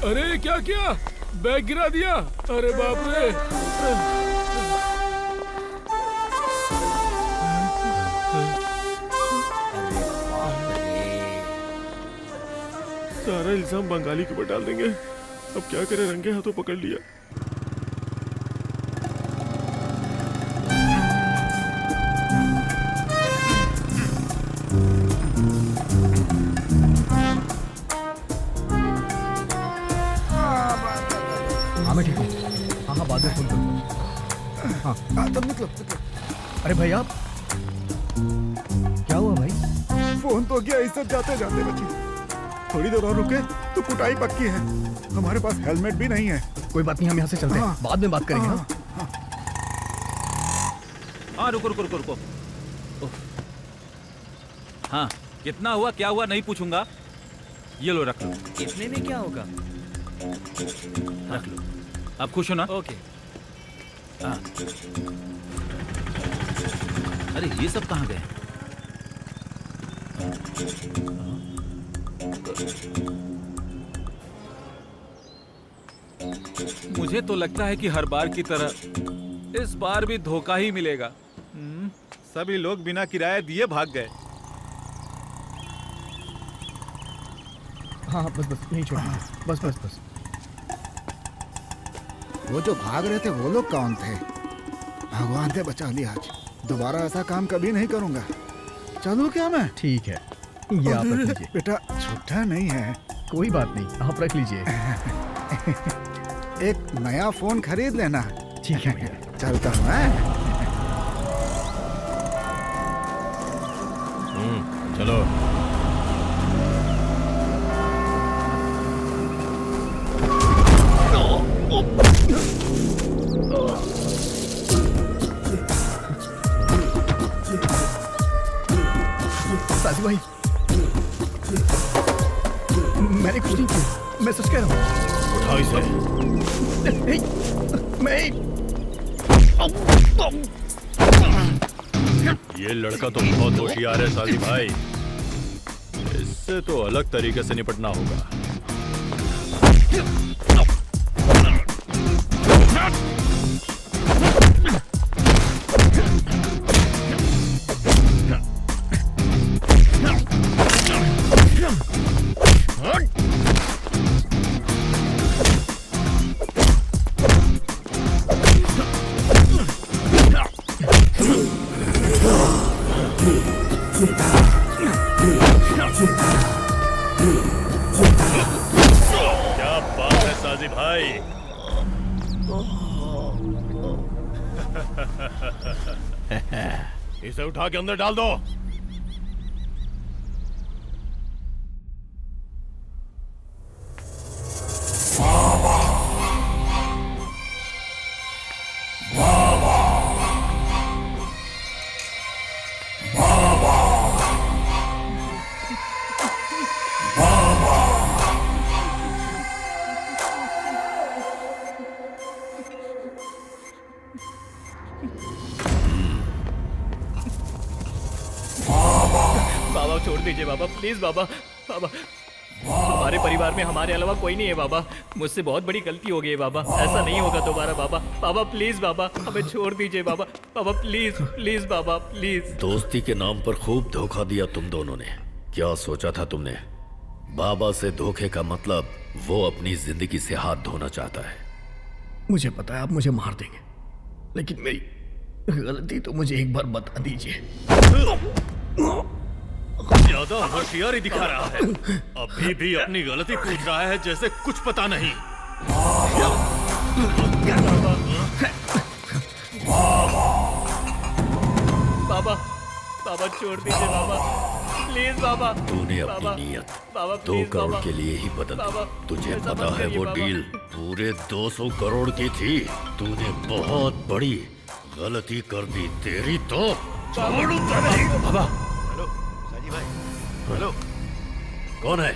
Speaker 11: अरे क्या किया? बैग गिरा दिया? अरे बाप रे!
Speaker 20: सारा इल्जाम बंगाली के ऊपर डाल देंगे। अब क्या करें, रंगे हाथों पकड़ लिया।
Speaker 1: हाँ मैं ठीक हूँ। हाँ, बाद में फोन करूँ। हाँ,
Speaker 9: तब निकलो।
Speaker 1: अरे भाई आप, क्या हुआ भाई?
Speaker 9: फोन तो गया, इज्जत जाते जाते बची। थोड़ी देर और रुके तो कुटाई पक्की है। हमारे पास हेलमेट भी नहीं है।
Speaker 1: कोई बात नहीं, हम यहाँ से चलते हैं, बाद में बात करेंगे।
Speaker 8: हाँ, रुको रुको रुको रुको। हाँ, कितना हुआ, क्या हुआ नहीं पूछूंगा। ये लो, रख लो।
Speaker 5: इतने में क्या होगा?
Speaker 8: रख लो। आप खुश हो ना?
Speaker 5: ओके।
Speaker 8: हाँ। अरे ये सब कहाँ गए? मुझे तो लगता है कि हर बार की तरह इस बार भी धोखा ही मिलेगा। सभी लोग बिना किराया दिए भाग गए।
Speaker 1: हाँ बस बस नहीं छोड़, बस बस बस।
Speaker 9: वो जो भाग रहे थे वो लोग कौन थे? भगवान ने बचा लिया आज। दोबारा ऐसा काम कभी नहीं करूंगा। चलूं क्या मैं?
Speaker 1: ठीक है, ये आप रख लीजिए।
Speaker 9: बेटा छुट्टा नहीं है।
Speaker 1: कोई बात नहीं, आप रख लीजिए।
Speaker 9: एक नया फोन खरीद लेना।
Speaker 1: ठीक है भैया।
Speaker 9: चलता हूँ मैं।
Speaker 7: चलो।
Speaker 1: साजी भाई, मैंने कुछ नहीं किया, मैं सच कह रहा हूँ।
Speaker 7: उठाओ इसे। ये लड़का तो बहुत होशियार है साजी भाई, इससे तो अलग तरीके से निपटना होगा। क्या बात है साजी भाई। इसे उठा के अंदर डाल दो।
Speaker 5: बाबा छोड़ दीजिए बाबा, प्लीज बाबा। बाबा, हमारे परिवार में हमारे अलावा कोई नहीं है बाबा। मुझसे बहुत बड़ी गलती हो गई है बाबा, ऐसा नहीं होगा दोबारा बाबा। बाबा प्लीज बाबा, हमें छोड़ दीजिए बाबा। बाबा प्लीज प्लीज बाबा प्लीज।
Speaker 10: दोस्ती के नाम पर खूब धोखा दिया तुम दोनों ने। क्या सोचा था तुमने? बाबा से धोखे का मतलब वो अपनी जिंदगी से हाथ धोना चाहता है।
Speaker 1: मुझे पता है आप मुझे मार देंगे, लेकिन मेरी गलती तो मुझे एक बार बता दीजिए।
Speaker 7: ज्यादा होशियारी दिखा रहा है, अभी भी अपनी गलती पूछ रहा है जैसे कुछ पता नहीं।
Speaker 5: बाबा, बाबा छोड़ दीजिए बाबा, प्लीज बाबा।
Speaker 10: तूने अपनी नीयत 2 करोड़ के लिए ही बदल दी। तुझे पता है वो डील पूरे 200 करोड़ की थी। तूने बहुत बड़ी गलती कर दी। तेरी तो
Speaker 7: बाबा।
Speaker 3: हेलो,
Speaker 10: कौन है?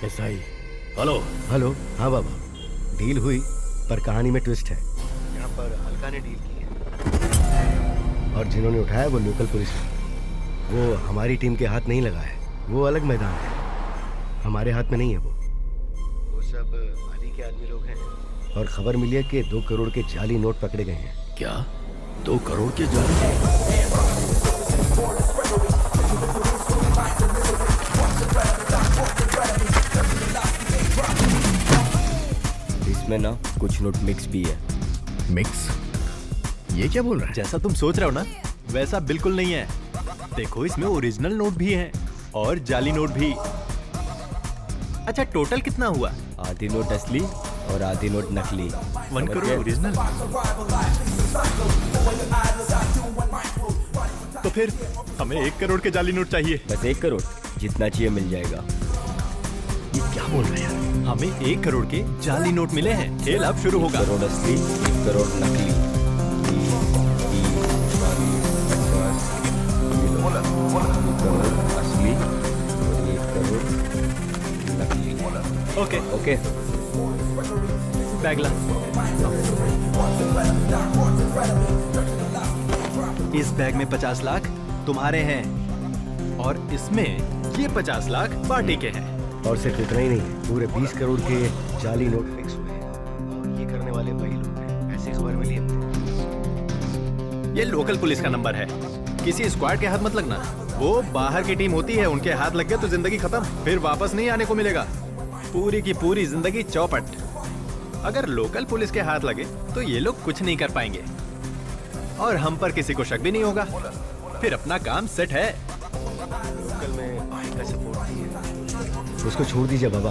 Speaker 3: एसआई।
Speaker 10: हेलो।
Speaker 3: हेलो, हाँ बाबा। डील हुई पर कहानी में ट्विस्ट है। यहाँ पर हल्का ने डील की है और जिन्होंने उठाया वो लोकल पुलिस है। वो हमारी टीम के हाथ नहीं लगा है, वो अलग मैदान है, हमारे हाथ में नहीं है। वो सब अली के आदमी लोग हैं और खबर मिली है कि 2 करोड़ के जाली नोट पकड़े गए हैं।
Speaker 10: क्या 2 करोड़ के जाली?
Speaker 15: इसमें ना कुछ नोट मिक्स भी है।
Speaker 1: मिक्स? ये क्या बोल रहा है?
Speaker 22: जैसा तुम सोच रहे हो ना वैसा बिल्कुल नहीं है। देखो इसमें ओरिजिनल नोट भी हैं और जाली नोट भी। अच्छा टोटल कितना हुआ?
Speaker 15: आधी नोट असली और आधी नोट नकली।
Speaker 22: 1 करोड़ ओरिजिनल। तो फिर हमें 1 करोड़ के जाली नोट चाहिए।
Speaker 15: बस 1 करोड़, जितना चाहिए मिल जाएगा।
Speaker 22: ये क्या बोल रहे हैं? हमें 1 करोड़ के जाली नोट मिले हैं। खेल अब शुरू होगा।
Speaker 15: 1 करोड़ असली, 1 करोड़ नकली। असली और 1 करोड़ नकली।
Speaker 22: Okay
Speaker 15: okay.
Speaker 22: बैग ला। इस बैग में 50 लाख तुम्हारे हैं और इसमें ये 50 लाख पार्टी के हैं।
Speaker 3: और सिर्फ इतना ही नहीं, पूरे 20 करोड़ के जाली नोट फिक्स हुए हैं और ये करने वाले वही लोग हैं, ऐसी खबर मिली है मुझे।
Speaker 22: ये लोकल पुलिस का नंबर है, किसी स्क्वाड के हाथ मत लगना। वो बाहर की टीम होती है, उनके हाथ लग गया तो जिंदगी खत्म, फिर वापस नहीं आने को मिलेगा। पूरी की पूरी जिंदगी चौपट। अगर लोकल पुलिस के हाथ लगे तो ये लोग कुछ नहीं कर पाएंगे और हम पर किसी को शक भी नहीं होगा, फिर अपना काम सेट है।
Speaker 3: लोकल में भाई का सपोर्ट चाहिए। उसको छोड़ दीजिए बाबा,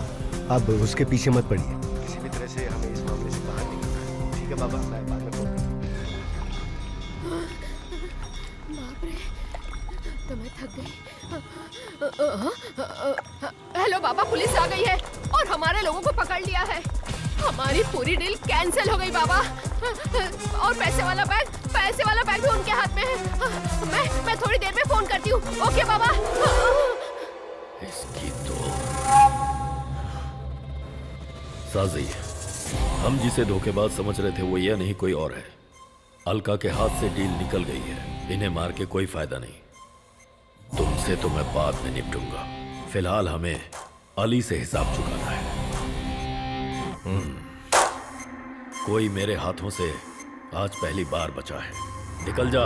Speaker 3: आप उसके पीछे मत पड़िए। किसी भी तरह से हमें इस मामले से बाहर निकलना है। ठीक है बाबा, मैं बाद में फोन करता हूं।
Speaker 4: बाप रे, तो मैं थक गई। हेलो बाबा, पुलिस आ गई है और हमारे लोगों को पकड़ लिया है। हमारी पूरी डील कैंसिल हो गई बाबा। और पैसे वाला बैग भी उनके हाथ में है। मैं थोड़ी देर में फोन करती हूँ। ओके बाबा।
Speaker 10: इसकी तो साजी, हम जिसे धोखेबाज समझ रहे थे वो यह नहीं कोई और है। अलका के हाथ से डील निकल गई है, इन्हें मार के कोई फायदा नहीं। तुमसे तो मैं बाद में निपटूंगा, फिलहाल हमें अली से हिसाब चुकाना है। कोई मेरे हाथों से आज पहली बार बचा है, निकल जा।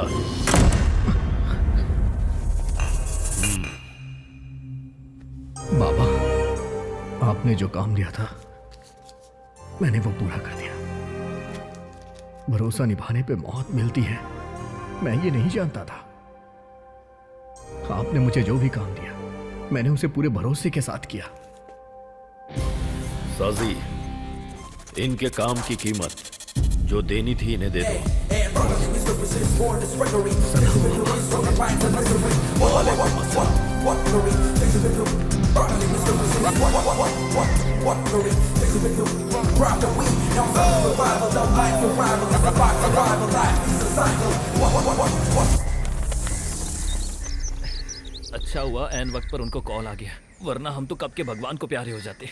Speaker 1: बाबा, आपने जो काम दिया था मैंने वो पूरा कर दिया। भरोसा निभाने पे मौत मिलती है, मैं ये नहीं जानता था। आपने मुझे जो भी काम दिया मैंने उसे पूरे भरोसे के साथ किया।
Speaker 10: साजी, इनके काम की कीमत जो देनी थी इन्हें दे दो।
Speaker 5: अच्छा हुआ ऐन वक्त पर उनको कॉल आ गया, वरना हम तो कब के भगवान को प्यारे हो जाते।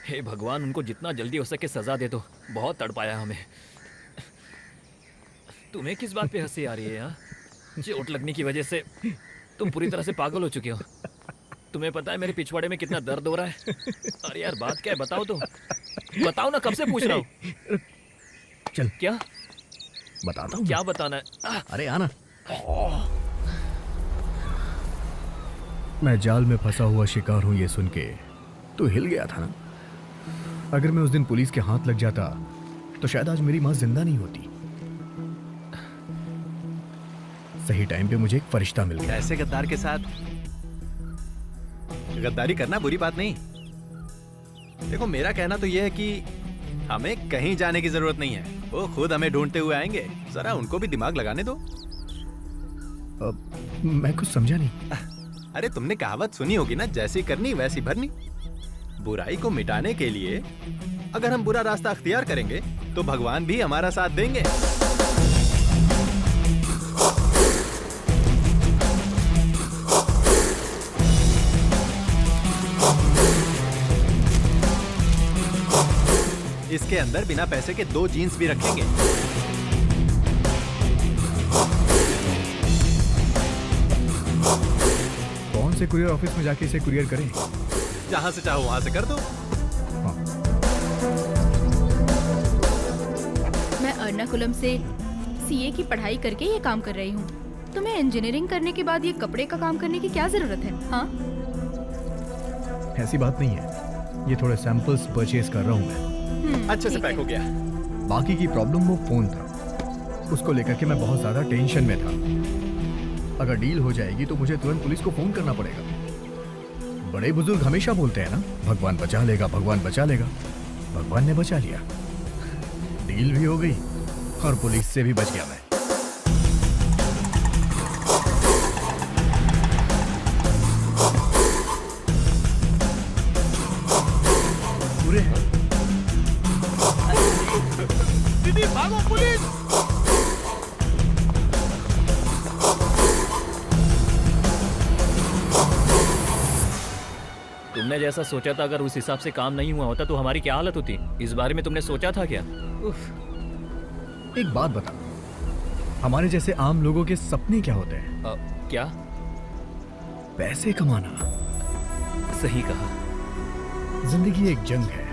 Speaker 5: हे भगवान, उनको जितना जल्दी हो सके सजा दे दो, बहुत तड़पाया हमें। तुम्हें किस बात पे हंसी आ रही है यार? चोट लगने की वजह से तुम पूरी तरह से पागल हो चुके हो। तुम्हें पता है मेरे पिछवाड़े में कितना दर्द हो रहा है? अरे यार बात क्या है, बताओ तो, बताओ ना, कब से पूछ रहा हूँ।
Speaker 1: चल,
Speaker 5: क्या
Speaker 1: बताता हूँ।
Speaker 5: क्या बताना है?
Speaker 1: अरे आना। मैं जाल में फंसा हुआ शिकार हूं ये सुन के तो हिल गया था ना। अगर मैं उस दिन पुलिस के हाथ लग जाता तो शायद आज मेरी मां जिंदा नहीं होती। सही टाइम पे मुझे एक फरिश्ता मिल गया।
Speaker 22: ऐसे गद्दार के साथ गद्दारी करना बुरी बात नहीं। देखो, मेरा कहना तो यह है कि हमें कहीं जाने की जरूरत नहीं है, वो खुद हमें ढूंढते हुए आएंगे। जरा उनको भी दिमाग लगाने दो।
Speaker 1: मैं कुछ समझा नहीं।
Speaker 22: अरे तुमने कहावत सुनी होगी ना, जैसी करनी वैसी भरनी। बुराई को मिटाने के लिए अगर हम बुरा रास्ता अख्तियार करेंगे तो भगवान भी हमारा साथ देंगे। इसके अंदर बिना पैसे के 2 जीन्स भी रखेंगे।
Speaker 1: कौन से कुरियर ऑफिस में जाके इसे कुरियर करें?
Speaker 22: जहां से चाहो वहां से कर दो।
Speaker 18: मैं एर्नाकुलम से सीए की पढ़ाई करके ये काम कर रही हूँ। तुम्हें इंजीनियरिंग करने के बाद ये कपड़े का काम करने की क्या जरूरत है? हाँ,
Speaker 1: ऐसी बात नहीं है, ये थोड़े सैंपल्स परचेज कर रहा हूँ मैं।
Speaker 22: अच्छे से पैक हो गया।
Speaker 1: बाकी की प्रॉब्लम वो फोन था, उसको लेकर के मैं बहुत ज्यादा टेंशन में था। अगर डील हो जाएगी तो मुझे तुरंत पुलिस को फोन करना पड़ेगा। बड़े बुजुर्ग हमेशा बोलते हैं ना, भगवान बचा लेगा, भगवान बचा लेगा। भगवान ने बचा लिया, डील भी हो गई और पुलिस से भी बच गया मैं। पूरे
Speaker 22: दीदी भागो, पुलिस!
Speaker 5: तुमने जैसा सोचा था अगर उस हिसाब से काम नहीं हुआ होता तो हमारी क्या हालत होती? इस बारे में तुमने सोचा था क्या?
Speaker 1: एक बात बता, हमारे जैसे आम लोगों के सपने क्या होते हैं?
Speaker 5: क्या?
Speaker 1: पैसे कमाना।
Speaker 5: सही कहा।
Speaker 1: जिंदगी एक जंग है,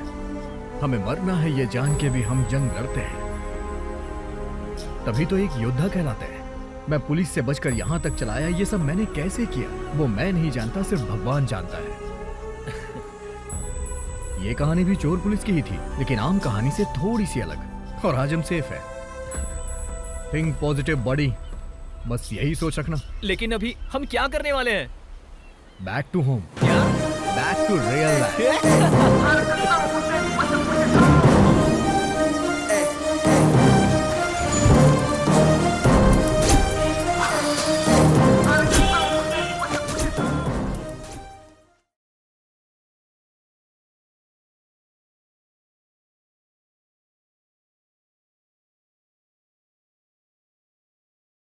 Speaker 1: हमें मरना है ये जान के भी हम जंग लड़ते हैं, तभी तो एक योद्धा कहलाते हैं। मैं पुलिस से बचकर यहाँ तक चला आया, ये सब मैंने कैसे किया वो मैं नहीं जानता, सिर्फ भगवान जानता है। ये कहानी भी चोर पुलिस की ही थी, लेकिन आम कहानी से थोड़ी सी अलग, और आज हम सेफ है। थिंक पॉजिटिव बॉडी, बस यही सोच रखना।
Speaker 5: लेकिन अभी हम क्या करने वाले हैं?
Speaker 1: Back to home, back to real life.